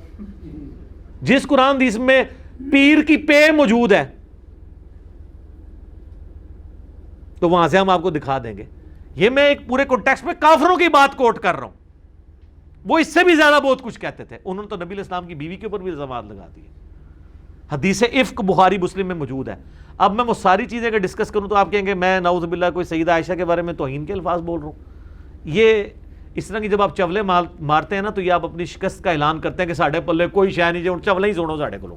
جس قرآن حدیث میں پیر کی پے موجود ہے تو وہاں سے ہم آپ کو دکھا دیں گے. یہ میں ایک پورے کانٹیکسٹ میں کافروں کی بات کوٹ کر رہا ہوں, وہ اس سے بھی زیادہ بہت کچھ کہتے تھے. انہوں نے تو نبی الاسلام کی بیوی کے اوپر بھی الزامات لگا دیے. حدیث افک بخاری مسلم میں موجود ہے. اب میں وہ ساری چیزیں اگر ڈسکس کروں تو آپ کہیں گے میں نعوذ باللہ کوئی سیدہ عائشہ کے بارے میں توہین کے الفاظ بول رہا ہوں. یہ اس طرح کی جب آپ چولے مارتے ہیں نا تو یہ آپ اپنی شکست کا اعلان کرتے ہیں کہ ساڑھے پلے کوئی شے نہیں, جو چولے ہی سنو ساڑھے کو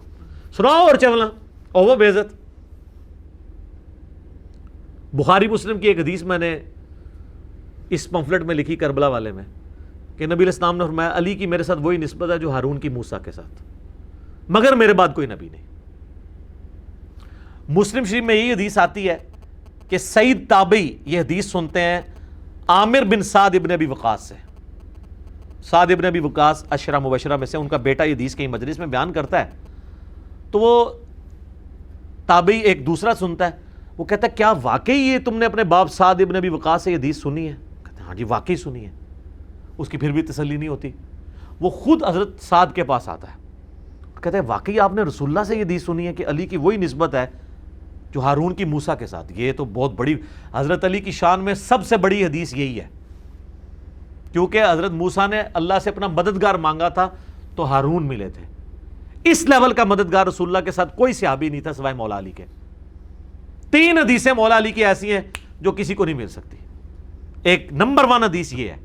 سناؤ اور چولہ اور وہ بے عزت. بخاری مسلم کی ایک حدیث میں نے اس پمفلٹ میں لکھی کربلا والے میں کہ نبی الاسلام نے فرمایا علی کی میرے ساتھ وہی نسبت ہے جو ہارون کی موسیٰ کے ساتھ, مگر میرے بعد کوئی نبی نہیں. مسلم شریف میں یہی حدیث آتی ہے کہ سعید تابعی یہ حدیث سنتے ہیں عامر بن سعد ابن ابی وقاص سے. سعد ابن ابی وقاص عشرہ مبشرہ میں سے, ان کا بیٹا یہ حدیث کہیں مجلس میں بیان کرتا ہے تو وہ تابعی ایک دوسرا سنتا ہے, وہ کہتا ہے کیا واقعی یہ تم نے اپنے باپ سعد ابن ابی وقاص سے یہ حدیث سنی ہے؟ کہتے ہیں ہاں جی واقعی سنی ہے. اس کی پھر بھی تسلی نہیں ہوتی, وہ خود حضرت سعد کے پاس آتا ہے, کہتے ہیں واقعی آپ نے رسول اللہ سے یہ حدیث سنی ہے کہ علی کی وہی نسبت ہے جو ہارون کی موسیٰ کے ساتھ؟ یہ تو بہت بڑی, حضرت علی کی شان میں سب سے بڑی حدیث یہی ہے, کیونکہ حضرت موسیٰ نے اللہ سے اپنا مددگار مانگا تھا تو ہارون ملے تھے. اس لیول کا مددگار رسول اللہ کے ساتھ کوئی صحابی نہیں تھا سوائے مولا علی کے. 3 حدیثیں مولا علی کی ایسی ہیں جو کسی کو نہیں مل سکتی. ایک نمبر 1 حدیث یہ ہے.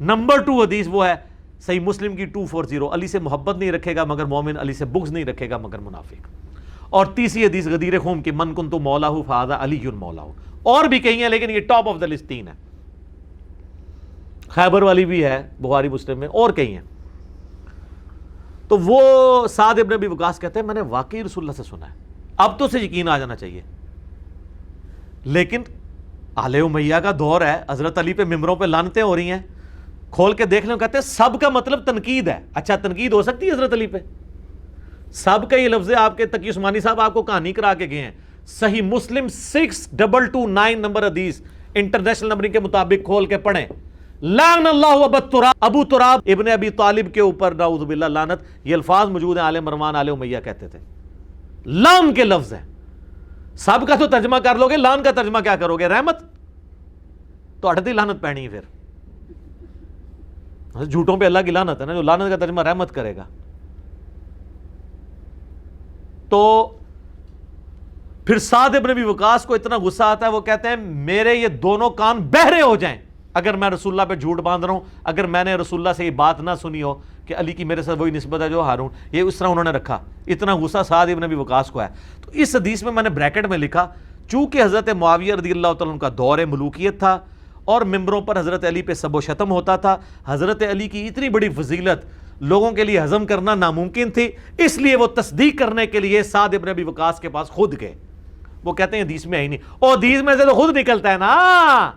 نمبر 2 حدیث وہ ہے صحیح مسلم کی 240, علی سے محبت نہیں رکھے گا مگر مومن, علی سے بغض نہیں رکھے گا مگر منافق. اور تیسری حدیث غدیر خم کی من کنت مولاہ فہذا علی مولاہ. اور بھی کہیں ہیں لیکن یہ ٹاپ آف دا لسٹ 3 ہے. خیبر والی بھی ہے بخاری مسلم میں, اور کہیں ہیں. تو وہ سعد ابن ابی وقاص کہتے ہیں میں نے واقعی رسول اللہ سے سنا ہے. اب تو اسے یقین آ جانا چاہیے, لیکن آل امیہ کا دور ہے, حضرت علی پہ ممبروں پہ لعنتیں ہو رہی ہیں, کھول کے دیکھ لیں, کہتے ہیں سب کا مطلب تنقید ہے. اچھا تنقید ہو سکتی ہے حضرت علی پہ؟ سب کا یہ لفظ ہے. آپ کے تقی عثمانی صاحب آپ کو کہانی کرا کے گئے ہیں, صحیح مسلم 6229 نمبر حدیث انٹرنیشنل نمبرنگ کے مطابق کھول کے پڑھیں. لعن اللہ ابو تراب ابن ابی طالب کے اوپر نعوذ باللہ لعنت. یہ الفاظ موجود ہیں, آل مروان آل امیہ کہتے تھے. لعن کے لفظ ہیں. سب کا تو ترجمہ کر لو گے, لعن کا ترجمہ کیا کرو گے؟ رحمت. تو اٹھتی لعنت پہنی پھر جھوٹوں پہ اللہ کی لعنت ہے نا, جو لعنت کا ترجمہ رحمت کرے گا. تو پھر سعد ابن ابی وقاص کو اتنا غصہ آتا ہے, وہ کہتے ہیں میرے یہ دونوں کان بہرے ہو جائیں اگر میں رسول اللہ پہ جھوٹ باندھ رہا ہوں, اگر میں نے رسول اللہ سے یہ بات نہ سنی ہو کہ علی کی میرے ساتھ وہی نسبت ہے جو ہارون. یہ اس طرح انہوں نے رکھا. اتنا غصہ سعد ابن ابی وقاص کو ہے. تو اس حدیث میں نے بریکٹ میں لکھا چونکہ حضرت معاویہ رضی اللہ تعالیٰ عنہ کا دور ملوکیت تھا اور ممبروں پر حضرت علی پہ سب و شتم ہوتا تھا. حضرت علی کی اتنی بڑی فضیلت لوگوں کے لیے ہضم کرنا ناممکن تھی, اس لیے وہ تصدیق کرنے کے لیے سعد ابن ابی وقاص کے پاس خود گئے. وہ کہتے ہیں حدیث میں ہے ہی نہیں. اور حدیث میں سے تو خود نکلتا ہے نا,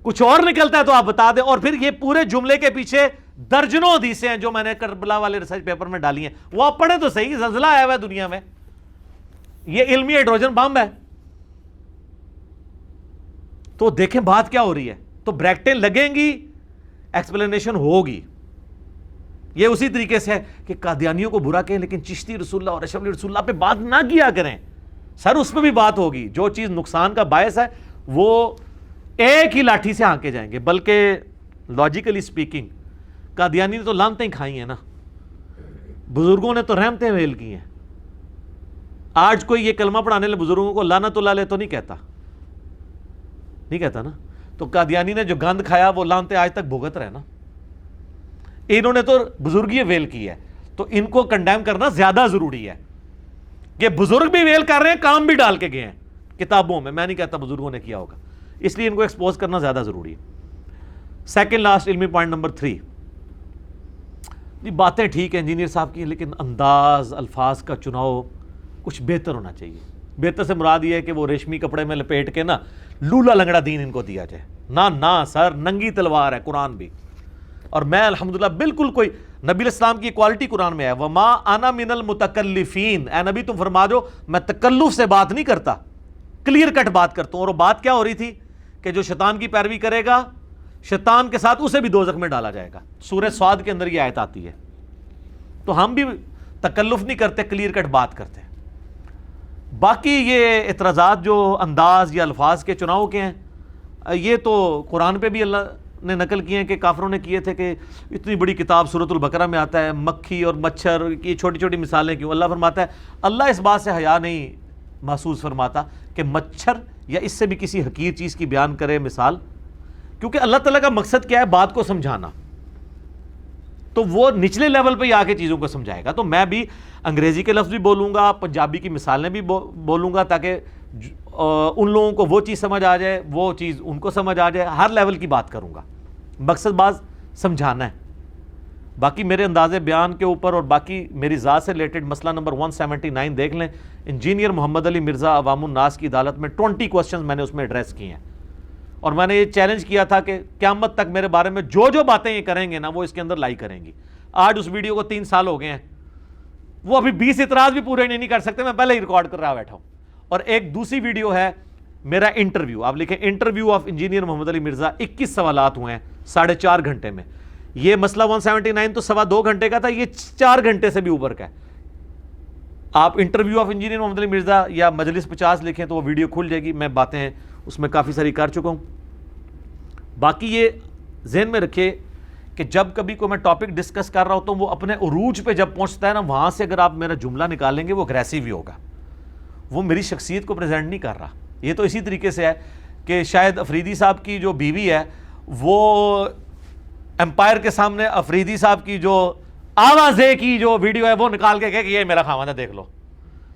کچھ اور نکلتا ہے تو آپ بتا دیں. اور پھر یہ پورے جملے کے پیچھے درجنوں حدیثیں ہیں جو میں نے کربلا والے ریسرچ پیپر میں ڈالی ہیں, وہ آپ پڑھیں تو صحیح. زلزلہ آیا ہوا ہے دنیا میں, یہ علمی ہائیڈروجن بم ہے. تو دیکھیں بات کیا ہو رہی ہے. تو بریکٹیں لگیں گی, ایکسپلینیشن ہوگی. یہ اسی طریقے سے ہے کہ قادیانیوں کو برا کہیں لیکن چشتی رسول اللہ اور اشرف رسول اللہ پہ بات نہ کیا کریں. سر اس پہ بھی بات ہوگی. جو چیز نقصان کا باعث ہے وہ ایک ہی لاٹھی سے ہانکے جائیں گے. بلکہ لاجیکلی سپیکنگ قادیانی نے تو لعنتیں کھائی ہیں نا, بزرگوں نے تو رحمتیں ویل کی ہیں. آج کوئی یہ کلمہ پڑھانے والے بزرگوں کو لعنت اللہ علیہ تو نہیں کہتا, نہیں کہتا نا. تو قادیانی نے جو گند کھایا وہ لعنتیں آج تک بھگت رہے نا. انہوں نے تو بزرگی ویل کی ہے, تو ان کو کنڈیم کرنا زیادہ ضروری ہے. کہ بزرگ بھی ویل کر رہے ہیں, کام بھی ڈال کے گئے ہیں کتابوں میں. میں نہیں کہتا بزرگوں نے کیا ہوگا, اس لیے ان کو ایکسپوز کرنا زیادہ ضروری ہے. سیکنڈ لاسٹ علمی پوائنٹ نمبر 3. باتیں ٹھیک ہیں انجینئر صاحب کی, لیکن انداز الفاظ کا چناؤ کچھ بہتر ہونا چاہیے. بہتر سے مراد یہ ہے کہ وہ ریشمی کپڑے میں لپیٹ کے نا لولا لنگڑا دین ان کو دیا جائے. نہ سر, ننگی تلوار ہے قرآن بھی. اور میں الحمدللہ بالکل کوئی نبی الاسلام کی کوالٹی قرآن میں ہے, وما انا من المتکلفین. اے نبی تم فرما دو میں تکلف سے بات نہیں کرتا, کلیئر کٹ بات کرتا ہوں. اور وہ بات کیا ہو رہی تھی کہ جو شیطان کی پیروی کرے گا شیطان کے ساتھ اسے بھی دوزخ میں ڈالا جائے گا. سورہ صاد کے اندر یہ آیت آتی ہے. تو ہم بھی تکلف نہیں کرتے, کلیئر کٹ بات کرتے ہیں. باقی یہ اعتراضات جو انداز یا الفاظ کے چناؤ کے ہیں, یہ تو قرآن پہ بھی اللہ نے نقل کیے ہیں کہ کافروں نے کیے تھے کہ اتنی بڑی کتاب سورۃ البقرہ میں آتا ہے مکھی اور مچھر کی چھوٹی چھوٹی مثالیں کیوں. اللہ فرماتا ہے اللہ اس بات سے حیا نہیں محسوس فرماتا کہ مچھر یا اس سے بھی کسی حقیر چیز کی بیان کرے مثال, کیونکہ اللہ تعالیٰ کا مقصد کیا ہے بات کو سمجھانا. تو وہ نچلے لیول پہ ہی آ کے چیزوں کو سمجھائے گا. تو میں بھی انگریزی کے لفظ بھی بولوں گا, پنجابی کی مثالیں بھی بولوں گا, تاکہ ان لوگوں کو وہ چیز سمجھ آ جائے, وہ چیز ان کو سمجھ آ جائے. ہر لیول کی بات کروں گا, مقصد باز سمجھانا ہے. باقی میرے انداز بیان کے اوپر اور باقی میری ذات سے ریلیٹڈ مسئلہ نمبر 179 دیکھ لیں. انجینئر محمد علی مرزا عوام الناس کی عدالت میں 20 کوسچنز میں نے اس میں ایڈریس کیے ہیں. اور میں نے یہ چیلنج کیا تھا کہ قیامت تک میرے بارے میں جو باتیں یہ کریں گے نا وہ اس کے اندر لائی کریں گی. آج اس ویڈیو کو 3 سال ہو گئے ہیں, وہ ابھی 20 اعتراض بھی پورے نہیں کر سکتے, میں پہلے ہی ریکارڈ کر رہا بیٹھا ہوں. اور ایک دوسری ویڈیو ہے میرا انٹرویو, آپ لکھیں interview of engineer Muhammad Ali Mirza, 21 سوالات ہوئے ہیں 4.5 گھنٹے میں. یہ مسئلہ 179 تو 2.25 گھنٹے کا تھا, یہ 4 گھنٹے سے بھی اوپر کا ہے. آپ interview of engineer Muhammad Ali Mirza یا مجلس 50 لکھیں تو وہ ویڈیو کھل جائے گی. میں باتیں اس میں کافی ساری کر چکا ہوں. باقی یہ ذہن میں رکھے کہ جب کبھی کوئی میں ٹاپک ڈسکس کر رہا ہوں تو وہ اپنے عروج پہ جب پہنچتا ہے نا, وہاں سے اگر آپ میرا جملہ نکالیں گے وہ اگریسو ہی ہوگا, وہ میری شخصیت کو پریزنٹ نہیں کر رہا. یہ تو اسی طریقے سے ہے کہ شاید افریدی صاحب کی جو بیوی ہے وہ امپائر کے سامنے افریدی صاحب کی جو آوازے کی جو ویڈیو ہے وہ نکال کے کہے کہ یہ میرا خاوند ہے دیکھ لو.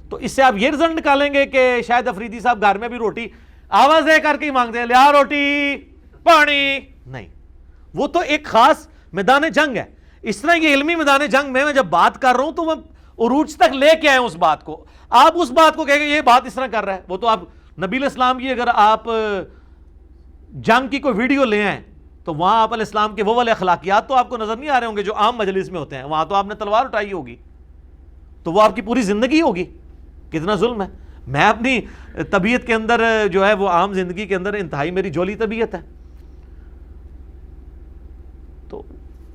تو اس سے آپ یہ رزلٹ نکالیں گے کہ شاید افریدی صاحب گھر میں بھی روٹی آوازیں کر کے ہی مانگتے ہیں, لیا روٹی پانی نہیں. وہ تو ایک خاص میدان جنگ ہے. اس طرح یہ علمی میدان جنگ میں جب بات کر رہا ہوں تو میں عروج تک لے کے آئے اس بات کو. آپ اس بات کو کہیں گے یہ بات اس طرح کر رہا ہے, وہ تو آپ نبی الاسلام کی اگر آپ جنگ کی کوئی ویڈیو لے آئیں تو وہاں آپ علیہ السلام کے وہ والے اخلاقیات تو آپ کو نظر نہیں آ رہے ہوں گے جو عام مجلس میں ہوتے ہیں. وہاں تو آپ نے تلوار اٹھائی ہوگی, تو وہ آپ کی پوری زندگی ہوگی. کتنا ظلم ہے. میں اپنی طبیعت کے اندر جو ہے وہ عام زندگی کے اندر انتہائی میری جولی طبیعت ہے. تو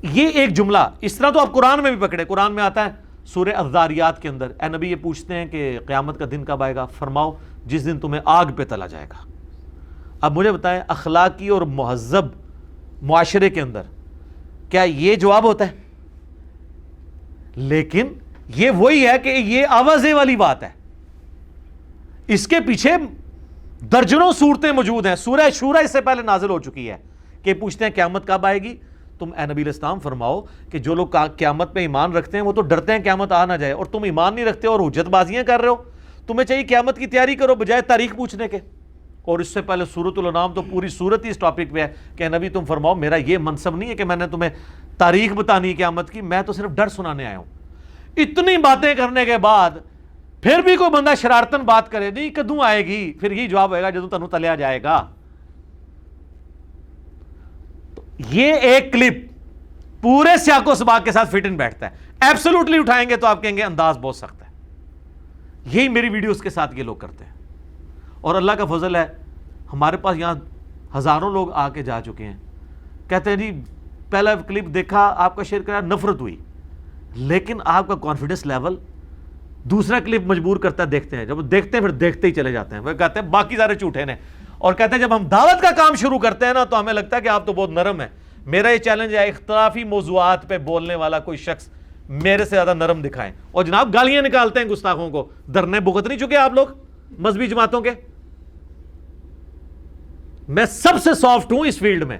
یہ ایک جملہ اس طرح تو آپ قرآن میں بھی پکڑے. قرآن میں آتا ہے سورہ الذاریات کے اندر, اے نبی یہ پوچھتے ہیں کہ قیامت کا دن کب آئے گا, فرماؤ جس دن تمہیں آگ پہ تلا جائے گا. اب مجھے بتائیں اخلاقی اور مہذب معاشرے کے اندر کیا یہ جواب ہوتا ہے؟ لیکن یہ وہی ہے کہ یہ آوازیں والی بات ہے. اس کے پیچھے درجنوں صورتیں موجود ہیں. سورہ شورا اس سے پہلے نازل ہو چکی ہے کہ پوچھتے ہیں قیامت کب آئے گی. تم اے نبی علیہ السلام فرماؤ کہ جو لوگ قیامت پہ ایمان رکھتے ہیں وہ تو ڈرتے ہیں قیامت آ نہ جائے, اور تم ایمان نہیں رکھتے اور حجت بازیاں کر رہے ہو. تمہیں چاہیے قیامت کی تیاری کرو بجائے تاریخ پوچھنے کے. اور اس سے پہلے سورۃ الانعام تو پوری سورت ہی اس ٹاپک پہ ہے کہ نبی تم فرماؤ میرا یہ منصب نہیں ہے کہ میں نے تمہیں تاریخ بتانی قیامت کی، میں تو صرف ڈر سنانے آیا ہوں۔ اتنی باتیں کرنے کے بعد پھر بھی کوئی بندہ شرارتن بات کرے نہیں کدوں آئے گی، پھر یہی جواب ہوئے گا جدوں تنوں تلیا جائے گا۔ تو یہ ایک کلپ پورے سیاق و سباق کے ساتھ فٹ ان بیٹھتا ہے، ایبسولوٹلی اٹھائیں گے تو آپ کہیں گے انداز بہت سخت ہے۔ یہی میری ویڈیوز کے ساتھ یہ لوگ کرتے ہیں، اور اللہ کا فضل ہے ہمارے پاس یہاں ہزاروں لوگ آ کے جا چکے ہیں، کہتے ہیں جی پہلا کلپ دیکھا آپ کا شیئر کرا نفرت ہوئی، لیکن آپ کا کانفیڈنس لیول دوسرا کلپ مجبور کرتا ہے، دیکھتے ہیں، جب دیکھتے ہیں پھر دیکھتے ہی چلے جاتے ہیں، وہ کہتے ہیں باقی سارے جھوٹے ہیں، اور کہتے ہیں جب ہم دعوت کا کام شروع کرتے ہیں نا تو ہمیں لگتا ہے کہ آپ تو بہت نرم ہیں۔ میرا یہ چیلنج ہے اختلافی موضوعات پہ بولنے والا کوئی شخص میرے سے زیادہ نرم دکھائیں، اور جناب گالیاں نکالتے ہیں گستاخوں کو، دھرنے بھگت نہیں چکے آپ لوگ مذہبی جماعتوں کے؟ میں سب سے سافٹ ہوں اس فیلڈ میں،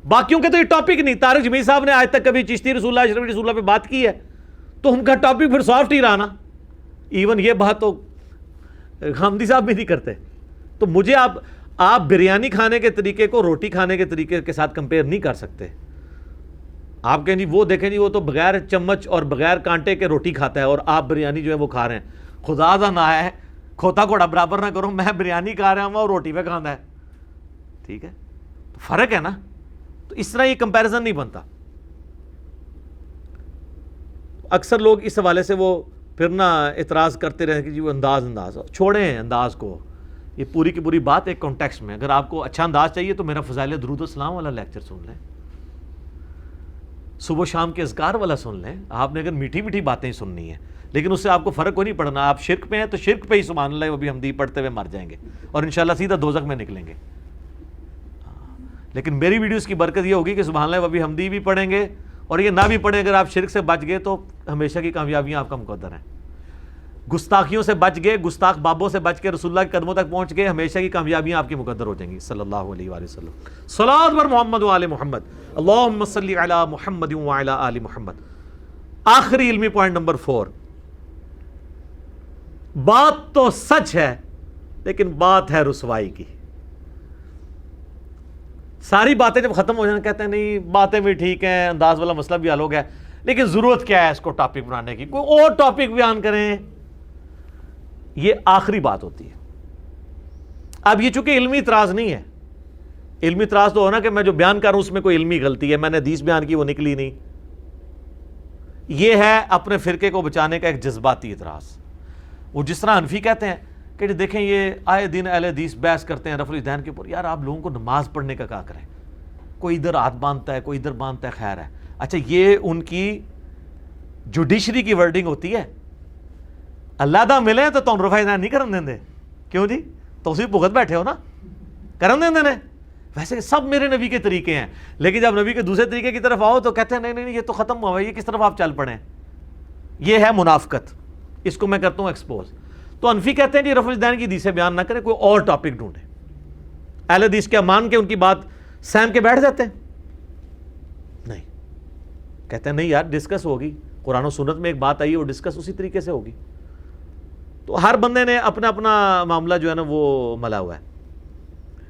باقیوں کے تو یہ ٹاپک نہیں۔ طارق جمیل صاحب نے آج تک کبھی چشتی رسول اللہ اشرفی رسول اللہ پہ بات کی ہے تو ان کا ٹاپک پھر سافٹ ہی رہا نا، ایون یہ بات تو حمدی صاحب بھی نہیں کرتے۔ تو مجھے آپ بریانی کھانے کے طریقے کو روٹی کھانے کے طریقے کے ساتھ کمپیئر نہیں کر سکتے۔ آپ کہیں جی وہ دیکھیں جی وہ تو بغیر چمچ اور بغیر کانٹے کے روٹی کھاتا ہے اور آپ بریانی جو ہے وہ کھا رہے ہیں، خدا دا نہ ہے کھوتا گھوڑا برابر نہ کرو، میں بریانی کھا رہا ہوں اور روٹی پہ کھانا ہے، ٹھیک ہے، تو فرق ہے نا۔ تو اس طرح یہ کمپیریزن نہیں بنتا۔ اکثر لوگ اس حوالے سے وہ پھر نہ اعتراض کرتے رہے کہ جی وہ انداز چھوڑیں ہیں انداز کو، یہ پوری کی پوری بات ایک کانٹیکسٹ میں۔ اگر آپ کو اچھا انداز چاہیے تو میرا فضائل درود و سلام والا لیکچر سن لیں، صبح و شام کے اذکار والا سن لیں۔ آپ نے اگر میٹھی میٹھی باتیں سننی ہیں، لیکن اس سے آپ کو فرق کو نہیں پڑنا۔ آپ شرک پہ ہیں تو شرک پہ ہی سبحان اللہ وہ بھی حمدی پڑھتے ہوئے مر جائیں گے اور انشاءاللہ سیدھا دوزخ میں نکلیں گے۔ لیکن میری ویڈیوز کی برکت یہ ہوگی کہ سبحان اللہ وہ بھی حمدی بھی پڑھیں گے، اور یہ نہ بھی پڑھیں، اگر آپ شرک سے بچ گئے تو ہمیشہ کی کامیابیاں آپ کا مقدر ہیں۔ گستاخیوں سے بچ گئے، گستاخ بابوں سے بچ کے رسول اللہ کے قدموں تک پہنچ گئے، ہمیشہ کی کامیابیاں آپ کی مقدر ہو جائیں گی صلی اللہ علیہ وآلہ وسلم۔ صلاۃ بر محمد وآل محمد، اللہم صلی علی محمد وعلی آل محمد۔ آخری علمی پوائنٹ نمبر 4، بات تو سچ ہے لیکن بات ہے رسوائی کی۔ ساری باتیں جب ختم ہو جائیں کہتے ہیں نہیں باتیں بھی ٹھیک ہیں، انداز والا مسئلہ بھی حل ہو گیا، لیکن ضرورت کیا ہے اس کو ٹاپک بنانے کی، کوئی اور ٹاپک بیان کریں۔ یہ آخری بات ہوتی ہے۔ اب یہ چونکہ علمی اعتراض نہیں ہے، علمی اعتراض تو ہونا کہ میں جو بیان کر رہا ہوں اس میں کوئی علمی غلطی ہے، میں نے حدیث بیان کی وہ نکلی نہیں۔ یہ ہے اپنے فرقے کو بچانے کا ایک جذباتی اعتراض۔ وہ جس طرح حنفی کہتے ہیں کہ دیکھیں یہ آئے دن اہل حدیث بحث کرتے ہیں رفع الیدین کے اوپر، یار آپ لوگوں کو نماز پڑھنے کا کیا کریں، کوئی ادھر ہاتھ باندھتا ہے کوئی ادھر باندھتا ہے، خیر ہے۔ اچھا یہ ان کی جوڈیشری کی ورڈنگ ہوتی ہے، اللہ دا ملے تو تم رفع الیدین نہیں کرن دیں دے، کیوں جی تو اسی بھگت بیٹھے ہو نا، کرن دیں دے نے۔ ویسے سب میرے نبی کے طریقے ہیں، لیکن جب نبی کے دوسرے طریقے کی طرف آؤ تو کہتے ہیں نہیں نہیں یہ تو ختم ہوا، یہ کس طرف آپ چل پڑیں، یہ ہے منافقت، اس کو میں کرتا ہوں ایکسپوز۔ تو انفی کہتے ہیں جی رفع الیدین کی حدیثیں بیان نہ کریں، کوئی اور ٹاپک ڈھونڈیں۔ اہل حدیث کیا مان کے ان کی بات سہم کے بیٹھ جاتے ہیں؟ نہیں، کہتے ہیں نہیں یار ڈسکس ہوگی، قرآن و سنت میں ایک بات آئی ہے وہ ڈسکس اسی طریقے سے ہوگی۔ تو ہر بندے نے اپنا اپنا معاملہ جو ہے نا وہ ملا ہوا ہے۔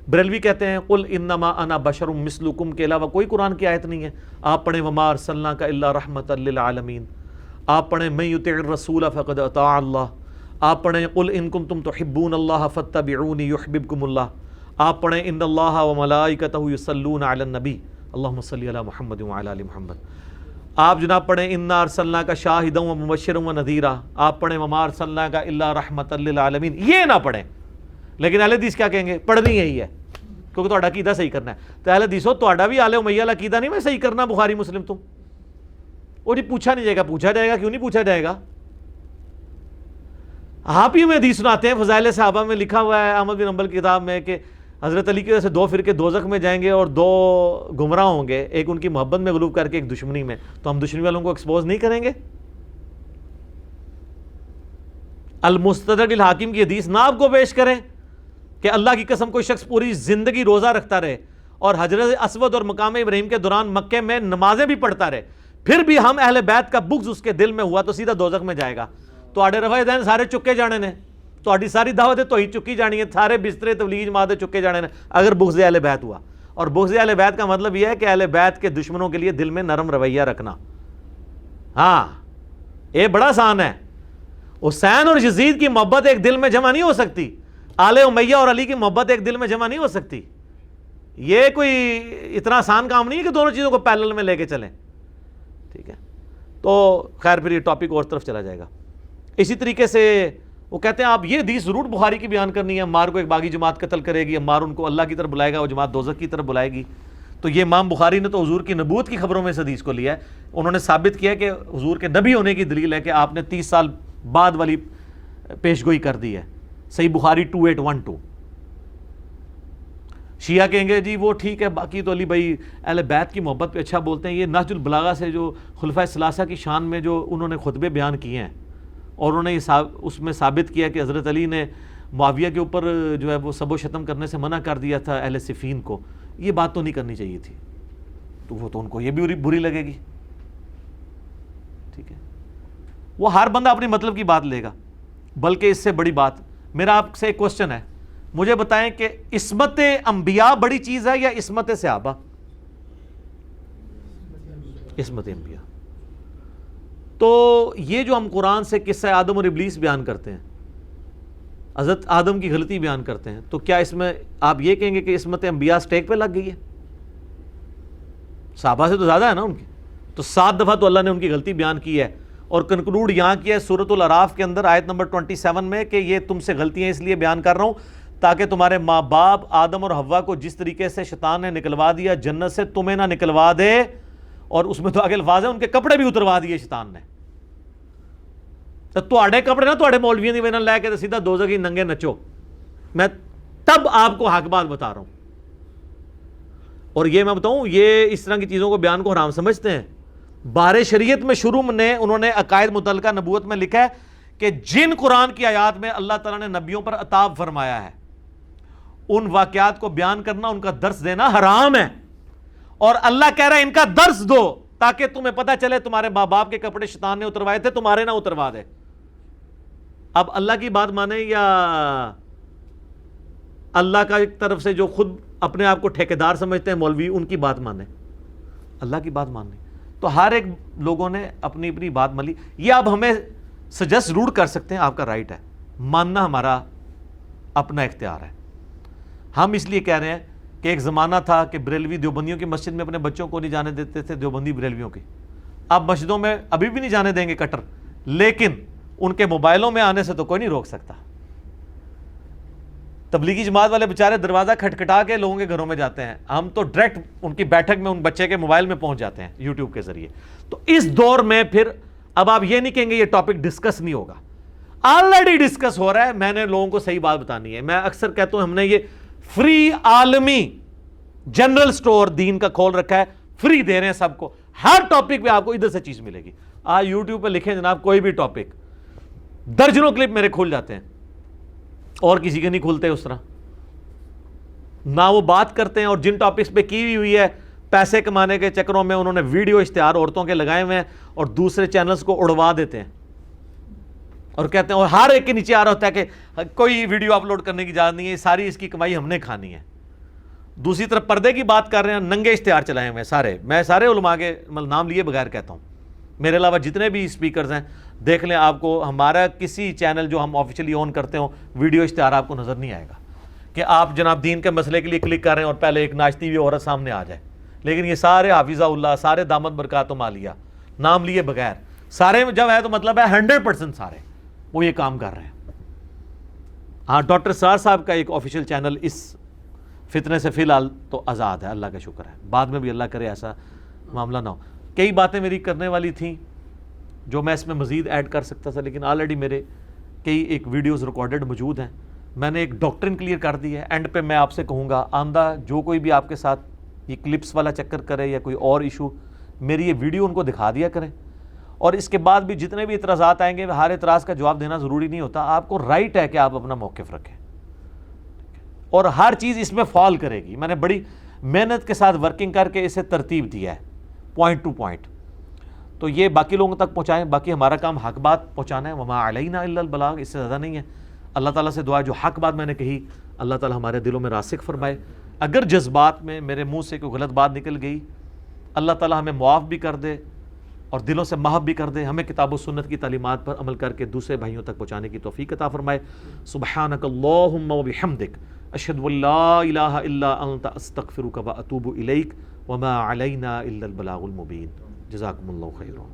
بریلوی کہتے ہیں قل انما انا بشر مثلکم کے علاوہ کوئی قرآن کی آیت نہیں ہے۔ آپ پڑھیں وما ارسلناک الا رحمۃ للعالمین، آپ پڑھیں من یطع الرسول فقد اطاع اللہ، آپ پڑھیں قل ان کنتم تحبون اللہ فاتبعونی یحببکم اللہ، آپ پڑھیں ان اللہ وملائکتہ یصلون علی النبی اللہم صلی علی محمد وعلی آل محمد، آپ جناب پڑھیں انا ارسلناک شاہدا ومبشرا ونذیرا، آپ پڑھیں وما ارسلناک الا رحمۃ للعالمین، یہ نہ پڑھیں۔ لیکن اہل حدیث کیا کہیں گے؟ پڑھنی یہی ہے کیونکہ تہاڈا عقیدہ صحیح کرنا ہے۔ تو اہل حدیثو تہاڈا بھی آل امیہ والا عقیدہ نہیں میں صحیح کرنا بخاری مسلم تو، وہ جی پوچھا نہیں جائے گا، پوچھا جائے گا، کیوں نہیں پوچھا جائے گا؟ آپ ہی میں حدیث سناتے ہیں، فضائل صحابہ میں لکھا ہوا ہے احمد بن حنبل کی کتاب میں کہ حضرت علی کی وجہ سے 2 فرقے دوزخ میں جائیں گے اور 2 گمراہ ہوں گے، ایک ان کی محبت میں غلوب کر کے ایک دشمنی میں، تو ہم دشمنی والوں کو ایکسپوز نہیں کریں گے؟ المستدرک الحاکم کی حدیث نہ آپ کو پیش کریں کہ اللہ کی قسم کوئی شخص پوری زندگی روزہ رکھتا رہے اور حجر اسود اور مقام ابراہیم کے دوران مکے میں نمازیں بھی پڑھتا رہے، پھر بھی ہم اہل بیت کا بغض اس کے دل میں ہوا تو سیدھا دوزخ میں جائے گا۔ تو آڑے رفع الیدین سارے چکے جانے نے، تہاڈی ساری دعوتیں تو ہی چکی جانی ہے, سارے بسترے تبلیغ جماعت دے چکے جانے اگر بغض اہل بیت ہوا. اور بغض اہل بیت کا مطلب یہ ہے کہ اہل بیت کے دشمنوں کے لیے دل میں نرم رویہ رکھنا. ہاں یہ بڑا آسان ہے. حسین اور یزید کی محبت ایک دل میں جمع نہیں ہو سکتی, آل امیہ اور علی کی محبت ایک دل میں جمع نہیں ہو سکتی. یہ کوئی اتنا آسان کام نہیں ہے کہ دونوں چیزوں کو پیرلل میں لے کے چلیں. ٹھیک ہے, تو خیر پھر یہ ٹاپک اور طرف چلا جائے گا. اسی طریقے سے وہ کہتے ہیں آپ یہ حدیث ضرور بخاری کی بیان کرنی ہے, عمار کو ایک باغی جماعت قتل کرے گی, عمار ان کو اللہ کی طرف بلائے گا, وہ جماعت دوزخ کی طرف بلائے گی. تو یہ امام بخاری نے تو حضور کی نبوت کی خبروں میں اس حدیث کو لیا ہے. انہوں نے ثابت کیا کہ حضور کے نبی ہونے کی دلیل ہے کہ آپ نے 30 سال بعد والی پیشگوئی کر دی ہے. صحیح بخاری 2812. شیعہ کہیں گے جی وہ ٹھیک ہے, باقی تو علی بھائی اہل بیت کی محبت پہ اچھا بولتے ہیں. یہ نہج البلاغہ سے جو خلفائے ثلاثہ کی شان میں جو انہوں نے خطبے بیان کیے ہیں, اور انہوں نے اس میں ثابت کیا کہ حضرت علی نے معاویہ کے اوپر جو ہے وہ سب و شتم کرنے سے منع کر دیا تھا اہل صفین کو. یہ بات تو نہیں کرنی چاہیے تھی, تو وہ تو ان کو یہ بھی بری لگے گی. ٹھیک ہے, وہ ہر بندہ اپنی مطلب کی بات لے گا. بلکہ اس سے بڑی بات, میرا آپ سے ایک کوسچن ہے, مجھے بتائیں کہ عصمت انبیاء بڑی چیز ہے یا عصمت صحابہ؟ عصمت انبیاء. تو یہ جو ہم قرآن سے قصہ آدم اور ابلیس بیان کرتے ہیں, حضرت آدم کی غلطی بیان کرتے ہیں, تو کیا اس میں آپ یہ کہیں گے کہ عصمت انبیاء سٹیک پہ لگ گئی ہے؟ صحابہ سے تو زیادہ ہے نا ان کی. تو 7 دفعہ تو اللہ نے ان کی غلطی بیان کی ہے, اور کنکلوڈ یہاں کیا ہے سورۃ الاعراف کے اندر آیت نمبر 27 میں کہ یہ تم سے غلطیاں اس لیے بیان کر رہا ہوں تاکہ تمہارے ماں باپ آدم اور حوا کو جس طریقے سے شیطان نے نکلوا دیا جنت سے, تمہیں نہ نکلوا دے. اور اس میں تو آگے الفاظ ہیں ان کے کپڑے بھی اتروا دیے شیطان نے. تو تواڈے کپڑے نہ تواڈے مولویوں دی وجہ لے کے سیدھا دوزخ ہی ننگے نچو. میں تب آپ کو حق بات بتا رہا ہوں. اور یہ میں بتاؤں, یہ اس طرح کی چیزوں کو بیان کو حرام سمجھتے ہیں. بار شریعت میں شروع میں انہوں نے عقائد متعلقہ نبوت میں لکھا ہے کہ جن قرآن کی آیات میں اللہ تعالیٰ نے نبیوں پر عطاب فرمایا ہے ان واقعات کو بیان کرنا, ان کا درس دینا حرام ہے. اور اللہ کہہ رہا ہے ان کا درس دو تاکہ تمہیں پتہ چلے تمہارے ماں باپ کے کپڑے شیطان نے اتروائے تھے, تمہارے نہ اتروا دے. اب اللہ کی بات مانیں یا اللہ کا ایک طرف سے جو خود اپنے آپ کو ٹھیکیدار سمجھتے ہیں مولوی, ان کی بات مانیں, اللہ کی بات مانیں. تو ہر ایک لوگوں نے اپنی اپنی بات مان لی. یہ آپ ہمیں سجیسٹ ضرور کر سکتے ہیں, آپ کا رائٹ ہے, ماننا ہمارا اپنا اختیار ہے. ہم اس لیے کہہ رہے ہیں کہ ایک زمانہ تھا کہ بریلوی دیوبندیوں کی مسجد میں اپنے بچوں کو نہیں جانے دیتے تھے, دیوبندی بریلویوں کی. اب مسجدوں میں ابھی بھی نہیں جانے دیں گے کٹر, لیکن ان کے موبائلوں میں آنے سے تو کوئی نہیں روک سکتا. تبلیغی جماعت والے بیچارے دروازہ کھٹکھٹا کے لوگوں کے گھروں میں جاتے ہیں, ہم تو ڈائریکٹ ان کی بیٹھک میں ان بچے کے موبائل میں پہنچ جاتے ہیں یوٹیوب کے ذریعے. تو اس دور میں پھر اب آپ یہ نہیں کہیں گے یہ ٹاپک ڈسکس نہیں ہوگا, آلریڈی ڈسکس ہو رہا ہے. میں نے لوگوں کو صحیح بات بتانی ہے. میں اکثر کہتا ہوں ہم نے یہ فری عالمی جنرل سٹور دین کا کھول رکھا ہے, فری دے رہے ہیں سب کو, ہر ٹاپک پہ آپ کو ادھر سے چیز ملے گی. آج یوٹیوب پہ لکھیں جناب کوئی بھی ٹاپک, درجنوں کلپ میرے کھل جاتے ہیں, اور کسی کے نہیں کھلتے اس طرح. نہ وہ بات کرتے ہیں, اور جن ٹاپکس پہ کی ہوئی ہے پیسے کمانے کے چکروں میں انہوں نے ویڈیو اشتہار عورتوں کے لگائے ہوئے ہیں اور دوسرے چینلز کو اڑوا دیتے ہیں, اور کہتے ہیں, اور ہر ایک کے نیچے آ رہا ہوتا ہے کہ کوئی ویڈیو اپلوڈ کرنے کی اجازت نہیں ہے, ساری اس کی کمائی ہم نے کھانی ہے. دوسری طرف پردے کی بات کر رہے ہیں, ننگے اشتہار چلائے ہوئے سارے. میں سارے علماء کے نام لیے بغیر کہتا ہوں, میرے علاوہ جتنے بھی اسپیکرز ہیں دیکھ لیں, آپ کو ہمارا کسی چینل جو ہم آفیشلی آن کرتے ہوں ویڈیو اشتہار آپ کو نظر نہیں آئے گا کہ آپ جناب دین کے مسئلے کے لیے کلک کر رہے ہیں اور پہلے ایک ناچتی ہوئی عورت سامنے آ جائے. لیکن یہ سارے حافظہ اللہ, سارے دامت برکاتہم عالیہ نام لیے بغیر, سارے جب ہے تو مطلب ہے 100% سارے وہ یہ کام کر رہے ہیں. ہاں ڈاکٹر سار صاحب کا ایک آفیشیل چینل اس فتنے سے فی الحال تو آزاد ہے, اللہ کا شکر ہے. بعد میں بھی اللہ کرے ایسا معاملہ نہ ہو. کئی باتیں میری کرنے والی تھیں جو میں اس میں مزید ایڈ کر سکتا تھا, لیکن آلریڈی میرے کئی ایک ویڈیوز ریکارڈڈ موجود ہیں. میں نے ایک ڈاکٹرن کلیئر کر دی ہے. اینڈ پہ میں آپ سے کہوں گا آندہ جو کوئی بھی آپ کے ساتھ یہ کلپس والا چکر کرے یا کوئی اور ایشو, میری یہ ویڈیو ان کو دکھا دیا کریں. اور اس کے بعد بھی جتنے بھی اعتراضات آئیں گے ہر اعتراض کا جواب دینا ضروری نہیں ہوتا. آپ کو رائٹ ہے کہ آپ اپنا موقف رکھیں, اور ہر چیز اس میں فال کرے گی. میں نے بڑی محنت کے ساتھ ورکنگ کر کے اسے ترتیب دیا ہے پوائنٹ ٹو پوائنٹ. تو یہ باقی لوگوں تک پہنچائیں. باقی ہمارا کام حق بات پہنچانا ہے. وما علینا الا البلاغ, اس سے زیادہ نہیں ہے. اللہ تعالیٰ سے دعا ہے جو حق بات میں نے کہی اللہ تعالیٰ ہمارے دلوں میں راسخ فرمائے. اگر جذبات میں میرے منہ سے کوئی غلط بات نکل گئی اللہ تعالیٰ ہمیں معاف بھی کر دے اور دلوں سے محب بھی کر دے, ہمیں کتاب و سنت کی تعلیمات پر عمل کر کے دوسرے بھائیوں تک پہنچانے کی توفیق عطا فرمائے. سبحانک اللہم و بحمدک اشہد ان لا الہ الا انت استغفرک و اتوب الیک وما علینا الا البلاغ المبین. جزاکم اللہ خیرا.